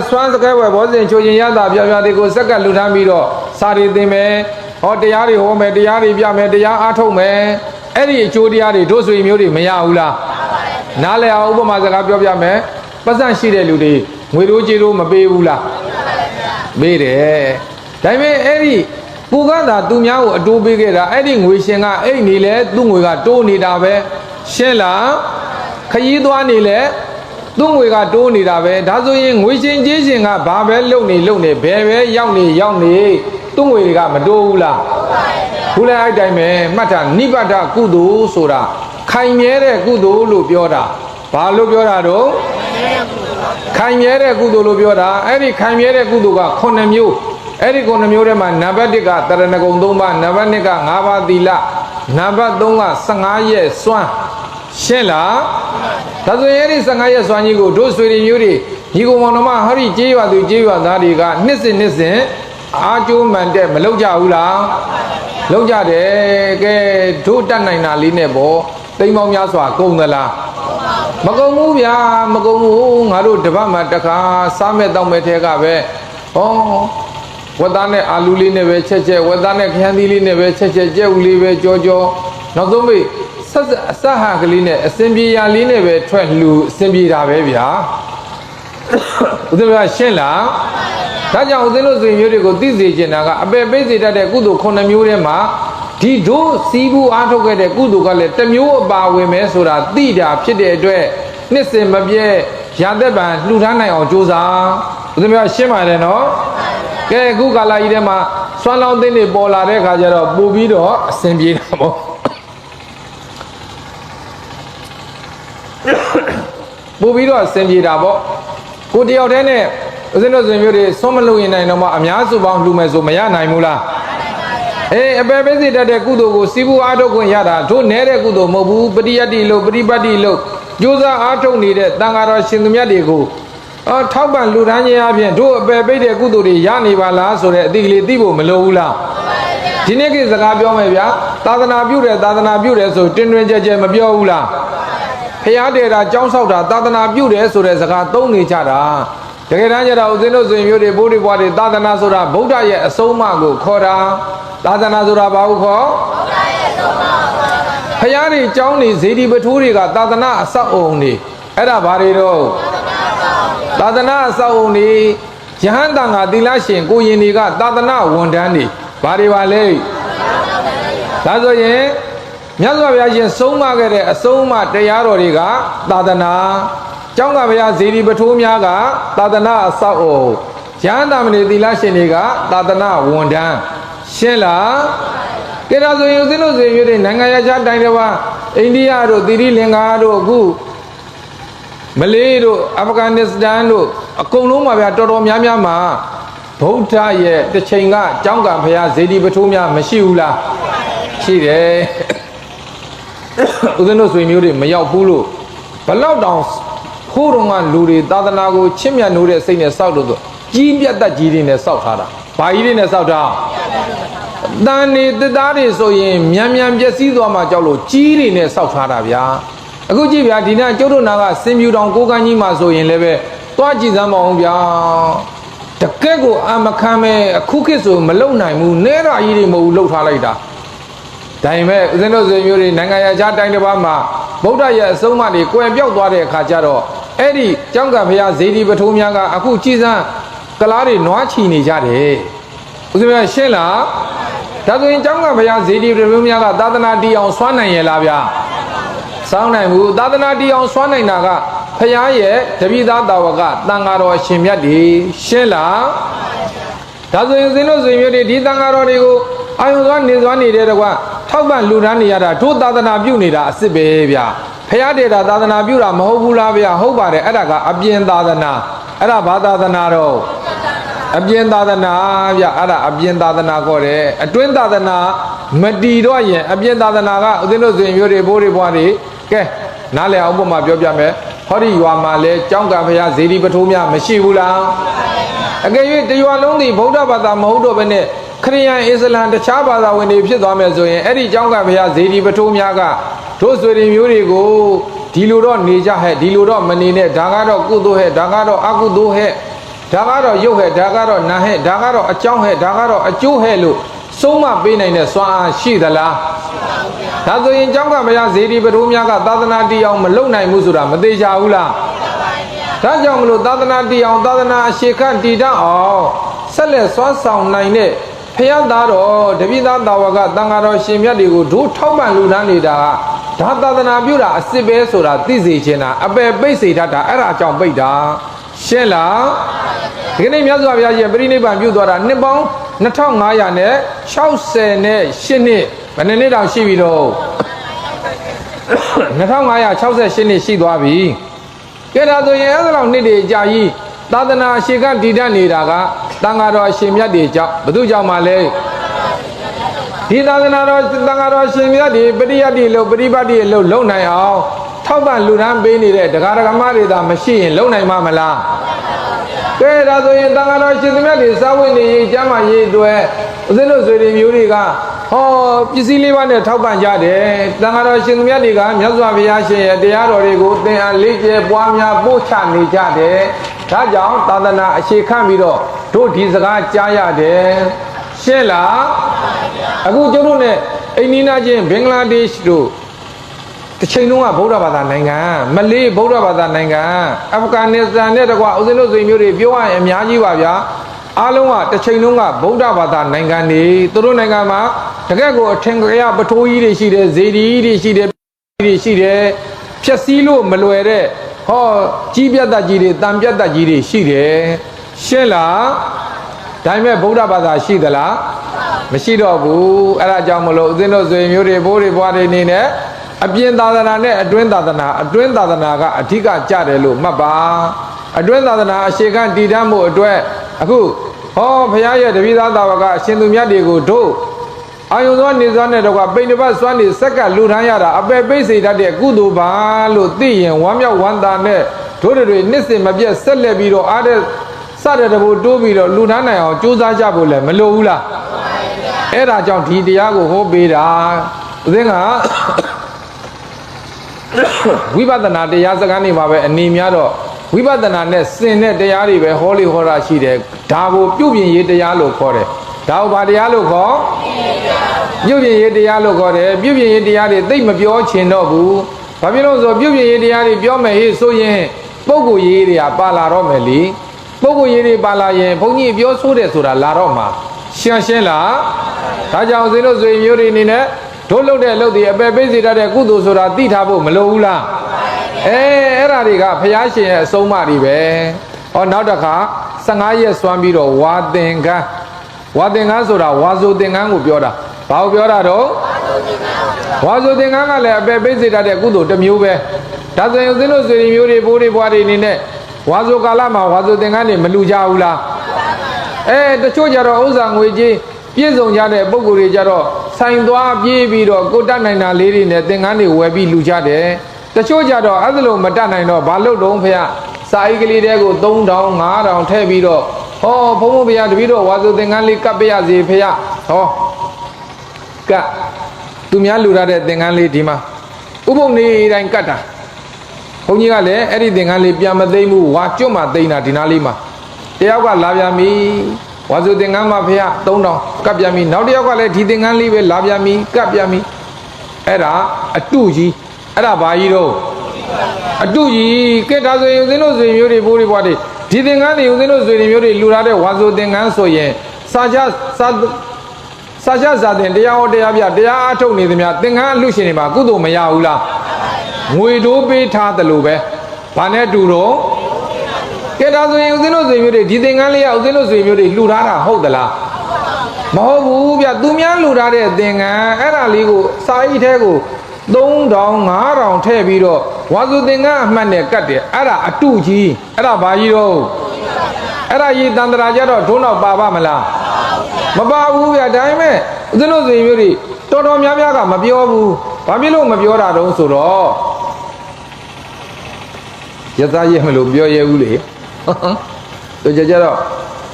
စွမ်းစကဲဝယ်ဘောဇင်ချိုရင်ရတာပြပြတွေကိုစက်ကလူထမ်းပြီးတော့စာရီသင်မယ်ဟောတရားတွေဟောမယ်တရားတွေပြမယ်တရားအားထုတ်မယ်အဲ့ဒီအကျိုးတရားတွေတို့ဆွေမျိုးတွေမရဘူးလားနားလည်အောင်ဥပမာစကားပြောပြမယ်ပတ်စံရှိတဲ့လူတွေငွေတို့ကြေတို့မပေးဘူးလားပေးတယ်ဒါပေမဲ့အဲ့ဒီကိုကသာသူများကိုအတိုးပေးခဲ့တာအဲ့ဒီငွေရှင်ကအဲ့နေလဲသူ့ငွေကတိုးနေတာပဲရှင်းလားခရီးသွားနေလဲသူ့ငွေကတိုးနေတာပဲဒါဆိုရင်ငွေရှင်ကြေးရှင်ကဘာပဲလုပ်နေဘယ်ပဲရောက်နေသူ့ငွေတွေကမတိုးဘူးလားခုလည်းအဲ့တိုင်းပဲမှတ်တာနိဗ္ဗာဒကုသိုလ်ဆိုတာခိုင်မြဲတဲ့ကုသိုလ်လို့ပြောတာဘာလို့ပြောတာတော့ခိုင်မြဲတဲ့ကုသိုလ်လို့ပြောတာအဲ့ဒီခိုင်မြဲတဲ့ကုသိုလ်က9မျိုးအဲ့ဒီ9မျိုးထဲမှာနံပါတ်1ကတရဏဂုံ3ပါးနံပါတ်2က5ပါးသီလနံပါတ်3က15ရက်စွမ်းရှင်းလားဒါဆိုရင်အဲ့ဒီ15ရက်စွမ်းကြီးကိုတို့ဆွေတွေမျိုးတွေညီကောင်မောင်နှမဟောဒီကြေးရွာသူကြေးရွာသားတွေကနှစ်စဉ်အားကျိုးမှန်တဲ့မလုပ်ကြဘူးလားလုပ်ကြတယ်ကဲတို့တတ်နိုင်တာလေးနဲ့ပေါ့တိမ်ပေါင်းများစွာကုန်သလားမကုန်ဘူးဗျာမကုန်ဘူးငါတို့တပတ်မှတစ်ခါစားမဲ့တောက်မဲ့ထဲကပဲဟောဝတ်သားနဲ့အာလူလေးနဲ့ပဲချက်ဝတ်သားနဲ့ခရမ်းသီးလေးနဲ့ပဲချက်ကြက်ဦးလေးပဲကြောနောက်ဆုံးပိဆက်ဟာကလေးနဲ့အစင်ပြေရာလေးနဲ့ပဲထွက်လှူအစင်ပြေတာပဲဗျာဦးဇင်းကရှင်းလားဒါကြောင့်ဦးဇင်းတို့ဆွေမျိုးတွေကိုသိစေချင်တာကအပယ်ပိတ်စေတတ်တဲ့ကုသိုလ်9မျိုးထဲမှာဒီတို့စီးပူအားထုတ်ခဲ့တဲ့ကုသိုလ်ကလည်းတစ်မျိုးအပါဝင်မယ်ဆိုတာသိတာဖြစ်တဲ့အတွက်နှစ်စဉ်မပြည့်ရာသက်ပံလှူထားနိုင်အောင်ကြိုးစားဦးဇင်းကရှင်းပါတယ်နော်ကဲအခုကာလကြီးထဲမှာစွမ်းလောင်းသိန်းတွေပေါ်လာတဲ့အခါကျတော့ပို့ပြီးတော့အဆင်ပြေတာပေါ့ပို့ပြီးတော့အဆင်ပြေတာပေါ့ကိုတယောက်တည်းနဲ့ဦးဇင်းတို့ဆွေမျိုးတွေဆွမ်းမလို့ရင်နိုင်တော့မှအများစုပေါင်းလှူမယ်ဆိုမရနိုင်ဘူးလားအပယ်ပိတ်စေတတ်တဲ့ကုသိုလ်ကိုစီးပူအားထုတ်ခွင့်ရတာတို့နဲတဲ့ကုသိုလ်မဟုတ်ဘူးပရိယတ္တိလို့ပရိပတ်တိလို့ကြိုးစားအားထုတ်နေတဲ့တန်ဃာတော်ရှင်သူမြတ်တွေကိုထောက်ပံ့လူထမ်းခြင်းအပြင်တို့အပယ်ပိတ်တဲ့ကုသိုလ်တွေရနေပါလားဆိုတဲ့အတိကလေးသိဖို့မလိုဘူးလားဒီနေ့ကိစကားပြောမယ်ဗျာသာသနာပြုတယ်ဆိုတွင်ကြဲမပြောဘူးလားဖျားတယ်တာကြောင်းဆောက်တာသာသနာပြုတယ်ဆိုတဲ့စကားသုံးနေကြတာတကယ်တမ်းကျတော့ဦးဇင်းတို့ဆွေမျိုးတွေဘိုးတွေဘွားတွေသာသနာဆိုတာဗုဒ္ဓရဲ့အဆုံးအမကိုခေါ်တာသာသနာဆိုတာဘာကိုခေါ်ဖျားတွေကြောင်းနေဇေဒီပထိုးတွေကသာသနာအဆောက်အုံတွေအဲ့ဒါဘာတွေတော့သာသနာအဆောက်အုံတွေယဟန်တန်ဃာသီလရှင်ကိုရင်တွေကသာသနာဝန်ထမ်းတွေဘာတွေပါလဲဒါဆိုရင်မြတ်စွာဘုရားရှင်ဆုံးမခဲ့တဲ့အဆုံးအမတရားတော်တွေကသာသနာကျောင်းကဘုရားဇေဒီပထိုးများကသာသနာအဆောက်အုံယဟန်တမဏေသီလရှင်တွေကသာသနာဝန်ထမ်းရှင်းလားကဲဒါဆိုရင်ဦးဇင်းတို့ဆွေမျိုးတွေနိုင်ငံခြားတိုင်းတစ်ပါးအိန္ဒိယတို့သီရိလင်္ကာတို့အခုမလေးတို့အာဖဂန်နစ္စတန်တို့အကုန်လုံးပါဗျာတော်တော်များများမှာ ဗုဒ္ဓရဲ့တစ်ချိန်ကကျောင်းကံဖရာဇေဒီပထိုးများမရှိဘူးလားရှိတယ်ဦးဇင်းတို့ဆွေမျိုးတွေမရောက်ဘူးလို့ဘလောက်တောင်ခိုးတော်ကလူတွေသာသနာကိုချစ်မြတ်နိုးတဲ့စိတ်နဲ့စောက်လို့ဆိုကြီးပြတ်တတ်ကြီးတွေနဲ့စောက်ထားတာဘာကြီးတွေနဲ့စောက်တာတန်နေတစ်သားတွေဆိုရင်မြန်မြန်ပျက်စီးသွားမှကြောက်လို့ကြီးတွေနဲ့စောက်ထားတာဗျာအခုကြည့်ဗျာဒီနေ့ကျုပ်တို့နာကစင်ပြူတောင်ကိုကန်းကြီးမှာဆိုရင်လည်းပဲသွားကြည့်စမ်းပါအောင်ဗျာတကက်ကိုအမခံမဲ့အခုခေတ်ဆိုမလုံနိုင်ဘူးနဲရာကြီးတွေမဟုတ်ဘူးလှုပ်ထားလိုက်တာဒါပေမဲ့ဦးဇင်းတို့ဆွေမျိုးတွေနိုင်ငံရခြားတိုင်းတစ်ပါးမှာဗုဒ္ဓရဲ့အဆုံးအမတွေကွယ်ပြောက်သွားတဲ့အခါကျတော့အဲ့ဒီကျောင်းကဘုရားဇေဒီပထိုးများကအခုကြည်စမ်းကလားတွေနွားချီနေကြတယ်ဦးဇင်းများရှင်းလားဒါဆိုရင်ကျောင်းကဘုရားဇေဒီပထိုးများကသာသနာတီအောင်ဆွမ်းနိုင်ရဲ့လားဗျာစောင်းနိုင်ဘူးသာသနာတီအောင်ဆွမ်းနိုင်တာကဖရာရဲ့တပိသားတာဝကတန်ဃာတော်အရှင်မြတ်တွေရှင်းလားဒါဆိုရင်ဦးဇင်းတို့ဆွေမျိုးတွေဒီတန်ဃာတော်တွေကိုအာယုံစွာနေစွာနေတဲ့တကွာထောက်ပံ့လူတန်းနေရတာတို့သာသနာပြုနေတာအစ်စ်ပဲဗျာဖရာတေတာသာသနာပြုတာမဟုတ်ဘူးလားဗျာဟုတ်ပါတယ်အဲ့ဒါကအပြင်သာသနာအဲ့ဒါဘာသာသနာတော့အပြင်သာသနာဗျာအဲ့ဒါအပြင်သာသနာခေါ်တယ်အတွင်းသာသနာမတီတော့ရင်အပြင်သာသနာကဦးဇင်းတို့ဆွေမျိုးတွေဘိုးတွေဘွားတွေကဲနားလည်အောင်ပုံမှာပြောပြမယ်ဟောဒီရွာမှာလဲကျောင်းကဘုရားဇေဒီပထိုးများမရှိဘူးလားအကယ်၍တရွာလုံးဒီဗုဒ္ဓဘာသာမဟုတ်တော့ဘဲနဲ့ခရိယန်အစ္စလမ်တခြားဘာသာဝင်တွေဖြစ်သွားမယ်ဆိုရင်အဲ့ဒီကျောင်းကဘုရားဇေဒီပထိုးများကတို့ဆွေတွေမျိုးတွေကိုဒီလိုတော့နေကြဟဲ့ဒီလိုတော့မနေနဲ့ဒါကတော့ကုသိုလ်ဟဲ့ဒါကတော့အကုသိုလ်ဟဲ့ဒါကတော့ရုပ်ဟဲ့ဒါကတော့နာဟဲ့ဒါကတော့အကြောင်းဟဲ့ဒါကတော့အကျိုးဟဲ့လို့ဆုံးမပေးနိုင်တဲ့စွမ်းအားရှိသလားဒါဆိုရင်ကျောင်းကဘုရားဇေဒီပထိုးများကသာသနာတီအောင်မလုံနိုင်ဘူးဆိုတာမသေးချာဘူးလားဒါကြောင့်မလို့သာသနာတီအောင်သာသနာအရှိခန့်တည်တတ်အောင်ဆက်လက်စွမ်းဆောင်နိုင်တဲ့ဖယားသားတော်တပိသားတာဝကတန်ဃာတော်ရှင်မြတ်တွေကိုတို့ထောက်ပံ့လူတန်းနေတာကဒါသာသနာပြုတာအစ်စ်ပဲဆိုတာသိစေချင်တာအပယ်ပိတ်စေတတ်တာအဲ့ဒါအကြောင်းပိတ်တာရှင်းလားဒီကနေ့မြတ်စွာဘုရားရဲ့ပြိဋိဘံပြုသွားတာနှစ်ပေါင်း2500နဲ့68နှစ်ဘယ်နှစ်တောင်ရှိပြီတော့2568နှစ်ရှိသွားပြီကဲဒါဆိုရင်အဲ့ဒါလောက်နှစ်တွေကြာကြီးသာသနာအရှိကတည်တတ်နေတာကတန်ဃာတော်အရှင်မြတ်တွေကြောင့်ဘု து ကြောင့်မှလဲဒီသာသနာတော်တန်ဃာတော်အရှင်မြတ်တွေပရိယတ်တွေလို့ပရိပတ်တွေလို့လုံနိုင်အောင်ထောက်ပံ့လူတန်းပေးနေတဲ့ဒကာဒကာမတွေသာမရှိရင်လုံနိုင်မှာမလားကဲဒါဆိုရင်တန်ဃာတော်ရှင်မြတ်တွေစာဝတ်နေရေးကျမ်းမာရေးအတွက်ဦးဇင်းတို့ဆွေတွေမျိုးတွေကဟောပစ္စည်းလေးပါးနဲ့ထောက်ပံ့ကြတယ်တန်ဃာတော်ရှင်မြတ်တွေကမြတ်စွာဘုရားရှင်ရဲ့တရားတော်တွေကိုသင်အားလေ့ကျက်ပွားများပို့ချနေကြတယ်ဒါကြောင့်သာသနာအခြေခံပြီးတော့တို့ဒီစကားကြားရတယ်ရှင်းလားအခုကျတို့နဲ့အိန္ဒိယချင်းဘင်္ဂလားဒေ့ရှ်တို့တစ်ချိန်လုံးကဗုဒ္ဓဘာသာနိုင်ငံမလေးဗုဒ္ဓဘာသာနိုင်ငံအာဖဂန်နစ္စတန်နဲ့တကွာဦးဇင်းတို့ဆွေမျိုးတွေပြောရရင်အများကြီးပါဗျာအားလုံးကတစ်ချိန်လုံးကဗုဒ္ဓဘာသာနိုင်ငံတွေသူတို့နိုင်ငံမှာတကယ့်ကိုအထင်ကရပထိုးကြီးတွေရှိတယ်ဇေဒီကြီးတွေရှိတယ်ဖြက်စီးလို့မလွယ်တဲ့ဟောကြီးပြတ်တတ်ကြီးတွေတန်ပြတ်တတ်ကြီးတွေရှိတယ်ရှင်းလားဒါပေမဲ့ဗုဒ္ဓဘာသာရှိသလားမရှိတော့ဘူးအဲ့ဒါကြောင့်မလို့ဦးဇင်းတို့ဆွေမျိုးတွေဘိုးတွေဘွားတွေနေနဲ့အပြင်သာသနာနဲ့အတွင်းသာသနာကအဓိကကြတယ်လို့မှတ်ပါအတွင်းသာသနာအရှိခံတည်တတ်မှုအတွက်အခုဟောဘုရားရဲ့တပိသားတာဝကအရှင်သူမြတ်တွေကိုတို့အာယုံစွာနေစွာနဲ့တော့ကပိဋကပတ်စွမ်းနေစက္ကလူထမ်းရတာအပယ်ပိတ်စေတတ်တဲ့ကုသိုလ်ပါလို့သိရင်ဝမ်းမြောက်ဝမ်းသာနဲ့တို့တွေနှစ်စဉ်မပြတ်ဆက်လက်ပြီးတော့အားတဲ့စတဲ့တဘူတိုးပြီးတော့လူထမ်းနိုင်အောင်ကြိုးစားကြဖို့လည်းမလိုဘူးလားအဲ့ဒါကြောင့်ဒီတရားကိုဟောပေးတာဦးဇင်းကဝိပဿနာတရားစကားနေမှာပဲအနေများတော့ဝိပဿနာနဲ့စင်တဲ့တရားတွေပဲဟောလေဟောတာရှိတယ်ဒါကိုပြုပြင်ရေးတရားလို့ခေါ်တယ်ဒါကိုဘာတရားလို့ခေါ်ပြုပြင်ရေးတရားလို့ခေါ်တယ်ပြုပြင်ရေးတရားတွေသိမပြောချင်တော့ဘူးဘာဖြစ်လို့ဆိုပြုပြင်ရေးတရားတွေပြောမယ်ဟေ့ဆိုရင်ပုဂ္ဂိုလ်ရေးတွေကပါလာတော့မယ်လေပုဂ္ဂိုလ်ရေးတွေပါလာရင်ဘုန်းကြီးပြောဆိုးတယ်ဆိုတာလာတော့မှာရှင်းလားဒါကြောင့်ဦးဇင်းတို့ဆွေမျိုးတွေအနေနဲ့တို့လုပ်တဲ့လုပ်တွေအပယ်ပိတ်စေတတ်တဲ့ကုသိုလ်ဆိုတာသိထားဖို့မလိုဘူးလားအဲ့ဒါတွေကဘုရားရှင်ရဲ့အဆုံးအမတွေပဲဟောနောက်တစ်ခါ15ရက်စွမ်းပြီးတော့ဝါသင်္ကန်းဆိုတာဝါဆိုသင်္ကန်းကိုပြောတာဘာကိုပြောတာတော့ဝါဆိုသင်္ကန်းကလည်းအပယ်ပိတ်စေတတ်တဲ့ကုသိုလ်တစ်မျိုးပဲဒါဆိုရင်ဦးဇင်းတို့ဆွေမျိုးတွေဘိုးတွေဘွားတွေအနေနဲ့ဝါဆိုကာလမှာဝါဆိုသင်္ကန်းတွေမလူကြဘူးလား တချို့ကြတော့ဥစ္စာငွေကြီးပြည့်စုံကြတဲ့ပုံကိုယ်တွေကြတော့ဆိုင်သွားပြေးပြီးတော့ကိုတတ်နိုင်တာလေးတွေနဲ့သင်္ကန်းတွေဝယ်ပြီးလူကြတယ်တချို့ကြတော့အဲ့ဒါလိုမတတ်နိုင်တော့ဘာလို့တုံးဖေစာအိတ်ကလေးတွေကို3000 5000ထည့်ပြီးတော့ဟောဘုံဘုံဖေတပည့်တော်ဝါဆိုသင်္ကန်းလေးကပ်ပြရစီဖေဟောကပ်သူများလူရတဲ့သင်္ကန်းလေးဒီမှာဥပုံနေတိုင်းကတ်တာဘုန်းကြီးကလည်းအဲ့ဒီသင်္ကန်းလေးပြန်မသိမ့်ဘူးဝါကျွတ်မှသိမ့်တာဒီနားလေးမှာတယောက်ကလာပြန်ပြီဝါစုသင်္ကန်းမှာဖေ3000ကပ်ပြန်ပြီနောက်တယောက်ကလည်းဒီသင်္ကန်းလေးပဲလာပြန်ပြီကပ်ပြန်ပြီအဲ့ဒါအတုကြီးအဲ့ဒါဘာကြီးတော့အတုကြီးကဲဒါဆိုရင်ဦးဇင်းတို့ဆွေမျိုးတွေဘိုးတွေဘွားတွေဒီသင်္ကန်းတွေဦးဇင်းတို့ဆွေမျိုးတွေလူလာတဲ့ဝါစုသင်္ကန်းဆိုရင်စာချဇာတင်တရားဟောတရားပြတရားအထုတ်နေသမျှသင်္ကန်းအလူရှင်တွေမှာကုသိုလ်မရဘူးလားငွေတိုးပေးထားတယ်လို့ပဲဘာနဲ့တူတော့ကဲဒါဆိုရင်ဦးဇင်းတို့ဆွေမျိုးတွေဒီသင်္ကန်းလေးကဦးဇင်းတို့ဆွေမျိုးတွေလှူထားတာဟုတ်သလားမဟုတ်ဘူးဗျသူများလှူထားတဲ့သင်္ကန်းအဲ့ဒါလေးကိုစာအိတ်ထဲကို3000 5000ထည့်ပြီးတော့ဝါစုသင်္ကန်းအမှတ်နဲ့ကတ်တယ်အဲ့ဒါအတုကြီးအဲ့ဒါဘာကြီးတော့အဲ့ဒါကြီးတန်တရာကြတော့ဒုနောက်ပါပါမလားမပါဘူးဗျဒါပေမဲ့ဦးဇင်းတို့ဆွေမျိုးတွေတော်တော်များများကမပြောဘူးဘာဖြစ်လို့မပြောတာတုံးဆိုတော့ရသားရဲမလို့ပြောရဲဘူးလေတို့ကြတော့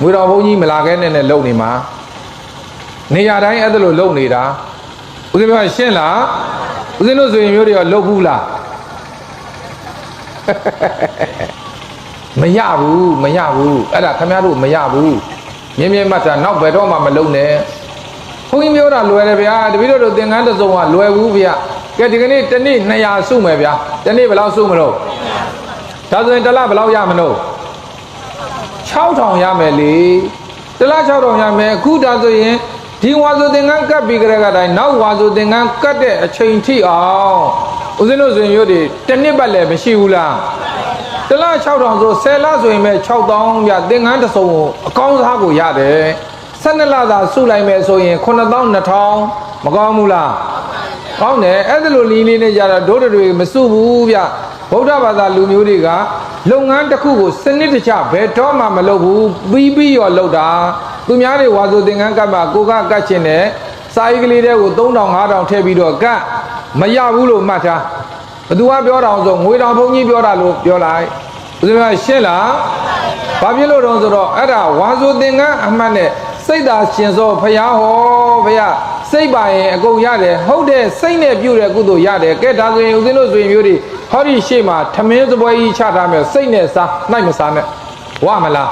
ငွေတော်ဘုန်းကြီးမလာခဲနဲ့လုံနေမှာနေရာတိုင်းအဲ့ဒါလိုလုံနေတာဦးဇင်းပြောရှင်းလားဦးဇင်းတို့ဆိုရင်မျိုးတွေရောလုံဘူးလားမရဘူးအဲ့ဒါခင်ဗျားတို့မရဘူးမြင်းမြင်းမှတ်တာနောက်ဘယ်တော့မှမလုံနဲ့ဘုန်းကြီးပြောတာလွယ်တယ်ဗျာတပည့်တော်သင်္ကန်းတစ်စုံကလွယ်ဘူးဗျာကဲဒီကနေ့တစ်နေ့200စုမယ်ဗျာတစ်နေ့ဘယ်လောက်စုမလို့ဒါဆိုရင်တစ်လဘယ်လောက်ရမလို့6000ရမယ်လေတစ်လ6000ရမယ်အခုဒါဆိုရင်ဒီဝါဆိုသင်္ကန်းကပ်ပြီးကြတဲ့ကတိုင်းနောက်ဝါဆိုသင်္ကန်းကတ်တဲ့အချိန်ထိအောင်ဦးဇင်းတို့ဆိုရင်မျိုးတွေတစ်နှစ်ပတ်လည်းမရှိဘူးလားတစ်လ6000ဆို10လဆိုရင်ပဲ6000ဗျသင်္ကန်းတစ်စုံကိုအကောင်းစားကိုရတယ်12လသာစုလိုက်မယ်ဆိုရင်9200မကောင်းဘူးလားကောင်းတယ်အဲ့ဒါလိုလီလေးနဲ့ကြတော့ဒုဒတွေမစုဘူးဗျဗုဒ္ဓဘာသာလူမျိုးတွေကလုပ်ငန်းတစ်ခုကိုစနစ်တကျဘယ်တော့မှမလုပ်ဘူးပြီးရောလုပ်တာသူများတွေဝါဆိုသင်္ကန်းကတ်မှာကိုကတ်ချင်တယ်စာအိတ်ကလေးတွေကို3000 5000ထည့်ပြီးတော့ကတ်မရဘူးလို့မှတ်ထားဘသူကပြောတာဆိုငွေတော်ဘုန်းကြီးပြောတာလို့ပြောလိုက်ဦးဇင်းကရှင်းလားဘာဖြစ်လို့တော့ဆိုတော့အဲ့ဒါဝါဆိုသင်္ကန်းအမှတ်နဲ့စိတ်သာရှင်စောဖယားဟောဖယားစိတ်ပါရင်အကုန်ရတယ်ဟုတ်တယ်စိတ်နဲ့ပြုတဲ့ကုသိုလ်ရတယ်ကဲဒါဆိုရင်ဦးဇင်းတို့ဆိုရင်မျိုးတွေဟောဒီရှေ့မှာထမင်းစပွဲကြီးချထားမယ်စိတ်နဲ့စားနိုင်မစားနဲ့ဝမလား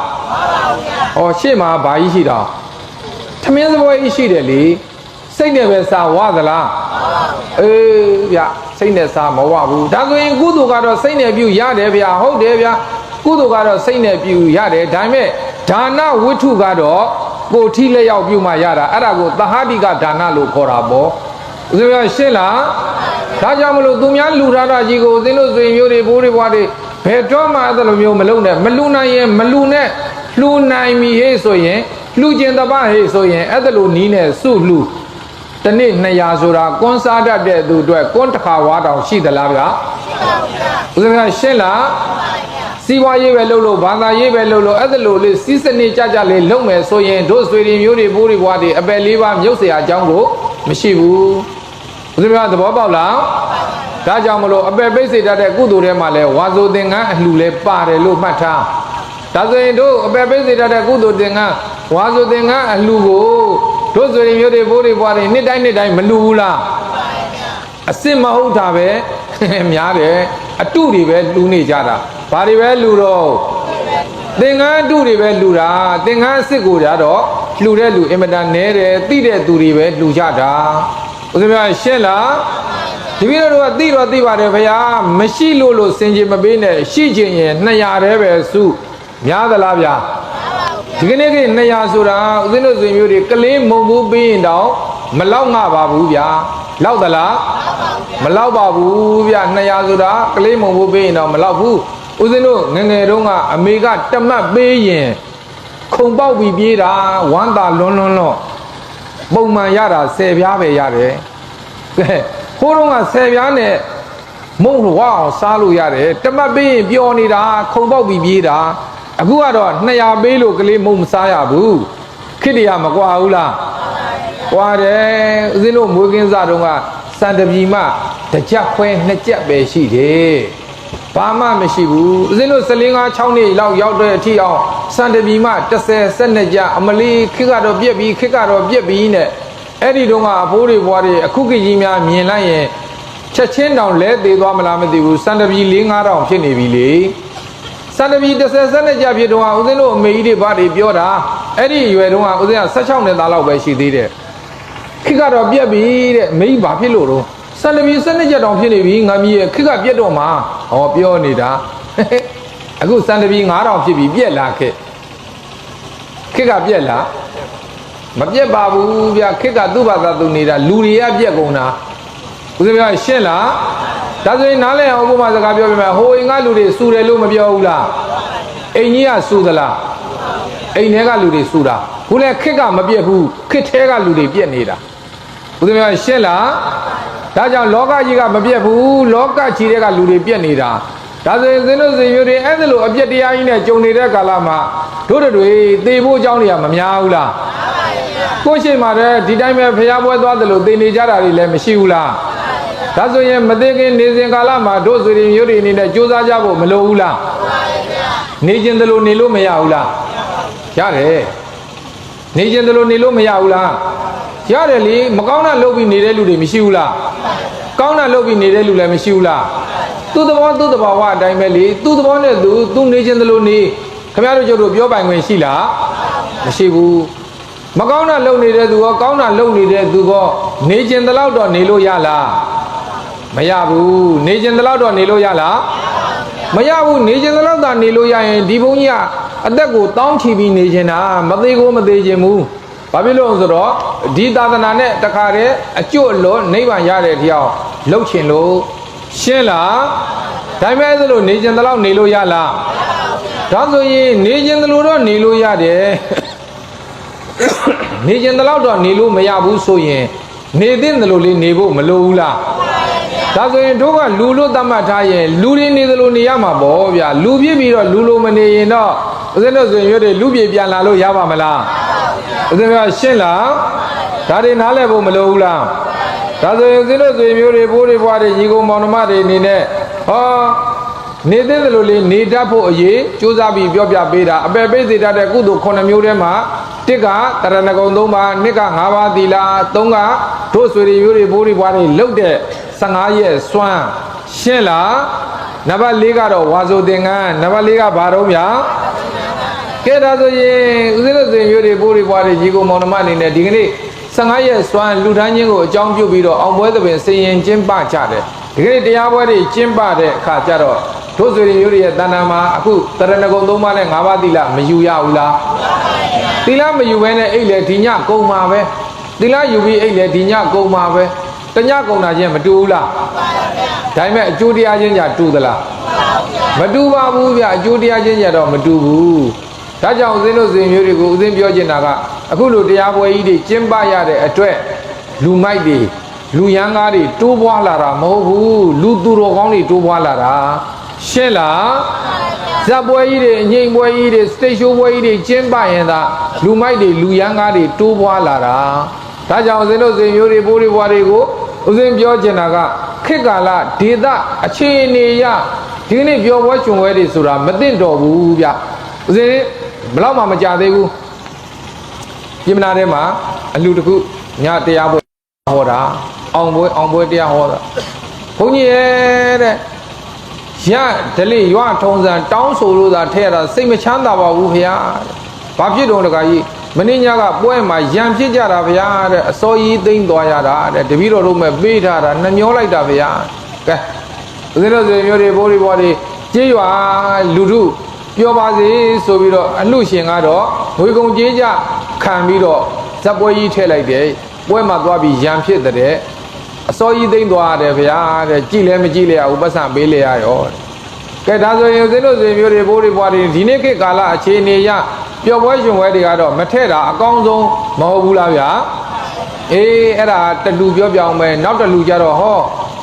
ဟောရှေ့မှာဘာကြီးရှိတာထမင်းစပွဲကြီးရှိတယ်လေစိတ်နဲ့ပဲစားဝသလားအေးဗျစိတ်နဲ့စားမဝဘူးဒါဆိုရင်ကုသိုလ်ကတော့စိတ်နဲ့ပြုရတယ်ဗျဟုတ်တယ်ဗျကုသိုလ်ကတော့စိတ်နဲ့ပြုရတယ်ဒါပေမဲ့ဒါနဝိထုကတော့ကိုထီလက်ရောက်ပြုမှရတာအဲ့ဒါကိုသဟတိကဒါနလို့ခေါ်တာပေါ့ဦးဇင်းပြောရှင်းလားဒါကြောင့်မလို့သူများလူထားတာကြီးကိုဦးဇင်းတို့ဆွေမျိုးတွေဘိုးတွေဘွားတွေဘယ်တော့မှအဲ့လိုမျိုးမလုပ်နဲ့မလူနိုင်ရင်မလူနဲ့လှူနိုင်ပြီဟေ့ဆိုရင်လှူကျင်တပတ်ဟေ့ဆိုရင်အဲ့လိုနီးနဲ့စုလှူတနေ့200ဆိုတာကွန်းစားတတ်တဲ့သူအတွက်ကွန်းတစ်ခါဝါတောင်ရှိသလားဗျာရှိပါဘူးဗျာဦးဇင်းကရှင်းလားစီးပွားရေးပဲလုပ်လို့ဘာသာရေးပဲလုပ်လို့အဲ့ဒါလိုလေးစီးစနစ်ကြကြလေးလုပ်မယ်ဆိုရင်တို့ဆွေတွေမျိုးတွေဘိုးတွေဘွားတွေအပယ်လေးပါမြုပ်เสียအကြောင်းကိုမရှိဘူးဦးဇင်းကသဘောပေါက်လားဒါကြောင့်မလို့အပယ်ပိတ်စေတတ်တဲ့ကုသိုလ်ထဲမှာလဲဝါဆိုသင်္ကန်းအလှလဲပါတယ်လို့မှတ်ထားဒါဆိုရင်တို့အပယ်ပိတ်စေတတ်တဲ့ကုသိုလ်သင်္ကန်းဝါဆိုသင်္ကန်းအလှကိုတို့ဆွေတွေမျိုးတွေဘိုးတွေဘွားတွေနှစ်တိုင်းမလှဘူးလားအစ်စ်မဟုတ်တာပဲများတယ်အတုတွေပဲလှူနေကြတာဘာတွေပဲလှူတော့သင်္ကန်းအတုတွေပဲလှူတာသင်္ကန်းအစ်စ်ကိုကြတော့လှူတဲ့လူအင်မတန်နဲတယ်သိတဲ့သူတွေပဲလှူကြတာဦးဇင်းများရှင်းလားဒီပြီးတော့သိပါတယ်ဗျာမရှိလို့စင်ကြင်မပေးနဲ့ရှိချင်ရင်200တည်းပဲစုများသလားဗျာဒီကနေ့က200ဆိုတာဦးဇင်းတို့ဆွေမျိုးတွေကလေးမုံဘူးပြီးရင်တော့မလောက်ငါပါဘူးဗျာလောက်သလားမလောက်ပါဘူးဗျ200ဆိုတာကလေးမုံဘူးပြီးရင်တော့မလောက်ဘူးဦးဇင်းတို့ငငယ်တုန်းကအမေကတမတ်ပေးရင်ခုံပေါက်ပြီးပြေးတာဝမ်းသာလွန်းပုံမှန်ရတာ10ပြားပဲရတယ်ကဲဟိုးတုန်းက10ပြားနဲ့မုံဝအောင်စားလို့ရတယ်တမတ်ပေးရင်ပျော်နေတာခုံပေါက်ပြီးပြေးတာ အခုကတော့200ပေးလို့ကလေးမုံမစားရဘူးခစ်တရားမကွာဘူးလားကွာတယ်ဦးဇင်းတို့မွေးကင်းစားတုန်းကစံတပြီမှတစ်ကြက်ခွဲ2ကြက်ပဲရှိတယ်ဘာမှမရှိဘူးဦးဇင်းတို့14-5-6နှစ်လောက်ရောက်တဲ့အထိအောင်စံတပြီမှ10-12ကြက်အမလီခစ်ကတော့ပြက်ပြီးခစ်ကတော့ပြက်ပြီးနဲ့အဲ့ဒီတုန်းကအဖိုးတွေဘွားတွေအခုခေတ်ကြီးများမြင်လိုက်ရင်ချက်ချင်းတောင်လဲသေးသွားမလားမသိဘူးစံတပြီ4-5တောင်ဖြစ်နေပြီလေစံတပြီ10-12ကြဖြစ်တော့ဦးဇင်းတို့အမေကြီးတွေဘာတွေပြောတာအဲ့ဒီရွယ်တုန်းကဦးဇင်းက16နှစ်သားလောက်ပဲရှိသေးတယ်ခစ်ကတော့ပြက်ပြီတဲ့မိန်းဘာဖြစ်လို့တော့စံတပြီ12ကြတောင်ဖြစ်နေပြီငါမြည်ခစ်ကပြက်တော့မှာဟောပြောနေတာအခုစံတပြီ9တောင်ဖြစ်ပြီပြက်လာခစ်ကပြက်လာမပြက်ပါဘူးဗျခစ်ကသူ့ဘာသာသူနေတာလူတွေကပြက်ကုန်တာဦးဇင်းပြောရှင်းလားဒါဆိုရင်နားလည်အောင်ဘုရားစကားပြောပြမယ်ဟိုအိမ်ကလူတွေစူတယ်လို့မပြောဘူးလားအိမ်ကြီးကစူသလားအိမ်ထဲကလူတွေစူတာခုလည်းခစ်ကမပြက်ဘူးခစ်ထဲကလူတွေပြက်နေတာဦးဇင်းပြောရှင်းလားဒါကြောင့်လောကကြီးကမပြက်ဘူးလောကကြီးတွေကလူတွေပြက်နေတာဒါဆိုရင်သင်တို့စေမျိုးတွေအဲ့ဒါလိုအပြက်တရားကြီးနဲ့ကြုံနေတဲ့ကာလမှာတို့တွေသေဖို့အကြောင်းတွေကမများဘူးလားကိုရှိမှလည်းဒီတိုင်းပဲဖျားပွဲသွားတယ်လို့သေနေကြတာတွေလည်းမရှိဘူးလားဒါဆိုရင်မသိခင်နေစဉ်ကာလမှာတို့ဆွေတွေမျိုးတွေအနေနဲ့ကြိုးစားကြဖို့မလိုဘူးလားနေခြင်းတယ်လို့နေလို့မရဘူးလားရတယ်နေခြင်းတယ်လို့နေလို့မရဘူးလားရတယ်လေမကောင်းတာလုပ်ပြီးနေတဲ့လူတွေမရှိဘူးလားကောင်းတာလုပ်ပြီးနေတဲ့လူလည်းမရှိဘူးလားသူ့သဘောသူ့သဘာဝအတိုင်းပဲလေသူ့သဘောနဲ့သူနေခြင်းတယ်လို့နေခင်ဗျားတို့ကျတို့ပြောပိုင်ခွင့်ရှိလားမရှိဘူးမကောင်းတာလုပ်နေတဲ့သူကောကောင်းတာလုပ်နေတဲ့သူကောနေခြင်းတလောက်တော့နေလို့ရလားမရဘူးနေခြင်းတလောက်တော့နေလို့ရလားမရဘူးနေခြင်းတလောက်သာနေလို့ရရင်ဒီဘုန်းကြီးကအသက်ကိုတောင်းချီပြီးနေခြင်းတာမသေးကိုမသေးခြင်းဘူးဘာဖြစ်လို့ဆိုတော့ဒီသာသနာနဲ့တခါတည်းအကျွတ်လို့နိဗ္ဗာန်ရတဲ့တရားလှုပ်ချင်လို့ရှင်းလားဒါပေမဲ့လို့နေခြင်းတလောက်နေလို့ရလားဒါဆိုရင်နေခြင်းတလို့တော့နေလို့ရတယ်နေခြင်းတလောက်တော့နေလို့မရဘူးဆိုရင်နေသင့်တယ်လို့လေးနေဖို့မလိုဘူးလားဒါဆိုရင်တို့ကလူလို့သတ်မှတ်ထားရင်လူတွေနေသလိုနေရမှာပေါ့ဗျာလူပြည့်ပြီးတော့လူလိုမနေရင်တော့ဦးဇင်းတို့ဆိုရင်မျိုးတွေလူပြည့်ပြန်လာလို့ရပါမလားဦးဇင်းကရှင်းလားဒါတွေနားလည်ဖို့မလိုဘူးလားဒါဆိုရင်ဦးဇင်းတို့ဆိုရင်မျိုးတွေဘိုးတွေဘွားတွေညီကိုမောင်နှမတွေအနေနဲ့ဟောနေသင့်တယ်လို့လေးနေတတ်ဖို့အရေးကြိုးစားပြီးပြောပြပေးတာအပယ်ပိတ်စေတတ်တဲ့ကုသိုလ်9မျိုးထဲမှာတစ်ကတရဏဂုံ3ပါးနှစ်က5ပါးသီလ3ကတို့ဆွေတွေမျိုးတွေဘိုးတွေဘွားတွေလှုပ်တဲ့15ရက်စွမ်းရှင်းလားနံပါတ်4ကတော့ဝါဆိုသင်္ကန်းနံပါတ်4ကဘာတော့ဗျာကဲဒါဆိုရင်ဦးဇင်းတို့ဆွေမျိုးတွေဘိုးတွေဘွားတွေညီကိုမောင်နှမအနေနဲ့ဒီကနေ့15ရက်စွမ်းလူထမ်းချင်းကိုအကြောင်းပြုပြီးတော့အောင်ပွဲသဘင်စင်ရင်ကျင်းပကြတယ်ဒီကနေ့တရားပွဲတွေကျင်းပတဲ့အခါကျတော့တို့ဆွေမျိုးတွေရဲ့တဏ္ဍာမှာအခုတရဏဂုံ3ပါးနဲ့5ပါးသီလမယူရဘူးလားသီလမယူဘဲနဲ့အိတ်လေဒီညကုန်မှာပဲသီလယူပြီးအိတ်လေဒီညကုန်မှာပဲတညကုန်တာချင်းမတူဘူးလားဒါပေမဲ့အကျိုးတရားချင်းကြတူသလားမတူပါဘူးဗျအကျိုးတရားချင်းကြတော့မတူဘူးဒါကြောင့်ဦးဇင်းတို့ဇင်မျိုးတွေကိုဦးဇင်းပြောချင်တာကအခုလိုတရားပွဲကြီးတွေကျင်းပရတဲ့အတွက်လူမိုက်တွေလူရန်ကားတွေတိုးပွားလာတာမဟုတ်ဘူးလူသူတော်ကောင်းတွေတိုးပွားလာတာရှင်းလားဇက်ပွဲကြီးတွေအငိမ့်ပွဲကြီးတွေစတိတ်ရှိုးပွဲကြီးတွေကျင်းပရင်သာလူမိုက်တွေလူရန်ကားတွေတိုးပွားလာတာဒါကြောင့်ဦးဇင်းတို့ဇင်မျိုးတွေဘိုးတွေဘွားတွေကိုဦးဇင်းပြောချင်တာကခေတ်ကာလဒေသအခြေအနေရဒီနေ့ပြောပွဲချွန်ပွဲတွေဆိုတာမသိတော့ဘူးဗျဦးဇင်းဘလောက်မှမကြသေးဘူးပြင်မနာထဲမှာအလူတခုညတရားပွဲဟောတာအောင်ပွဲတရားဟောတာဘုန်းကြီးရဲ့တဲ့ရဒလိရွာထုံစံတောင်းဆိုလို့သာထဲရတာစိတ်မချမ်းသာပါဘူးဗျာဘာဖြစ်တော့တခါကြီးမင်းညကပွဲမှာရံဖြစ်ကြတာဗျာတဲ့အစောကြီးသိမ့်သွားရတာတဲ့တပည့်တော်တို့မဲ့ပေးထားတာနှမျောလိုက်တာဗျာကဲဦးဇင်းတို့မျိုးတွေဘိုးတွေဘွားတွေကြေးရွာလူထုပြောပါစေဆိုပြီးတော့အလှရှင်ကတော့ငွေကုန်ကြေးကြခံပြီးတော့ဇက်ပွဲကြီးထည့်လိုက်တယ်ပွဲမှာသွားပြီးရံဖြစ်တဲ့အစောကြီးသိမ့်သွားရတယ်ဗျာတဲ့ကြည်လဲမကြည်လဲဥပ္ပဆံပေးလေရရောကဲဒါဆိုရင်ဦးဇင်းတို့မျိုးတွေဘိုးတွေဘွားတွေဒီနေ့ခေတ်ကာလအခြေအနေရပျော်ပွဲရှင်ပွဲတွေကတော့မထည့်တာအကောင်းဆုံးမဟုတ်ဘူးလားဗျာအေးအဲ့ဒါတလူပြောပြအောင်ပဲနောက်တလူကြတော့ဟော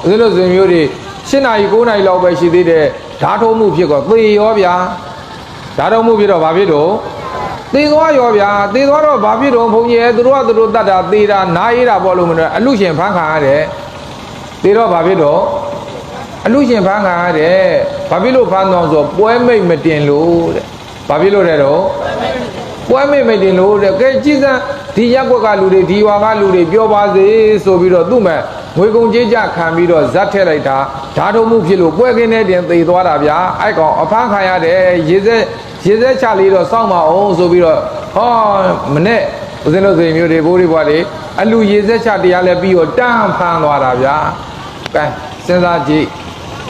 ဦးဇင်းတို့မျိုးတွေ7 နာရီ9 နာရီလောက်ပဲရှိသေးတယ်ဓာတ်ထုံးမှုဖြစ်တော့သေရောဗျာ ဒါတော့မှုပြတော့ဘာဖြစ်တော့သေသွားရောဗျာသေသွားတော့ဘာဖြစ်တော့ဘုန်းကြီးရဲ့သူတို့ကသူတို့တတ်တာသေတာနားရတာပေါ့လို့မလို့အလူရှင်ဖမ်းခံရတယ်သေတော့ဘာဖြစ်တော့အလူရှင်ဖမ်းခံရတယ်ဘာဖြစ်လို့ဖမ်းတော့ဆိုပွဲမိတ်မတင်လို့တဲ့ဘာဖြစ်လို့လဲတော့ပွဲမိတ်မတင်လို့တဲ့ကဲကြည်စံဒီရက်ွက်ကလူတွေဒီဝါကလူတွေပြောပါစေဆိုပြီးတော့သူ့မဲ့ငွေကုန်ကြေးကြခံပြီးတော့ဇက်ထည့်လိုက်တာဓာတုံမှုဖြစ်လို့ပွဲကင်းတဲ့တင်သေသွားတာဗျာအဲ့ကောင်အဖမ်းခံရတယ်ရေစက်ချလေးတော့စောင့်မအောင်ဆိုပြီးတော့ဟောမနဲ့ဦးဇင်းတို့စိန်မျိုးတွေဘိုးတွေဘွားတွေအလူရေစက်ချတရားလဲပြီးတော့တန်းဖမ်းသွားတာဗျာကဲစဉ်းစားကြည့်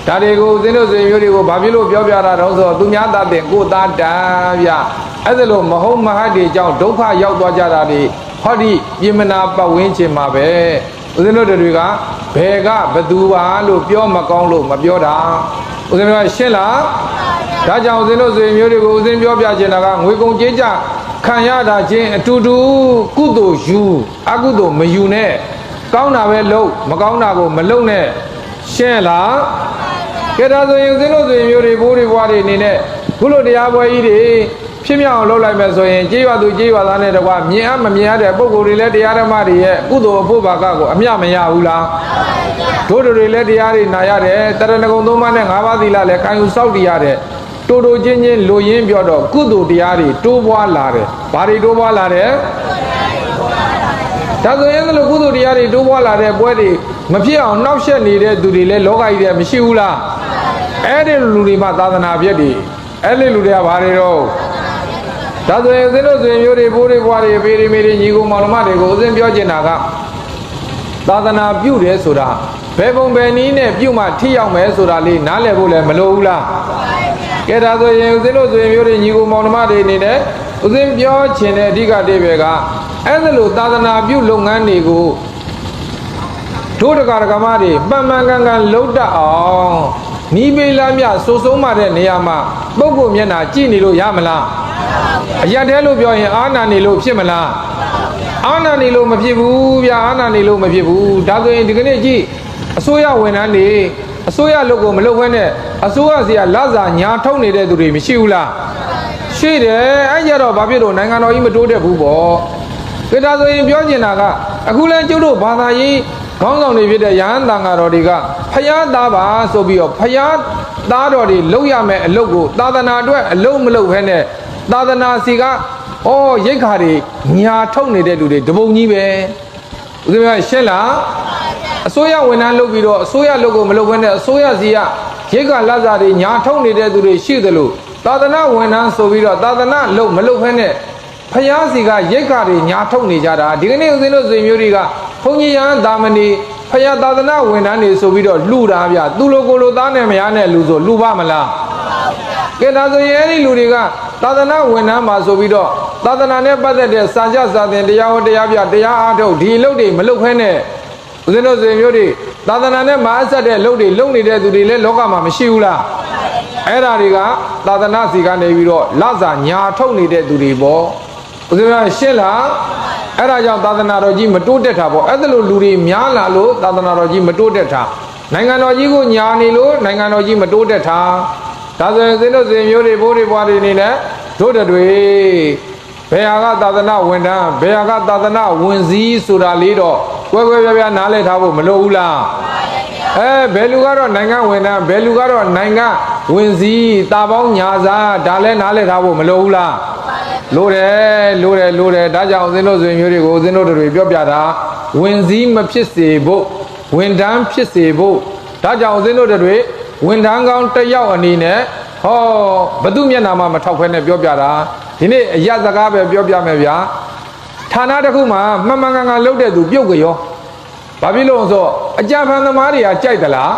ဒါတွေကိုဦးဇင်းတို့စိန်မျိုးတွေကိုဘာဖြစ်လို့ပြောပြတာတော့ဆိုသူများသားတဲ့ကိုသားတန်းဗျာအဲ့ဒါလို့မဟုတ်မဟတ်တွေကြောင့်ဒုက္ခရောက်သွားကြတာတွေဟောဒီပြင်မနာပတ်ဝန်းကျင်မှာပဲဦးဇင်းတို့တွေကဘယ်ကဘသူပါလို့ပြောမကောင်းလို့မပြောတာဦးဇင်းတို့ကရှင်းလားဒါကြောင့်ဦးဇင်းတို့ဆွေမျိုးတွေကိုဦးဇင်းပြောပြချင်တာကငွေကုန်ကြေးကြခံရတာချင်းအတူတူကုသိုလ်ယူအကုသိုလ်မယူနဲ့ကောင်းတာပဲလုပ်မကောင်းတာကိုမလုပ်နဲ့ရှင်းလားကဲဒါဆိုရင်ဦးဇင်းတို့ဆွေမျိုးတွေဘိုးတွေဘွားတွေအနေနဲ့ခုလိုတရားပွဲကြီးတွေဖြစ်မြောက်အောင်လုပ်လိုက်မယ်ဆိုရင်ကြေးရွာသူကြေးရွာသားနဲ့တကွမြင်အမမြင်ရတဲ့ပုံကိုယ်တွေလည်းတရားဓမ္မတွေရဲ့ကုသိုလ်အဖို့ဘာကကိုအမျှမရဘူးလားတို့တွေလည်းတရားတွေနာရတယ်တရဏဂုံသုံးပါးနဲ့၅ပါးသီလလည်းခံယူစောင့်တည်ရတယ်တိုးတိုးချင်းချင်းလိုရင်းပြောတော့ကုသိုလ်တရားတွေတိုးပွားလာတယ်ဘာတွေတိုးပွားလာတယ်ဒါဆိုရင်လည်းကုသိုလ်တရားတွေတိုးပွားလာတဲ့ပွဲတွေမဖြစ်အောင်နှောက်ယှက်နေတဲ့သူတွေလည်းလောကကြီးထဲမရှိဘူးလားအဲ့ဒီလူတွေမှသာသနာပြည့်တွေအဲ့ဒီလူတွေကဘာတွေတော့ဒါဆိုရင်ဦးဇင်းတို့ဆွေမျိုးတွေဘိုးတွေဘွားတွေဖေတွေမေတွေညီကိုမောင်နှမတွေကိုဦးဇင်းပြောချင်တာကသာသနာပြုတယ်ဆိုတာဘယ်ပုံဘယ်နည်းနဲ့ပြုမှထိရောက်မယ်ဆိုတာလေးနားလည်ဖို့လည်းမလိုဘူးလားကဲဒါဆိုရင်ဦးဇင်းတို့ဆွေမျိုးတွေညီကိုမောင်နှမတွေအနေနဲ့ဦးဇင်းပြောချင်တဲ့အဓိကတိပဲကအဲ့ဒါလိုသာသနာပြုလုပ်ငန်းတွေကိုတို့တက္ကရာမတွေမှန်မှန်ကန်ကန်လုပ်တတ်အောင်နီးပေးလားမြစိုးဆုံးမှတဲ့နေရာမှာပုဂ္ဂိုလ်မျက်နှာကြည့်နေလို့ရမလားအရက်တဲလို့ပြောရင်အာနာနေလို့ဖြစ်မလားအာနာနေလို့မဖြစ်ဘူးဗျာအာနာနေလို့မဖြစ်ဘူးဒါဆိုရင်ဒီကနေ့ကြည့်အစိုးရဝန်ထမ်းတွေအစိုးရလုပ်ကိုမလုပ်ခွင့်နဲ့အစိုးရစီကလစာညာထုတ်နေတဲ့သူတွေမရှိဘူးလားရှိတယ်အဲ့ကြတော့ဘာဖြစ်လို့နိုင်ငံတော်ကြီးမတိုးတက်ဘူးပေါ့ဒါဆိုရင်ပြောချင်တာကအခုလဲကျုပ်တို့ဘာသာရေးခေါင်းဆောင်တွေဖြစ်တဲ့ရဟန်းတန်ဃာတော်တွေကဖယားသားပါဆိုပြီးတော့ဖယားသားတော်တွေလုပ်ရမယ်အလုပ်ကိုသာသနာအတွက်အလုပ်မလုပ်ဘဲနဲ့သာသနာစီကရိတ်ခါတွေညာထုတ်နေတဲ့လူတွေတပုံကြီးပဲဦးဇင်းကရှင်းလားအစိုးရဝန်ထမ်းလုပ်ပြီးတော့အစိုးရလုပ်ကိုမလုပ်ဘဲနဲ့အစိုးရစီကရိတ်ခါလက်စားတွေညာထုတ်နေတဲ့သူတွေရှိသလိုသာသနာဝန်ထမ်းဆိုပြီးတော့သာသနာလုပ်မလုပ်ဘဲနဲ့ဖယားစီကရိတ်ခါတွေညာထုတ်နေကြတာဒီကနေ့ဦးဇင်းတို့ဆွေမျိုးတွေကဘုန်းကြီးရဟန်းသာမဏေဖယားသာသနာဝန်ထမ်းတွေဆိုပြီးတော့လှူတာဗျသူလိုကိုလိုသားနဲ့မယားနဲ့လူဆိုလှူပါမလားကဲဒါဆိုရင်အဲ့ဒီလူတွေကသာသနာဝန်ထမ်းပါဆိုပြီးတော့သာသနာနဲ့ပတ်သက်တဲ့စာကြစာသင်တရားဟောတရားပြတရားအားထုတ်ဒီအလုပ်တွေမလုပ်ခဲနဲ့ဦးဇင်းတို့ဆွေမျိုးတွေသာသနာနဲ့မအဆက်တဲ့အလုပ်တွေလုပ်နေတဲ့သူတွေလည်းလောကမှာမရှိဘူးလားအဲ့ဒါတွေကသာသနာစီကနေပြီးတော့လစာညာထုတ်နေတဲ့သူတွေပေါ့ဦးဇင်းကရှင်းလားအဲ့ဒါကြောင့်သာသနာတော်ကြီးမတိုးတက်တာပေါ့အဲ့ဒါလိုလူတွေများလာလို့သာသနာတော်ကြီးမတိုးတက်တာနိုင်ငံတော်ကြီးကိုညာနေလို့နိုင်ငံတော်ကြီးမတိုးတက်တာဒါဆိုရင်ဦးဇင်းတို့ဆွေမျိုးတွေဘိုးတွေဘွားတွေနေနဲ့တို့တွေဘယ်ဟာကသာသနာဝန်ထမ်းဘယ်ဟာကသာသနာဝန်စည်းဆိုတာလေးတော့ကွဲကွဲပြားပြားနားလည်ထားဖို့မလိုဘူးလားဘယ်လူကတော့နိုင်ငံဝန်ထမ်းဘယ်လူကတော့နိုင်ငံဝန်စည်းတာပေါင်းညာစားဒါလည်းနားလည်ထားဖို့မလိုဘူးလားလိုတယ်ဒါကြောင့်ဦးဇင်းတို့ဆွေမျိုးတွေကိုဦးဇင်းတို့တွေပြောပြတာဝန်စည်းမဖြစ်စေဖို့ဝန်ထမ်းဖြစ်စေဖို့ဒါကြောင့်ဦးဇင်းတို့တွေဝန်ထမ်းကောင်းတစ်ယောက်အနေနဲ့ဘသူမျက်နှာမှမထောက်ဖဲနဲ့ပြောပြတာဒီနေ့အရစကားပဲပြောပြမယ်ဗျာဌာနတစ်ခုမှာမှန်မှန်ကန်ကန်လုပ်တဲ့သူပြုတ်ကြရောဘာဖြစ်လို့ဆိုအကြံဖန်သမားတွေကကြိုက်သလား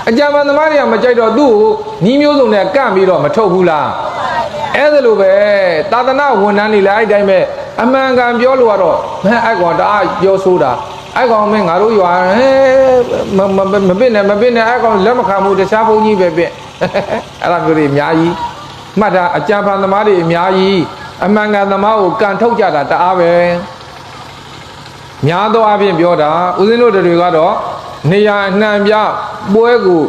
အကြံဖန်သမားတွေကမကြိုက်တော့သူ့ကိုနီးမျိုးစုံနဲ့ကန့်ပြီးတော့မထုတ်ဘူးလားအဲ့ဒါလိုပဲသာသနာဝန်ထမ်းတွေလည်းအဲ့တိုင်းပဲအမှန်ကန်ပြောလို့ကတော့မင်းအဲ့ကောင်တအားပြောဆိုတာအဲ့ကောင်မင်းငါတို့ရွာမပစ်နဲ့အဲ့ကောင်လက်မခံဘူးတခြားဘုန်းကြီးပဲပြအဲ့ဒါမျိုးတွေအများကြီးမှတ်တာအကြံဖန်သမားတွေအများကြီးအမှန်ကန်သမားကိုကန်ထုတ်ကြတာတအားပဲများသောအားဖြင့်ပြောတာဦးဇင်းတို့တွေကတော့နေရာအနှံပြပွဲကို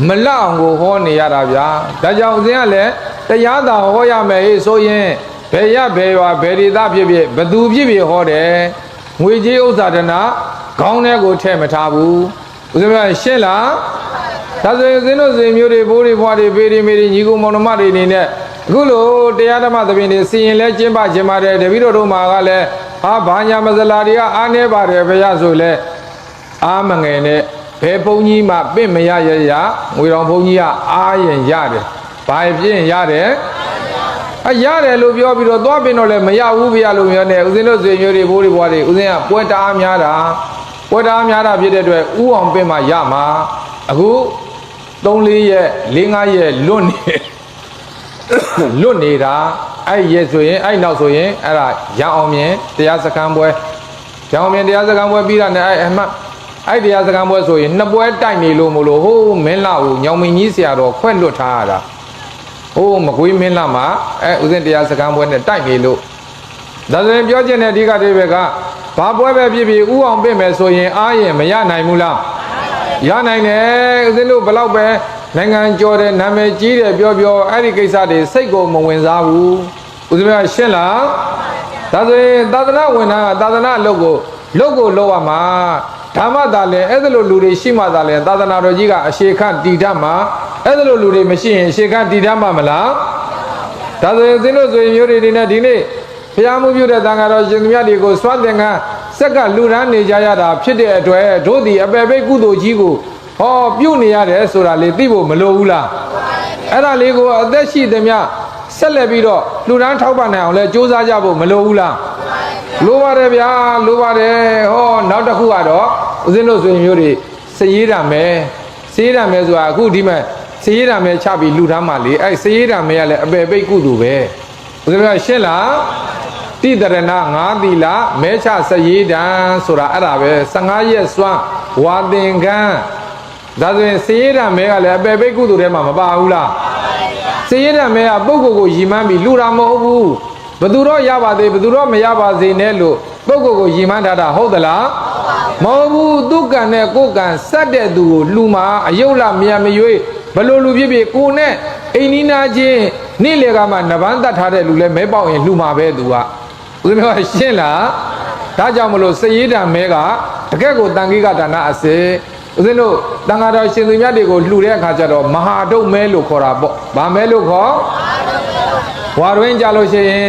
မလောက်အောင်ကိုဟောနေရတာဗျာဒါကြောင့်ဦးဇင်းကလည်း တရားသာဟောရမယ်ဟေ့ဆိုရင်ဘယ်ရဘယ်ရွာဘယ်ဒေသဖြစ်ဖြစ်ဘသူဖြစ်ဖြစ်ဟောတယ်ငွေကြေးဥစ္စာဒနာခေါင်းထဲကိုထည့်မထားဘူးဦးဇင်းများရှင်းလားဒါဆိုရင်ဦးဇင်းတို့ဇေမျိုးတွေဘိုးတွေဘွားတွေဘေးတွေမေတွေညီကိုမောင်နှမတွေအနေနဲ့အခုလိုတရားဓမ္မသဘင်တွေစီရင်လဲကျင်းပခြင်းပါတယ်တပည့်တော်တို့မှာကလည်းဟာဘာညာမစလာတွေကအားနေပါတယ်ဘုရားဆိုလဲအားမငယ်နဲ့ဘယ်ဘုန်းကြီးမှပင့်မရရရငွေတော်ဘုန်းကြီးကအားရင်ရတယ်ဘာဖြစ်ရင်ရတယ်ရတယ်လို့ပြောပြီးတော့သွားပင်တော့လည်းမရဘူးဗျာလို့ပြောနေဦးဇင်းတို့ဆွေမျိုးတွေဘိုးတွေဘွားတွေဦးဇင်းကပွဲတားများတာပွဲတားများတာဖြစ်တဲ့အတွက်ဥအောင်ပင်မှရမှာအခု3-4ရက်4-5ရက်လွတ်နေတာအဲ့ရက်ဆိုရင်အဲ့နောက်ဆိုရင်အဲ့ဒါရန်အောင်မြင်တရားစခန်းပွဲရန်အောင်မြင်တရားစခန်းပွဲပြီးတာနဲ့အဲ့တရားစခန်းပွဲဆိုရင်နှစ်ပွဲတိုက်နေလို့မလို့ဟိုးမင်းလာကိုညောင်မင်းကြီးဆရာတော်ခွဲ့လွတ်ထားရတာဟိုးမကွေးမင်းလာမှာဦးဇင်းတရားစခန်းပွဲနဲ့တိုက်နေလို့ဒါဆိုရင်ပြောချင်တဲ့အဓိကတွေပဲကဘာပွဲပဲဖြစ်ဖြစ်ဥအောင်ပြင်မယ်ဆိုရင်အားရင်မရနိုင်ဘူးလားရနိုင်တယ်ဦးဇင်းတို့ဘလောက်ပဲနိုင်ငံကျော်တယ်နာမည်ကြီးတယ်ပြောအဲ့ဒီကိစ္စတွေစိတ်ကိုမဝင်စားဘူးဦးဇင်းကရှင်းလားဒါဆိုရင်သာသနာဝင်တာကသာသနာလုပ်ကိုလုပ်ရမှာဓမ္မသာလဲအဲ့ဒါလိုလူတွေရှိမှသာလဲသာသနာတော်ကြီးကအရှေခန့်တည်တတ်မှာအဲ့ဒါလိုလူတွေမရှိရင်အရှေခန့်တည်တတ်မှာမလားဒါဆိုရင်ဦးဇင်းတို့ဆိုရင်မျိုးတွေနဲ့ဒီနေ့ဘုရားမှုပြုတဲ့သံဃာတော်ရှင်သူများတွေကိုစွမ်းသင်္ကန်းစက်ကလူရန်နေကြရတာဖြစ်တဲ့အတွက်တို့ဒီအပေပိတ်ကုသိုလ်ကြီးကိုဟောပြုတ်နေရတယ်ဆိုတာလေသိဖို့မလိုဘူးလားအဲ့ဒါလေးကိုအသက်ရှိသမျှဆက်လက်ပြီးတော့လူရန်ထောက်ပံ့နိုင်အောင်လဲစူးစမ်းကြဖို့မလိုဘူးလားလိုပါတယ်ဗျာလိုပါတယ်ဟောနောက်တစ်ခုကတော့ဦးဇင်းတို့ဆိုရင်မျိုးတွေစည်ရည်တာမယ်ဆိုတာအခုဒီမှာစည်ရည်တာမယ်ချပြီးလူထားမှလေအဲ့စည်ရည်တာမယ်ကလည်းအပေပိတ်ကုသိုလ်ပဲဦးဇင်းတို့ရှင်းလားတိတရဏ5သီလမဲချစရေးတံဆိုတာအဲ့ဒါပဲ15ရက်စွမ်းဝါသင်္ကန်းဒါဆိုရင်စည်ရည်တာမဲကလည်းအပေပိတ်ကုသိုလ်ထဲမှာမပါဘူးလားစည်ရည်တာမဲကပုဂ္ဂိုလ်ကိုရည်မှန်းပြီးလူတာမဟုတ်ဘူးဘသူတော့ရပါသေးဘသူတော့မရပါစေနဲ့လို့ပုဂ္ဂိုလ်ကိုရည်မှန်းထားတာဟုတ်သလားမဟုတ်ဘူးသူကံနဲ့ကိုယ်ကံစက်တဲ့သူကိုလူမှာအယုတ်လမြန်မရွေးဘလို့လူဖြစ်ဖြစ်ကိုနဲ့အိမ်နီးနာချင်းနေ့လေကမှနဗန်းတတ်ထားတဲ့လူလဲမဲပေါက်ရင်လူမှာပဲသူကဦးဇင်းကရှင်းလားဒါကြောင့်မလို့စည်ရည်တံမဲကတကယ့်ကိုတန်ခိကဒါနအစစ်ဦးဇင်းတို့တန်ဃာတော်ရှင်သူမြတ်တွေကိုလှူတဲ့အခါကျတော့မဟာဒုတ်မဲလို့ခေါ်တာပေါ့ဗာမဲလို့ခေါ်ဝါတွင်းကြလို့ရှိရင်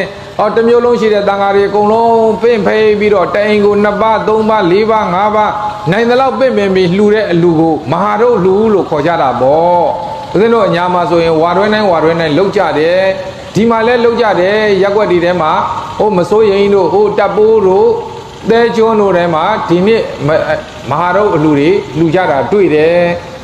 တမျိုးလုံးရှိတဲ့တန်ဃာတွေအကုန်လုံးပင့်ဖိပြီးတော့တအိမ်ကို2ပါး3ပါး4ပါး5ပါးနိုင်တဲ့လောက်ပင့်ပြီးလှူတဲ့အလူကိုမဟာဒုတ်လှူလို့ခေါ်ကြတာပေါ့ဦးဇင်းတို့အညာမှာဆိုရင်ဝါတွင်းတိုင်းလောက်ကြတယ်ဒီမှာလဲလောက်ကြတယ်ရက်ွက်ဒီထဲမှာမစိုးရင်တို့တပ်ပိုးတို့သဲကျွန်းတို့ထဲမှာဒီနေ့မဟာဒုတ်အလူတွေလှူကြတာတွေ့တယ်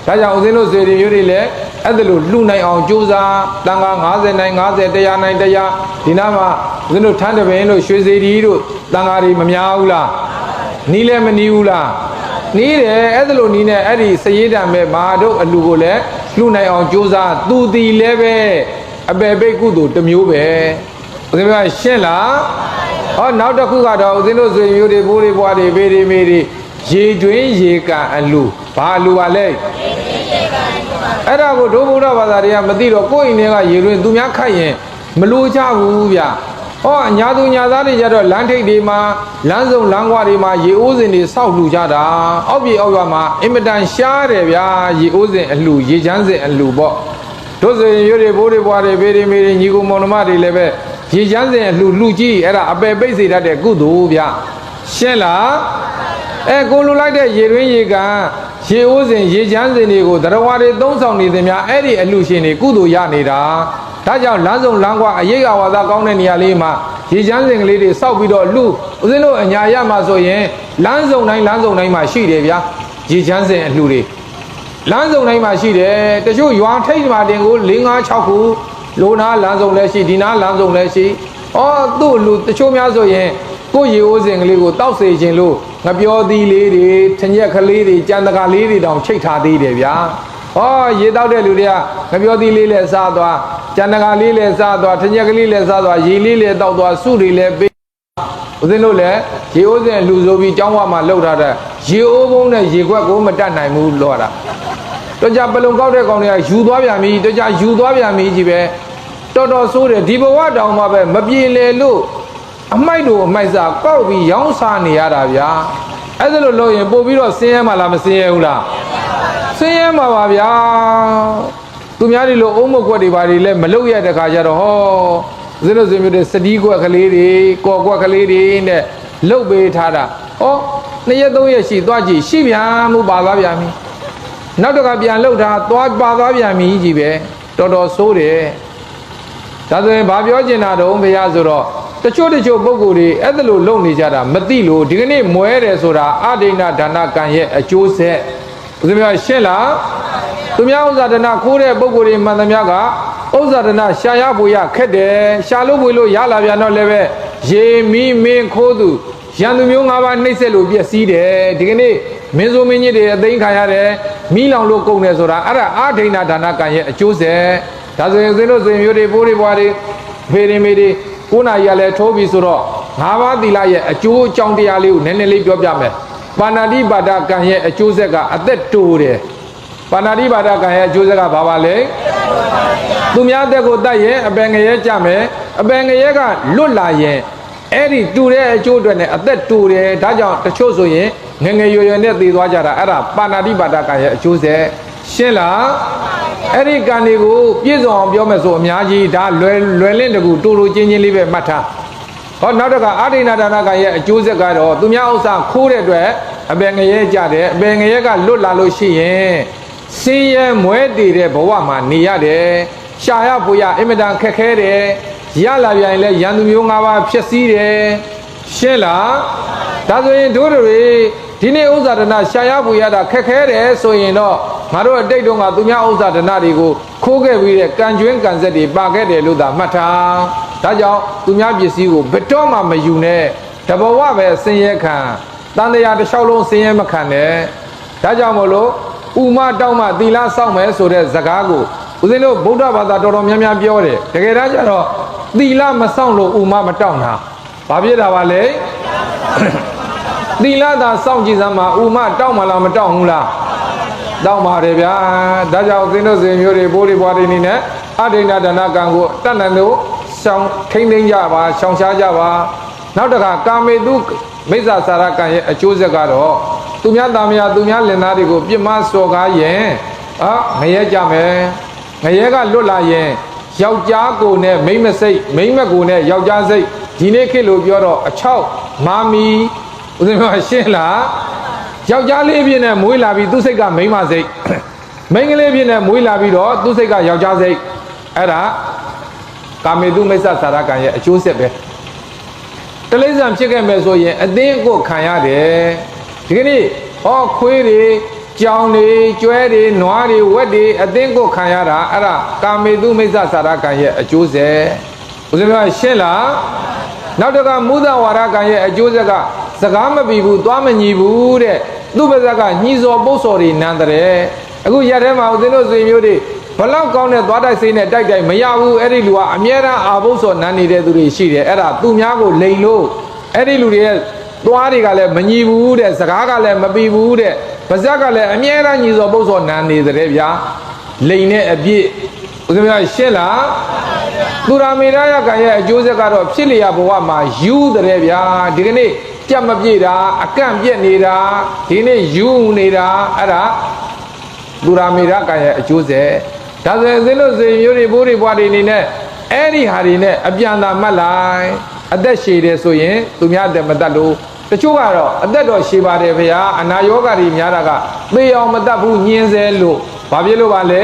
ဒါကြောင့်ဦးဇင်းတို့ဇေဒီမျိုးတွေလည်းအဲ့ဒါလို့လှူနိုင်အောင်ကြိုးစားတန်ခါ90နိုင်90 100နိုင်100ဒီနားမှာဦးဇင်းတို့ထန်းတပင်တို့ရွှေဇေဒီတို့တန်ခါတွေမများဘူးလားနီးလည်းမနီးဘူးလားနီးတယ်အဲ့ဒါလို့နီးနေအဲ့ဒီစည်ရည်တံမဲ့မဟာဒုတ်အလူကိုလည်းလှူနိုင်အောင်ကြိုးစားသူတီလည်းပဲအပေပိတ်ကုသိုလ်တစ်မျိုးပဲဦးဇင်းကရှင်းလားနောက်တစ်ခုကတော့ဦးဇင်းတို့ဆွေမျိုးတွေဘိုးတွေဘွားတွေဘေးတွေမေတွေရေတွင်းရေကန်အလူဘာအလူပါလဲအဲ့ဒါကိုဒုဗုဒ္ဓဘာသာတွေကမသိတော့ကိုယ့်အိမ်ထဲကရေတွင်းသူများခိုက်ရင်မလိုချဘူးဗျညာသူညာသားတွေကြတော့လမ်းထိပ်တွေမှာလမ်းစုံလမ်းကွာတွေမှာရေအိုးစင်တွေစောက်လှူကြတာအောက်ပြေအောက်ရွာမှာအင်မတန်ရှားတယ်ဗျာရေအိုးစင်အလှရေချမ်းစင်အလှပေါ့တို့ဆိုရင်ရွတွေဘိုးတွေဘွားတွေဘေးတွေမေတွေညီကိုမောင်နှမတွေလည်းပဲရေချမ်းစင်အလှကြီးအဲ့ဒါအပယ်ပိတ်စေတတ်တဲ့ကုသိုလ်ဗျရှင်းလားကိုလူလိုက်တဲ့ရေတွင်းရေကန်ရေအိုးစင်ရေချမ်းစင်တွေကိုတရဝါတွေသုံးဆောင်နေသမျှအဲ့ဒီအလှရှင်တွေကုသိုလ်ရနေတာဒါကြောင့်လမ်းစုံလမ်းကွာအရေးအဝါသာကောင်းတဲ့နေရာလေးမှာရေချမ်းစင်ကလေးတွေစောက်ပြီးတော့လူဦးဇင်းတို့အညာရမှာဆိုရင်လမ်းစုံတိုင်းမှာရှိတယ်ဗျာရေချမ်းစင်အလှတွေလမ်းစုံတိုင်းမှာရှိတယ်တချို့ရွာထိပ်မှာတင်ကို4 5 6ခုလိုနာလမ်းစုံလည်းရှိဒီနာလမ်းစုံလည်းရှိသူ့လူတချို့များဆိုရင်ကိုရေအိုးစင်ကလေးကိုတောက်စေခြင်းလို့ငပြောသီးလေးတွေထညက်ကလေးတွေကြံတကာလေးတွေတောင်ချိတ်ထားသေးတယ်ဗျာရေတောက်တဲ့လူတွေကငပြောသီးလေးလည်းစားသွားကြံတကာလေးလည်းစားသွားထညက်ကလေးလည်းစားသွားရေလေးလည်းတောက်သွားစုတွေလည်းပေးဦးဇင်းတို့လည်းရေအိုးစင်လူဆိုပြီးကျောင်းဝမှာလှုပ်ထားတဲ့ရေအိုးဘုံနဲ့ရေခွက်ကိုမတတ်နိုင်ဘူးလို့တာတော့ကြပလုံကောက်တဲ့ကောင်တွေကယူသွားပြန်ပြီတော့ကြယူသွားပြန်ပြီကြီးပဲ တော်တော်ဆိုးတယ်ဒီဘဝတောင်မှပဲမပြေလေလို့အမိုက်တို့အမိုက်စားကောက်ပြီးရောင်းစားနေရတာဗျာအဲ့ဒါလို့လို့ရင်ပို့ပြီးတော့ဆင်းရဲမှလားမဆင်းရဲဘူးလားဆင်းရဲမှာပါဗျာသူများတွေလို့အုံးမကွက်တွေပါတွေလည်းမလုပ်ရတဲ့ခါကျတော့ဟောဦးဇင်းတို့ဆွေမျိုးတွေစတီးကွက်ကလေးတွေကော်ကွက်ကလေးတွေနဲ့လှုပ်ပေးထားတာဟော2ရက်3ရက်ရှိသွားကြည့်ရှိဗျာမှုပါသွားဗျာမီနောက်တော့ပြန်လှုပ်ထားသွားပါသွားဗျာမီကြီးပဲတော်တော်ဆိုးတယ်ဒါဆိုရင်ဘာပြောချင်တာတုံးဘုရားဆိုတော့တချို့ပုဂ္ဂိုလ်တွေအဲ့ဒါလို့လုံနေကြတာမသိလို့ဒီကနေ့မွဲတယ်ဆိုတာအဒိဏဒါနကံရဲ့အကျိုးဆက်ဦးဇင်းပြောရှင်းလားသူများဥစ္စာဒနာခိုးတဲ့ပုဂ္ဂိုလ်တွေမှန်သမျှကဥစ္စာဒနာရှာရဖို့ရခက်တယ်ရှာလို့ပွေလို့ရလာပြန်တော့လည်းပဲရေမီမင်းခိုးသူရန်သူမျိုး၅ပါးနှိမ့်ဆက်လို့ပြည့်စည်တယ်ဒီကနေ့မင်းဆိုမင်းကြီးတွေအသိခံရတယ်မိလောင်လို့ကုန်တယ်ဆိုတာအဲ့ဒါအဒိဏဒါနကံရဲ့အကျိုးဆက်ဒါဆိုရင်ဦးဇင်းတို့ဆွေမျိုးတွေပိုးတွေဘွားတွေဖေတွေမေတွေ9နာရီကလည်းထိုးပြီဆိုတော့၅ပါးသီလရဲ့အကျိုးအကြောင်းတရားလေးကိုနည်းနည်းလေးပြောပြမယ်ပါဏာတိပါဒကံရဲ့အကျိုးဆက်ကအသက်တိုးတယ်ပါဏာတိပါဒကံရဲ့အကျိုးဆက်ကဘာပါလဲသူများတက်ကိုတတ်ရင်အပင်ငရဲကြမယ်အပင်ငရဲကလွတ်လာရင်အဲ့ဒီတူတဲ့အကျိုးအတွက်နဲ့အသက်တူတယ်ဒါကြောင့်တချို့ဆိုရင်ငငယ်ရွယ်ရွယ်နဲ့သေသွားကြတာအဲ့ဒါပါဏာတိပါဒကံရဲ့အကျိုးဆက်ရှင်းလားအဲ့ဒီကံတွေကိုပြည့်စုံအောင်ပြောမယ်ဆိုအများကြီးဒါလွယ်လင့်တကူတူတူချင်းချင်းလေးပဲမှတ်ထားဟောနောက်တစ်ခါအာဒိဏဒါနကံရဲ့အကျိုးဆက်ကတော့သူများဥစ္စာခိုးတဲ့အတွက်အပင်ငရဲကြတယ်အပင်ငရဲကလွတ်လာလို့ရှိရင်ဆင်းရဲမွဲတည်တဲ့ဘဝမှာနေရတယ်ရှာရဖို့ရအင်မတန်ခက်ခဲတယ်ရလာပြန်ရင်လည်းရန်သူမျိုး၅ပါးဖြစ်စည်းတယ်ရှင်းလားဒါဆိုရင်တို့တွေဒီနေ့ဥစ္စာဒနာရှာရဖို့ရတာခက်ခဲတယ်ဆိုရင်တော့ငါတို့အတိတ်တုန်းကသူများဥစ္စာဒနာတွေကိုခိုးခဲ့ပြီးတဲ့ကံကျွင်းကံဆက်တွေပါခဲ့တယ်လို့သာမှတ်ထားဒါကြောင့်သူများပစ္စည်းကိုဘယ်တော့မှမယူနဲ့တဘဝပဲဆင်းရဲခံတန်တရားတစ်လျှောက်လုံးဆင်းရဲမခံနဲ့ဒါကြောင့်မို့လို့ဥမတောင်းမှသီလစောင့်မယ်ဆိုတဲ့ဇကားကိုဦးဇင်းတို့ဗုဒ္ဓဘာသာတော်တော်များများပြောတယ်တကယ်တမ်းကျတော့သီလမစောင့်လို့ဥမမတောင်းတာဘာဖြစ်တာပါလဲသီလသာစောင့်ကြည့်စမ်းမှာဥမတောင်းမလားမတောင်းဘူးလားတောင်းပါတယ်ဗျာဒါကြောင့်ဦးဇင်းတို့ဆွေမျိုးတွေဘိုးတွေဘွားတွေနေနဲ့အဒိဏဒါနကံကိုတတ်နိုင်လို့ရှောင်ထိမ့်သိမ့်ကြပါရှောင်ရှားကြပါနောက်တစ်ခါကာမေတုမိစ္ဆာစာရကံရဲ့အကျိုးဆက်ကတော့သူများသားမယားသူများလင်သားတွေကိုပြစ်မှားစော်ကားရင်ငရဲကြမယ်ငရဲကလွတ်လာရင်ယောက်ျားကိုနဲ့မိန်းမစိတ်မိန်းမကိုနဲ့ယောက်ျားစိတ်ဒီနေ့ခေတ်လို့ပြောတော့အချောက်မာမီဦးဇင်းကရှင်းလားယောက်ျားလေးပြည့်နဲ့မွေးလာပြီးသူ့စိတ်ကမိန်းမစိတ်မိန်းကလေးပြည့်နဲ့မွေးလာပြီးတော့သူ့စိတ်ကယောက်ျားစိတ်အဲ့ဒါကာမေတုမိစ္ဆာစာရကံရဲ့အကျိုးဆက်ပဲတလိ္ဆံဖြစ်ခဲ့မယ်ဆိုရင်အသင်းကိုခံရတယ်ဒီကနေ့ဟောခွေးတွေကြောင်တွေကျွဲတွေနွားတွေဝက်တွေအသင်းကိုခံရတာအဲ့ဒါကာမေတုမိစ္ဆာစာရကံရဲ့အကျိုးဆက်ဦးဇင်းကရှင်းလားနောက်တစ်ခါမုဒဝါဒကံရဲ့အကျိုးဆက်ကစကားမပြီးဘူးသွားမညီဘူးတဲ့သူ့ပါဇက်ကညှီစော်ပုတ်စော်တွေနန်းတဲ့အခုရက်ထဲမှာဦးဇင်းတို့ဆွေမျိုးတွေဘလောက်ကောင်းတဲ့သွားတိုက်စိတ်နဲ့တိုက်တိုက်မရဘူးအဲ့ဒီလူကအမြဲတမ်းအာဘုတ်စော်နန်းနေတဲ့သူတွေရှိတယ်အဲ့ဒါသူများကိုလိန်လို့အဲ့ဒီလူတွေရဲ့သွားတွေကလည်းမညီဘူးတဲ့စကားကလည်းမပြီးဘူးတဲ့ပါဇက်ကလည်းအမြဲတမ်းညှီစော်ပုတ်စော်နန်းနေတဲ့ဗျာလိန်နဲ့အပြည့်ဦးဇင်းများရှင်းလားသူရာမေရယကံရဲ့အကျိုးဆက်ကတော့ဖြစ်လျာဘဝမှာယူတဲ့ဗျာဒီကနေ့ကြက်မပြည့်တာအကန့်ပြက်နေတာဒီနေ့ယူနေတာအဲ့ဒါသူရာမေရကံရဲ့အကျိုးဆက်ဒါဆိုရင်သင်တို့ဆွေမျိုးတွေဘိုးတွေဘွားတွေအနေနဲ့အဲ့ဒီဟာတွေနဲ့အပြန်သာမှတ်လိုက်အသက်ရှည်တယ်ဆိုရင်သူများအသက်မတတ်လို့တချို့ကတော့အသက်တော်ရှည်ပါတယ်ဗျာအနာရောဂါတွေများတာကသေအောင်မတတ်ဘူးညင်းဆဲလို့ဘာဖြစ်လို့ပါလဲ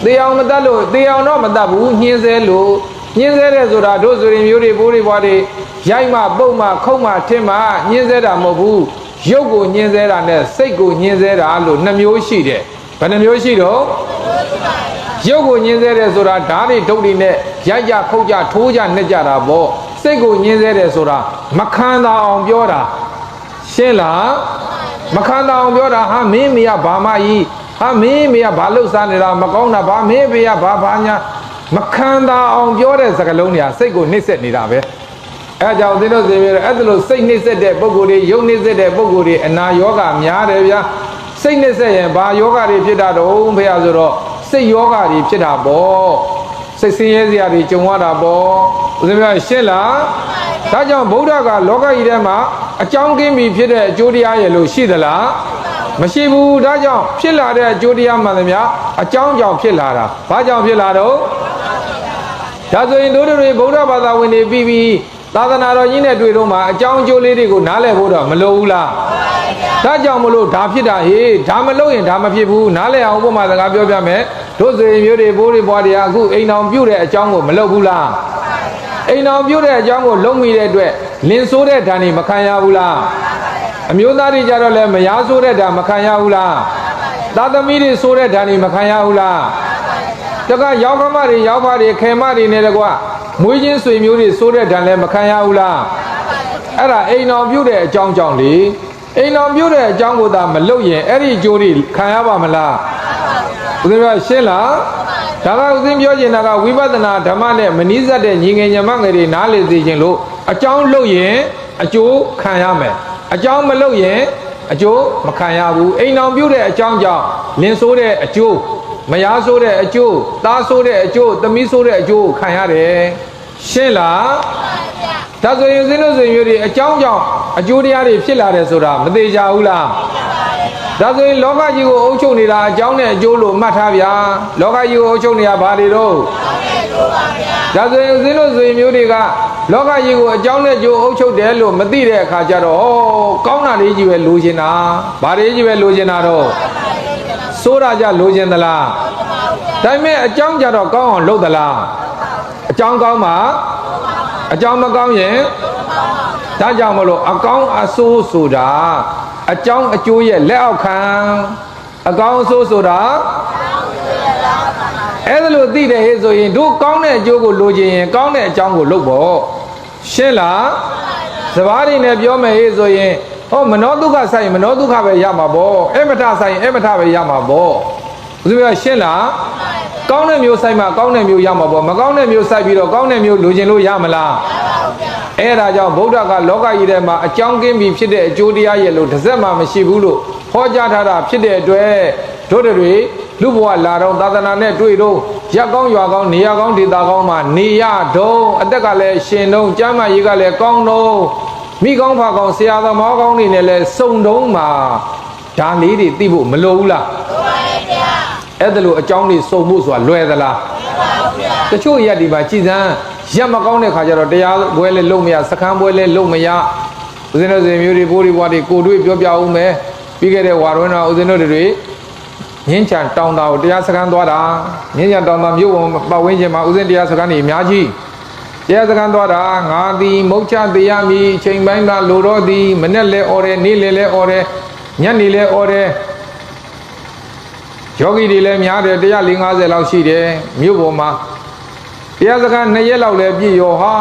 သေအောင်မတတ်လို့သေအောင်တော့မတတ်ဘူးညင်းဆဲလို့ညင်းဆဲတယ်ဆိုတာတို့ဆွေမျိုးတွေဘိုးတွေဘွားတွေရိုက်မှပုတ်မှခုံမှထင်းမှညင်းဆဲတာမဟုတ်ဘူးရုပ်ကိုညင်းဆဲတာနဲ့စိတ်ကိုညင်းဆဲတာလို့2မျိုးရှိတယ်ဘယ်နှမျိုးရှိတော့ရုပ်ကိုညင်းဆဲတယ်ဆိုတာဓာတ်တွေဒုတ်တွေနဲ့ရိုက်ကြခုတ်ကြထိုးကြနှက်ကြတာပေါ့စိတ်ကိုညင်းဆဲတယ်ဆိုတာမခံသာအောင်ပြောတာရှင်းလားမခံသာအောင်ပြောတာဟာမင်းမေကဘာမှကြီးဟာမင်းမေကဘာလှုပ်ရှားနေတာမကောင်းတာဘာမင်းဖေကဘာညာမခံသာအောင်ပြောတဲ့စကားလုံးတွေကစိတ်ကိုနှိမ့်ဆက်နေတာပဲအဲကြောင့်သင်တို့စေပြီးတော့အဲ့ဒါလို့စိတ်နှိမ့်ဆက်တဲ့ပုံကိုယ်တွေယုံနှိမ့်ဆက်တဲ့ပုံကိုယ်တွေအနာယောဂများတယ်ဗျာစိတ်နှိမ့်ဆက်ရင်ဘာယောဂတွေဖြစ်တာတော့ဖေရဆိုတော့စိတ်ယောဂတွေဖြစ်တာပေါ့ စိတ်ဆင်းရဲစရာတွေကြုံရတာပေါ့ဦးဇင်းပြောရှင်းလားဒါကြောင့်ဗုဒ္ဓကလောကကြီးထဲမှာအကြောင်းကင်းပြီးဖြစ်တဲ့အကျိုးတရားရဲ့လို့ရှိသလားမရှိဘူးဒါကြောင့်ဖြစ်လာတဲ့အကျိုးတရားမှန်သမျှအကြောင်းကြောင့်ဖြစ်လာတာဘာကြောင့်ဖြစ်လာတော့ဒါဆိုရင်တို့တွေဗုဒ္ဓဘာသာဝင်တွေပြီးသာသနာတော်ကြီးနဲ့တွေ့တော့မှအကြောင်းအကျိုးလေးတွေကိုနားလည်ဖို့တော့မလိုဘူးလားဒါကြောင့်မလို့ဒါဖြစ်တာဟေးဒါမလို့ရင်ဒါမဖြစ်ဘူးနားလည်အောင်ဥပမာစကားပြောပြမယ်တို့ဆိုရင်မျိုးတွေဘိုးတွေဘွားတွေကအခုအိမ်တော်ပြုတ်တဲ့အကြောင်းကိုမလုပ်ဘူးလားအိမ်တော်ပြုတ်တဲ့အကြောင်းကိုလုံးမိတဲ့အတွက်လင်ဆိုးတဲ့ဓာတ်တွေမခံရဘူးလားအမျိုးသားတွေကြတော့လည်းမယားဆိုးတဲ့ဓာတ်မခံရဘူးလားသာသမီတွေဆိုးတဲ့ဓာတ်တွေမခံရဘူးလားတကရောက်ခမတွေရောက်ဖတွေခေမတွေနဲ့တကွမွေးချင်းဆွေမျိုးတွေဆိုးတဲ့ဓာတ်လည်းမခံရဘူးလားအဲ့ဒါအိမ်တော်ပြုတ်တဲ့အကြောင်းကြောင့်လေအိမ်တော်ပြုတ်တဲ့အကြောင်းကိုသာမလုပ်ရင်အဲ့ဒီအကျိုးတွေခံရပါမလားဦးဇင်းပြောရှင်းလားဒါကဦးဇင်းပြောချင်တာကဝိပဿနာဓမ္မနဲ့မနီးစပ်တဲ့ညီငယ်ညမငယ်တွေနားလည်စေခြင်းလို့အကြောင်းလုပ်ရင်အကျိုးခံရမယ်အကြောင်းမလုပ်ရင်အကျိုးမခံရဘူးအိမ်တော်ပြုတ်တဲ့အကြောင်းကြောင့်လင်ဆိုးတဲ့အကျိုးမယားဆိုးတဲ့အကျိုးသားဆိုးတဲ့အကျိုးသမီးဆိုးတဲ့အကျိုးခံရတယ်ရှင်းလားဒါဆိုရင်ဦးဇင်းတို့ဆိုရင်မျိုးတွေအကြောင်းကြောင့်အကျိုးတရားတွေဖြစ်လာတယ်ဆိုတာမသေးကြဘူးလားဒါဆိုရင်လောကကြီးကိုအုပ်ချုပ်နေတာအကြောင်းနဲ့အကျိုးလို့မှတ်ထားဗျာလောကကြီးကိုအုပ်ချုပ်နေတာဘာတွေတော့ဒါဆိုရင်ဦးဇင်းတို့ဆိုရင်မျိုးတွေကလောကကြီးကိုအကြောင်းနဲ့အကျိုးအုပ်ချုပ်တယ်လို့မသိတဲ့အခါကျတော့ကောင်းတာလေးကြီးပဲလိုချင်တာဘာတွေကြီးပဲလိုချင်တာတော့စိုးတာကြလိုချင်သလားဒါပေမဲ့အကြောင်းကြတော့ကောင်းအောင်လုပ်သလားအကြောင်းကောင်းမှာအကြောင်းမကောင်းရင်ဒါကြောင့်မလို့အကောင်းအဆိုးဆိုတာအကြောင်းအကျိုးရဲ့လက်အောက်ခံအကောင်းအဆိုးဆိုတာအဲ့ဒါလို့သိတယ်ဟဲ့ဆိုရင်တို့ကောင်းတဲ့အကျိုးကိုလိုချင်ရင်ကောင်းတဲ့အကြောင်းကိုလုပ်ပေါ့ရှင်းလားစဘာတွေနဲ့ပြောမယ်ဟဲ့ဆိုရင်ဟောမနောဒုက္ခဆိုင်မနောဒုက္ခပဲရမှာပေါ့အမထဆိုင်အမထပဲရမှာပေါ့ဘုရားရှင်းလားကောင်းတဲ့မျိုးဆိုင်မှာကောင်းတဲ့မျိုးရမှာပေါ့မကောင်းတဲ့မျိုးဆိုင်ပြီးတော့ကောင်းတဲ့မျိုးလိုချင်လို့ရမလားအဲ့ဒါကြောင့်ဗုဒ္ဓကလောကကြီးထဲမှာအကြောင်းကင်းပြီးဖြစ်တဲ့အကျိုးတရားရဲ့လို့တစ်စက်မှမရှိဘူးလို့ဟောကြားထားတာဖြစ်တဲ့အတွက်တို့တွေလူဘဝလာတော့သာသနာနဲ့တွေ့တော့ရက်ကောင်းရွာကောင်းနေရာကောင်းဒေသကောင်းမှာနေရတော့အသက်ကလည်းရှင်တော့ကျမ်းမာရေးကလည်းကောင်းတော့မိကောင်းဖာကောင်းဆရာသမားကောင်းတွေနဲ့လည်းစုံတုံးမှာဒါလေးတွေသိဖို့မလိုဘူးလားလိုပါရဲ့ဗျာအဲ့ဒါလို့အကြောင်းတွေစုံဖို့ဆိုတာလွယ်သလားလွယ်ပါဘူးဗျာတချို့ရက်ဒီမှာကြည်စမ်းရက်မကောင်းတဲ့ခါကျတော့တရားပွဲလည်းလုံးမရစခန်းပွဲလည်းလုံးမရဦးဇင်းတို့မျိုးတွေဘိုးတွေဘွားတွေကိုတွေ့ပြောပြအောင်မယ်ပြီးခဲ့တဲ့ဝါရွန်းတော်ဦးဇင်းတို့တွေငင်းချန်တောင်းတာကိုတရားစခန်းသွားတာငင်းချန်တောင်းတာမြို့ပေါ်ပတ်ဝန်းကျင်မှာဦးဇင်းတရားစခန်းတွေအများကြီးတရားစခန်းသွားတာငါသည်မုတ်ချသေးရမည်ချိန်ပိုင်းကလိုတော့သည်မနဲ့လဲអော်တယ်နေ့လဲអော်တယ်ညနေလဲអော်တယ်ယောဂီတွေလည်းများတယ်150လောက်ရှိတယ်မြို့ပေါ်မှာတရားစခန်း2ရက်လောက်လည်းပြည့်ရောဟာ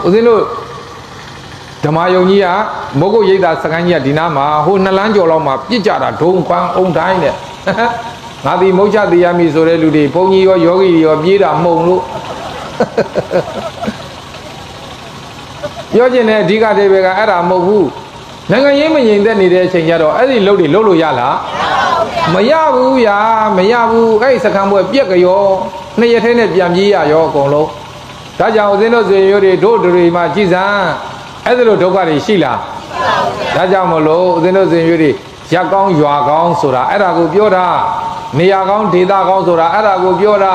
ဦးဇင်းတို့ဓမ္မယုံကြီးကမုတ်ကုတ်ရိပ်သာစခန်းကြီးကဒီနားမှာဟို2လမ်းကျော်လောက်မှာပြစ်ကြတာဒုံပန်းအုံတိုင်းနဲ့ငါဒီမုတ်ချသေးရမည်ဆိုတဲ့လူတွေဘုန်းကြီးရောယောဂီတွေရောပြေးတာမှုံလို့ပြောကျင်တဲ့အဓိကတည်းကအဲ့ဒါမဟုတ်ဘူးနိုင်ငံရေးမငြိမ်သက်နေတဲ့အချိန်ကျတော့အဲ့ဒီလုပ်တွေလုပ်လို့ရလားမရဘူးဗျာမရဘူးအဲ့ဒီစခန်းပွဲပြက်ကြော2ရက်ထဲနဲ့ပြန်ပြေးရရောအကုန်လုံးဒါကြောင့်ဦးဇင်းတို့ဆွေမျိုးတွေတို့တွေမှာကြည်စမ်းအဲ့ဒါလိုဒုက္ခတွေရှိလားဒါကြောင့်မလို့ဦးဇင်းတို့ဆွေမျိုးတွေရက်ကောင်းရွာကောင်းဆိုတာအဲ့ဒါကိုပြောတာနေရာကောင်းဒေသကောင်းဆိုတာအဲ့ဒါကိုပြောတာ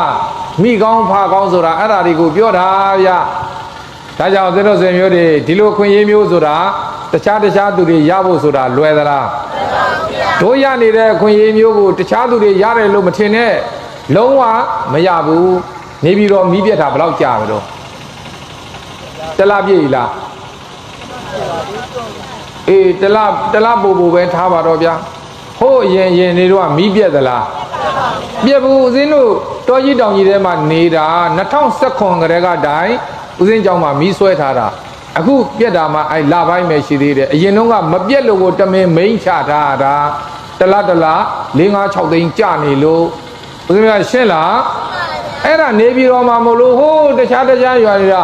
မိကောင်းဖကောင်းဆိုတာအဲ့ဒါတွေကိုပြောတာဗျာဒါကြောင့်ဦးဇင်းတို့ဆွေမျိုးတွေဒီလိုခွင့်ရေးမျိုးဆိုတာတခြားသူတွေရဖို့ဆိုတာလွယ်သလားတို့ရနေတဲ့အခွင့်အရေးမျိုးကိုတခြားသူတွေရတယ်လို့မထင်နဲ့လုံးဝမရဘူးနေပြီးတော့မီးပြတ်တာဘယ်လောက်ကြာပြီတော့တလားပြည့်လားအေးတလားပူပဲထားပါတော့ဗျာဟိုးရင်နေတော့မီးပြတ်သလားပြတ်ဘူးဦးဇင်းတို့တောကြီးတောင်ကြီးထဲမှာနေတာ2019ကတည်းကတိုင်ဦးဇင်းကျောင်းမှာမီးဆွဲထားတာအခုပြက်တာမှအဲ့လပိုင်းပဲရှိသေးတယ်အရင်တော့ကမပြက်လို့ကိုတမင်မိန်ချထားတာတလား4-5-6သိန်းကြနေလို့ဦးဇင်းကရှင်းလားအဲ့ဒါနေပြည်တော်မှာမလို့ဟိုးတခြားရွာတွေက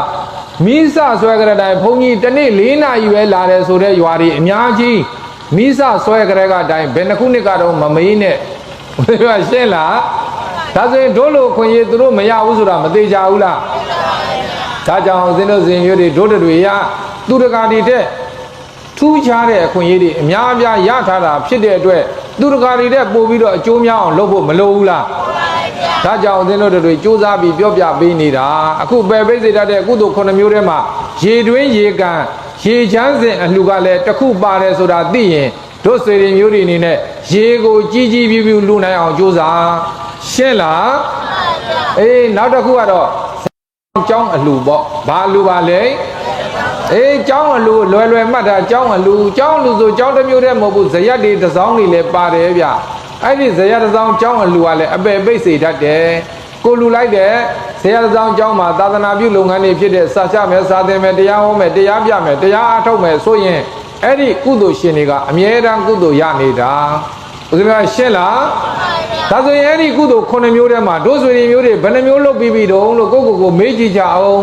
မီးစဆွဲကြတဲ့တိုင်ဘုန်းကြီးတနေ့4နာရီပဲလာတယ်ဆိုတဲ့ရွာတွေအများကြီးမီးစဆွဲကြတဲ့ကတိုင်ဘယ်နှခုနှစ်ကတော့မမေးနဲ့ဦးဇင်းကရှင်းလား ဒါဆိုရင်တို့လိုခွင့်ရသူတို့မရဘူးဆိုတာမသေးကြဘူးလားဒါကြောင့်ဦးဇင်းတို့ဇင်မျိုးတွေတို့တွေရသူတကာတွေတဲ့ထူးခြားတဲ့အခွင့်အရေးတွေအများအပြားရထားတာဖြစ်တဲ့အတွက်သူတကာတွေတဲ့ပို့ပြီးတော့အကျိုးများအောင်လုပ်ဖို့မလိုဘူးလားဒါကြောင့်ဦးဇင်းတို့တွေစူးစမ်းပြီးပြောပြပေးနေတာအခုပယ်ပိတ်စေတတ်တဲ့ကုသိုလ်9မျိုးထဲမှာရေတွင်းရေကန်ရေချမ်းစဉ်အလှကလည်းတစ်ခုပါတယ်ဆိုတာသိရင်တို့ဆွေတွေမျိုးတွေအနေနဲ့ရေကိုကြီးကြီးပြူပြူလူနိုင်အောင်စူးစမ်းရှင်းလားအေးနောက်တစ်ခုကတော့ကျောင်းအလှပေါ့ဘာအလှပါလဲအေးကျောင်းအလှလွယ်လွယ်မှတ်တာကျောင်းအလှဆိုကျောင်းတစ်မျိုးတည်းမဟုတ်ဘူးဇရက်တွေတစ်စောင်းတွေလည်းပါတယ်ဗျအဲ့ဒီဇရက်တစ်စောင်းကျောင်းအလှကလည်းအပယ်ပိတ်စေတတ်တယ်ကိုလူလိုက်တဲ့ဇရက်တစ်စောင်းကျောင်းမှာသာသနာပြုလုပ်ငန်းတွေဖြစ်တဲ့စာချမယ်စာသင်မယ်တရားဟောမယ်တရားပြမယ်တရားအားထုတ်မယ်ဆိုရင်အဲ့ဒီကုသိုလ်ရှင်တွေကအမြဲတမ်းကုသိုလ်ရနေတာဦးဇင်းကရှင်းလားဒါဆိုရင်အဲ့ဒီကုသိုလ်9မျိုးထဲမှာတို့ဆွေတွေမျိုးတွေဘယ်နှမျိုးလုပ်ပြီးပြီတုံးလို့ကိုမေးကြည့်ကြအောင်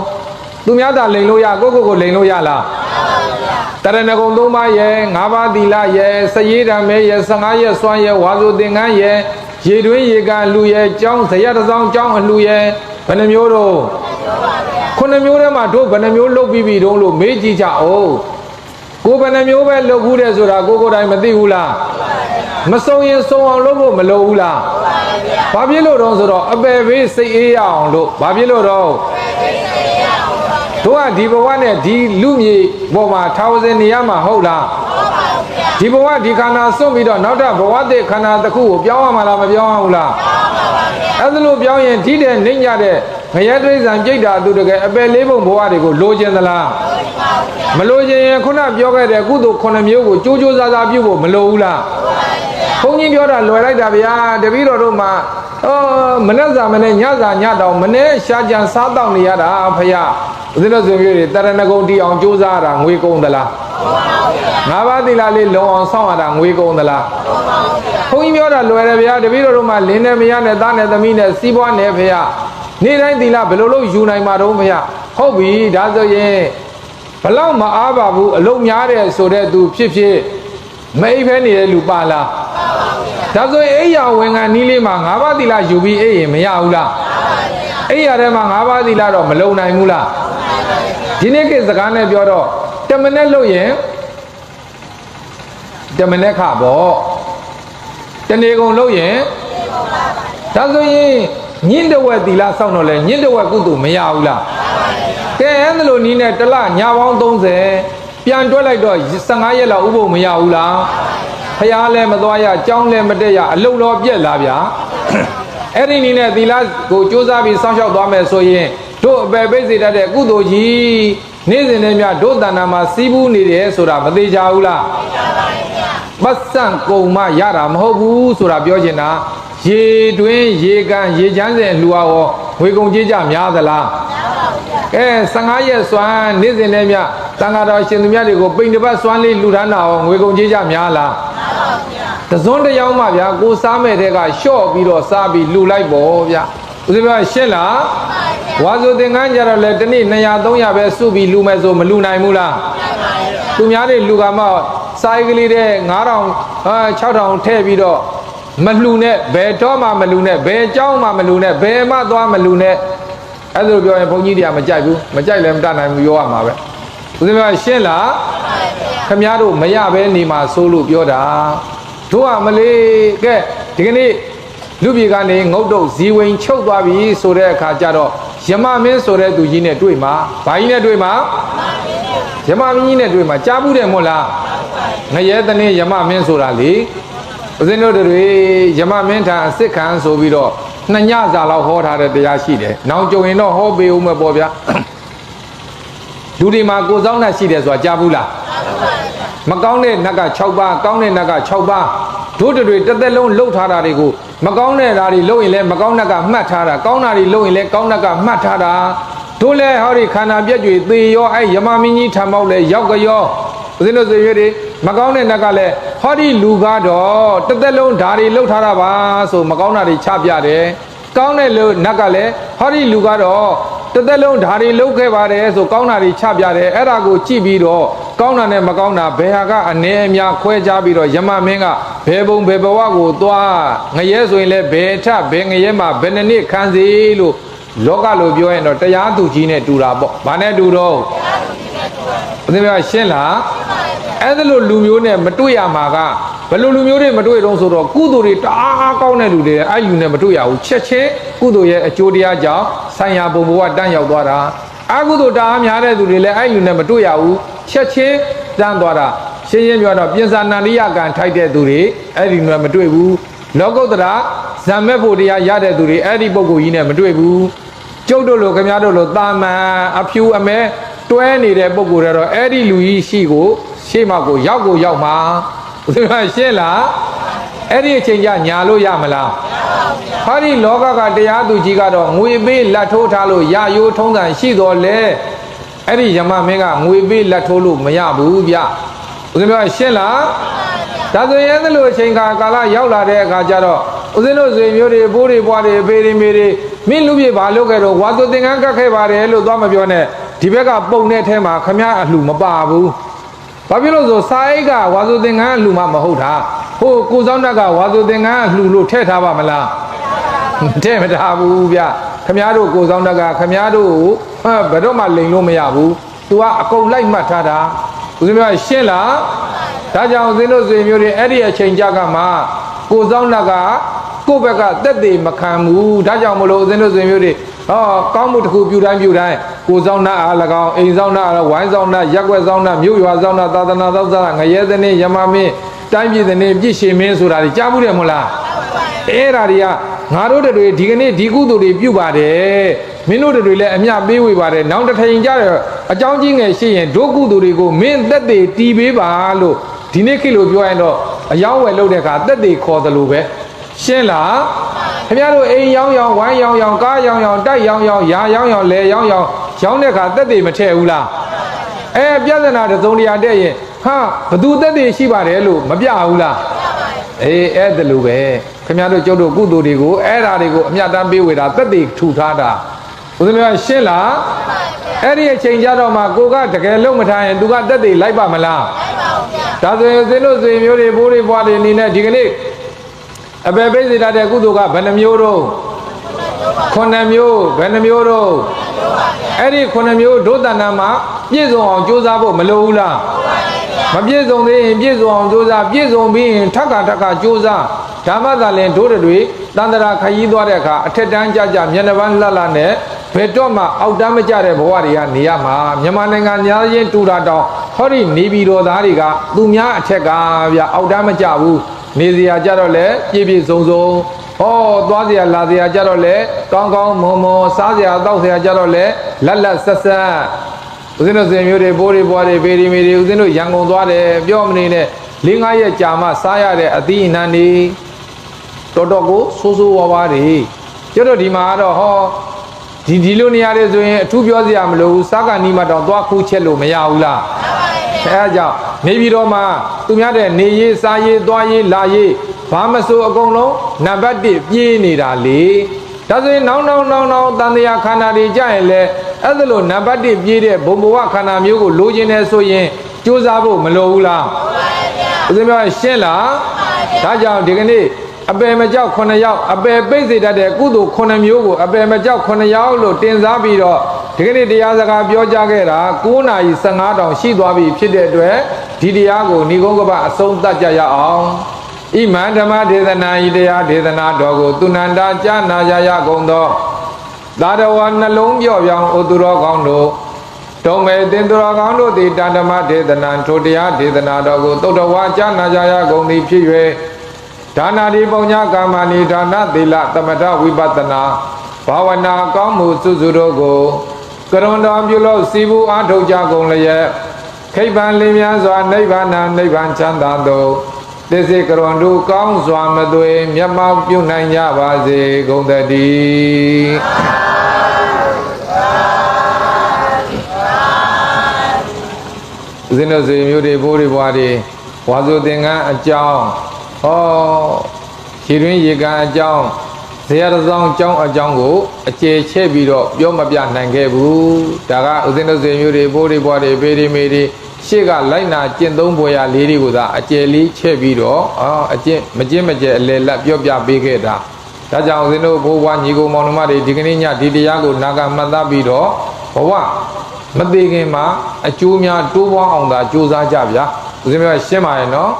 သူများသာလိန်လို့ရကိုလိန်လို့ရလားတရဏဂုံ3ပါးရဲ့5ပါးသီလရဲ့စရေးဓမ္မဲရဲ့15ရက်စွမ်းရဲ့ဝါဆိုသင်္ကန်းရဲ့ရေတွင်းရေကန်လူရဲ့ကျောင်းဇရတစ်စောင်းကျောင်းအလှရဲ့ဘယ်နှမျိုးတော့9မျိုးထဲမှာတို့ဘယ်နှမျိုးလုပ်ပြီးပြီတုံးလို့မေးကြည့်ကြအောင်ကိုဘယ်နှမျိုးပဲလုပ်ဘူးတဲ့ဆိုတာကိုယ်တိုင်မသိဘူးလားမစုံရင်စုံအောင်လုပ်ဖို့မလိုဘူးလားဘာဖြစ်လို့တော့ဆိုတော့အပယ်ဘေးစိတ်အေးရအောင်လို့ဘာဖြစ်လို့တော့တို့ကဒီဘဝနဲ့ဒီလူမြေပေါ်မှာထာဝစဉ်နေရမှာဟုတ်လားဒီဘဝဒီခန္ဓာစွန့်ပြီးတော့နောက်ထပ်ဘဝတည်းခန္ဓာတစ်ခုကိုပြောင်းရမှာလားမပြောင်းရဘူးလားအဲ့ဒါလို့ပြောင်းရင်ဒီတဲ့နှိမ့်ရတဲ့ငရဲတိရစ္ဆာန်ပြိတ္တာသူတကယ်အပယ်လေးပုံဘဝတွေကိုလိုချင်သလားမလိုချင်ရင်ခုနပြောခဲ့တဲ့ကုသိုလ်9မျိုးကိုကြိုးကြိုးစားစားပြုဖို့မလိုဘူးလားဘုန်းကြီးပြောတာလွယ်လိုက်တာဗျာတပည့်တော်တို့မှာမနေ့စာမနေ့ညစာညတောင်မနေ့ရှားကြံစားတောက်နေရတာဖယားဦးဇင်းတို့ဆိုမျိုးတွေတရဏဂုံတီအောင်ကြိုးစားရတာငွေကုန်သလား5ပါးသီလလေးလုံအောင်စောင့်ရတာငွေကုန်သလားဘုန်းကြီးပြောတာလွယ်တယ်ဗျာတပည့်တော်တို့မှာလင်းနဲ့မရနဲ့သားနဲ့သမီးနဲ့စီးပွားနဲ့ဖယားနေ့တိုင်းသီလဘယ်လိုလုပ်ယူနိုင်မှာတော့ဖယားဟုတ်ပြီဒါဆိုရင်ဘလောက်မအားပါဘူးအလုံးများတယ်ဆိုတဲ့သူဖြစ်မအိပ်ဖဲနေတဲ့လူပါလားဒါဆိုရင်အိယာဝင်ကနီးလေးမှာ5ပါးသီလယူပြီးအိပ်ရင်မရဘူးလားအိယာထဲမှာ5ပါးသီလတော့မလုံနိုင်ဘူးလားဒီနေ့ကိစကားနဲ့ပြောတော့တမနဲ့လို့ရင်တမနဲ့ခပေါ့တနေကုန်လို့ရင်ဒါဆိုရင်ညင့်တဝက်သီလစောင့်တော့လဲညင့်တဝက်ကုသိုလ်မရဘူးလားကဲအဲ့ဒါလို့နီးနဲ့တစ်လညပေါင်း30ပြန်တွက်လိုက်တော့15ရက်လောက်ဥပုပ်မရဘူးလားဖျားလည်းမသွားရကြောင်းလည်းမတက်ရအလုံတော်ပြက်လာဗျာအဲ့ဒီနည်းနဲ့သီလကိုစူးစမ်းပြီးစောင့်ရှောက်သွားမယ်ဆိုရင်တို့အပယ်ပိတ်စေတတ်တဲ့ကုသိုလ်ကြီးနေ့စဉ်နဲ့မြတို့တဏ္ဍာမှာစီးပူးနေတယ်ဆိုတာမသေးကြဘူးလားပတ်စံကုံမရတာမဟုတ်ဘူးဆိုတာပြောချင်တာရေတွင်းရေကန်ရေချမ်းစဉ်လှူအောင်ငွေကုန်ကြေးကြများသလား15ရက်စွမ်းနေ့စဉ်နဲ့မြသံဃာတော်ရှင်သူမြတ်တွေကိုပိန်တပတ်စွမ်းလေးလှူဒန်းတာအောင်ငွေကုန်ကြေးကြများလားတစွန်းတယောက်မှဗျာကိုစားမဲ့တဲ့ကလျှော့ပြီးတော့စားပြီးလှူလိုက်ပေါ့ဗျာဦးဇင်းပြောရှင်းလားဝါဆိုသင်္ကန်းကြတော့လေတနေ့200 300ပဲစုပြီးလှူမယ်ဆိုမလှူနိုင်ဘူးလားသူများတွေလှူကမှစာရေးကလေးတဲ့9000 6000ထည့်ပြီးတော့မလှူနဲ့ဘယ်တော့မှမလှူနဲ့ဘယ်เจ้าမှမလှူနဲ့ဘယ်မှသွားမလှူနဲ့အဲ့ဒါပြောရင်ဘုန်းကြီးတွေကမကြိုက်ဘူးမကြိုက်လည်းမတတ်နိုင်ဘူးပြောရမှာပဲဦးဇင်းပြောရှင်းလားခမည်းတော်မရပဲနေမှာစိုးလို့ပြောတာတို့ကမလေးကဲဒီကနေ့လူပြည်ကနေငုတ်တုတ်ဇီဝင်ချုပ်သွားပြီဆိုတဲ့အခါကျတော့ယမမင်းဆိုတဲ့သူကြီးနဲ့တွေ့မှာဘာကြီးနဲ့တွေ့မှာယမမင်းကြီးနဲ့တွေ့မှာကြားဘူးတယ်မို့လားငရဲတနေ့ယမမင်းဆိုတာလေဦးဇင်းတို့တွေယမမင်းထံအစစ်ခံဆိုပြီးတော့2ညစာလောက်ဟောထားတဲ့တရားရှိတယ်။နောင်ကြုံရင်တော့ဟောပေးဦးမယ်ပေါ့ဗျာ။လူတွေမှာကိုယ်ဆောင်နဲ့ရှိတယ်ဆိုတာကြားဘူးလား။မကောင်းတဲ့နတ်က6ပါးကောင်းတဲ့နတ်က6ပါးတို့တွေတစ်သက်လုံးလှုပ်ထားတာတွေကိုမကောင်းတဲ့ဓာတ်တွေလှုပ်ရင်လည်းမကောင်းတဲ့ကမှတ်ထားတာကောင်းတာတွေလှုပ်ရင်လည်းကောင်းတဲ့ကမှတ်ထားတာတို့လည်းဟောဒီခန္ဓာပြည့်ကြွေသေရောအဲ့ယမမင်းကြီးထံမောက်လဲရောက်ကြရောဦးဇင်းတို့ဆိုရွေးတွေမကောင်းတဲ့နတ်ကလည်းဟောဒီလူကားတော့တစ်သက်လုံးဓာတ်တွေလှုပ်ထားတာပါဆိုမကောင်းတာတွေချပြတယ်ကောင်းတဲ့လူနတ်ကလည်းဟောဒီလူကားတော့တစ်သက်လုံးဓာတ်တွေလှုပ်ခဲ့ပါတယ်ဆိုကောင်းတာတွေချပြတယ်အဲ့ဒါကိုကြည့်ပြီးတော့ ကောင်းတာနဲ့မကောင်းတာဘယ်ဟာကအနေအများခွဲခြားပြီးတော့ယမမင်းကဘယ်ဘုံဘယ်ဘဝကိုသွားငရဲဆိုရင်လည်းဘယ်ထဘယ်ငရဲမှာဘယ်နှစ်နှစ်ခံစီလို့လောကလိုပြောရင်တော့တရားသူကြီးနဲ့တူတာပေါ့။ဘာနဲ့တူတော့ဘယ်လိုရှင်းလားအဲ့ဒါလိုလူမျိုးနဲ့မတွေ့ရမှာကဘယ်လိုလူမျိုးတွေမတွေ့တော့ဆိုတော့ကုသိုလ်တွေတအားကောင်းတဲ့လူတွေအဲ့ယူနဲ့မတွေ့ရဘူးချက်ချင်းကုသိုလ်ရဲ့အကျိုးတရားကြောင့်ဆိုင်ရာဘုံဘဝတန်းရောက်သွားတာအကုသိုလ်တအားများတဲ့သူတွေလည်းအဲ့ယူနဲ့မတွေ့ရဘူးချက်ချင်းတန်းသွားတာရှင်းရှင်းပြောတော့ပြင်စာနန္ဒိယကံထိုက်တဲ့သူတွေအဲ့ဒီနဲ့မတွေ့ဘူးလောကုတ္တရာဇံမဲ့ဖို့တရားရတဲ့သူတွေအဲ့ဒီပုဂ္ဂိုလ်ကြီးနဲ့မတွေ့ဘူးကျုပ်တို့လိုခင်ဗျားတို့လိုတာမန်အဖြူအမဲတွဲနေတဲ့ပုဂ္ဂိုလ်တွေတော့အဲ့ဒီလူကြီးရှိကိုရှေ့မှာကိုရောက်မှာဘယ်လိုရှင်းလားအဲ့ဒီအချိန်ကျညာလို့ရမလားဟောဒီလောကကတရားသူကြီးကတော့ငွေပေးလက်ထိုးထားလို့ရရိုးထုံးစံရှိတော်လဲအဲ့ဒီယမမင်းကငွေပေးလက်ထိုးလို့မရဘူးဗျဦးဇင်းတို့ရှင်းလားဒါဆိုရင်အဲ့လိုအချိန်ကာလရောက်လာတဲ့အခါကျတော့ဦးဇင်းတို့ဆွေမျိုးတွေဘိုးတွေဘွားတွေဖေတွေမေတွေမင်းလူပြေဘာလုပ်ခဲ့တော့ဝါသူသင်္ကန်းကတ်ခဲ့ပါတယ်လို့သွားမပြောနဲ့ဒီဘက်ကပုံတဲ့ထဲမှာခမည်းအလှမပါဘူးဘာဖြစ်လို့ဆိုစာအိတ်ကဝါသူသင်္ကန်းအလှမှမဟုတ်တာဟိုကိုစောင်းတက်ကဝါသူသင်္ကန်းအလှလို့ထည့်ထားပါမလားထည့်မထားဘူးဗျခမည်းတော်ကိုစောင်းတက်ကခမည်းတော်ဘယ်တော့မှလိန်လို့မရဘူးသူကအကုန်လိုက်မှတ်ထားတာဦးဇင်းတို့ရှင်းလားဒါကြောင့်ဦးဇင်းတို့ဆွေမျိုးတွေအဲ့ဒီအချိန်ကြကမှကိုစောင်းတက်ကကိုယ့်ဘက်ကတက်သေးမခံဘူးဒါကြောင့်မလို့ဦးဇင်းတို့ဆွေမျိုးတွေကောင်းမှုတစ်ခုပြုတိုင်းကိုစောင်းတအား၎င်းအိမ်စောင်းတအားဝိုင်းစောင်းတရက်ွက်စောင်းတမြို့ရွာစောင်းတသာသနာသောသားငရဲသနေယမမင်းတိုင်းပြည်သနေပြည့်ရှင်မင်းဆိုတာကြားဘူးတယ်မဟုတ်လားအဲ့ဒါတွေကငါတို့တွေဒီကနေ့ဒီကုသိုလ်တွေပြုပါတယ်မင်းတို့တွေလည်းအမျှပေးဝေပါတယ်နောက်တစ်ထိုင်ကြတော့အကြောင်းကြီးငယ်ရှိရင်ဒုကုသိုလ်တွေကိုမင်းသက်သေတီးပေးပါလို့ဒီနေ့ခေတ်လိုပြောရင်တော့အယောင်းဝယ်လုပ်တဲ့အခါသက်သေခေါ်တယ်လို့ပဲရှင်းလားခင်ဗျားတို့အိမ်ရောင်းဝိုင်းရောင်းကားရောင်းတိုက်ရောင်းရာရောင်းလေရောင်းတဲ့အခါသက်သေမထည့်ဘူးလားပြဿနာတစ်စုံတရာတဲ့ရင်ဟာဘသူသက်သေရှိပါတယ်လို့မပြဘူးလားအဲ့ဒါလိုပဲခင်ဗျားတို့ကျုပ်တို့ကုသိုလ်တွေကိုအဲ့ဓာတွေကိုအမြတ်တမ်းပေးဝေတာသက်သေထူထားတာဦးဇင်းများရှင်းလားအဲ့ဒီအချိန်ကြတော့မှကိုကတကယ်လုံးမထားရင်သူကသက်သေလိုက်ပါမလားဒါဆိုရင်ဦးဇင်းတို့ဆွေမျိုးတွေဘိုးတွေဘွားတွေအနေနဲ့ဒီကနေ့အပေပိစေတတ်တဲ့ကုသိုလ်ကဘယ်နှမျိုးတော့9မျိုးဘယ်နှမျိုးတော့အဲ့ဒီ9မျိုးဒုတဏ္ဍမှာပြည့်စုံအောင်ကြိုးစားဖို့မလိုဘူးလားမပြည့်စုံသေးရင်ပြည့်စုံအောင်ကြိုးစားပြည့်စုံပြီးရင်ထပ်ခါကြိုးစားဓမ္မသာလင်တို့တွေတန္တရာခရီးသွားတဲ့အခါအထက်တန်းကြမျက်နှာပန်းလှလှနဲ့ဘယ်တော့မှအောက်တန်းမကြတဲ့ဘဝတွေကနေရမှာမြန်မာနိုင်ငံများချင်းတူတာတောင်ဟောဒီနေပြည်တော်သားတွေကသူများအထက်ကဗျအောက်တန်းမကြဘူးနေစရာကြတော့လေပြည့်စုံသွားစရာလာစရာကြတော့လေကောင်းမွန်စားစရာတောက်စရာကြတော့လေလက်ဆက်ဦးဇင်းတို့ဆွေမျိုးတွေဘိုးတွေဘွားတွေဖေဒီမေတွေဦးဇင်းတို့ရန်ကုန်သွားတယ်ပြောမနေနဲ့4-5ရက်ကြာမှစားရတဲ့အသီးအနှံတွေတော်ကိုဆိုးဝါးတွေကျတော့ဒီမှာတော့ဒီလိုနေရာတွေဆိုရင်အထူးပြောစရာမလိုဘူးစားကနီးမှတော့သွားခူးချက်လို့မရဘူးလားအဲဒါကြောင့်နေပြည်တော်မှာသူများတဲ့နေရေးစားရေးသွားရေးလာရေးဘာမဆိုအကုန်လုံးနံပါတ်1ပြေးနေတာလေဒါဆိုရင်နောင်တန်တရားခန္ဓာတွေကြရင်လေအဲ့ဒါလို့နံပါတ်1ပြေးတဲ့ဘုံဘဝခန္ဓာမျိုးကိုလိုချင်တယ်ဆိုရင်ကြိုးစားဖို့မလိုဘူးလားဦးဇင်းပြောရှင်းလားဒါကြောင့်ဒီကနေ့အပယ်မကြောက်9ယောက်အပယ်ပိတ်စေတတ်တဲ့ကုသိုလ်9မျိုးကိုအပယ်မကြောက်9ယောက်လို့တင်စားပြီးတော့ဒီကနေ့တရားစကားပြောကြားခဲ့တာ9:15တောင်ရှိသွားပြီဖြစ်တဲ့အတွက်ဒီတရားကိုဏိကုံးကပအဆုံးသတ်ကြရအောင်ဣမံဓမ္မဒေသနာဤတရားဒေသနာတော်ကိုသူနန္တာကြားနာကြရကုန်သောသာတဝါနှလုံးပြော့ပြောင်းဩသူတော်ကောင်းတို့တုံးမဲ့တင်သူတော်ကောင်းတို့သည်တန်ဓမ္မဒေသနာထိုတရားဒေသနာတော်ကိုသုတ္တဝါကြားနာကြရကုန်သည်ဖြစ်၍ဒါနာတိပုံညာကာမဏိဒါနသီလသမထဝိပဿနာဘာဝနာကောင်းမှုစုစုတို့ကိုကရုဏာပြုလို့စီဘူးအားထုတ်ကြကုန်လျက်ခိဗ္ဗံလင်းများစွာနိဗ္ဗာန်နိဗ္ဗာန်ချမ်းသာသို့သစ္စေကရုဏတို့ကောင်းစွာမသွေမျက်မှောက်ပြုနိုင်ကြပါစေကုန်သတည်းဦးဇင်းတို့ဆွေမျိုးတွေဘိုးတွေဘွားတွေဝါဆိုသင်္ကန်းအကြောင်းခြေတွင်းရေကန်အကြောင်းဇေယျတစောင်းအကြောင်းကိုအကျေချဲ့ပြီးတော့ပြောမပြနိုင်ခဲ့ဘူးဒါကဦးဇင်းတို့ဆွေမျိုးတွေဘိုးတွေဘွားတွေဖေဒီမေတွေ ရှေ့ကလိုက်နာကျင့်သုံးဖွယ်ရာလေးတွေကိုသာအကျယ်လေးချဲ့ပြီးတော့အကျင့်မကျင့်မကျဲအလေလက်ပြောပြပေးခဲ့တာဒါကြောင့်ဦးဇင်းတို့ဘိုးဘွားညီကိုမောင်နှမတွေဒီကနေ့ညဒီတရားကိုနာဂမှတ်သားပြီးတော့ဘဝမသေးခင်မှာအကျိုးများတိုးပွားအောင်သာကြိုးစားကြဗျာဦးဇင်းတို့ရှင်းပါရဲ့နော်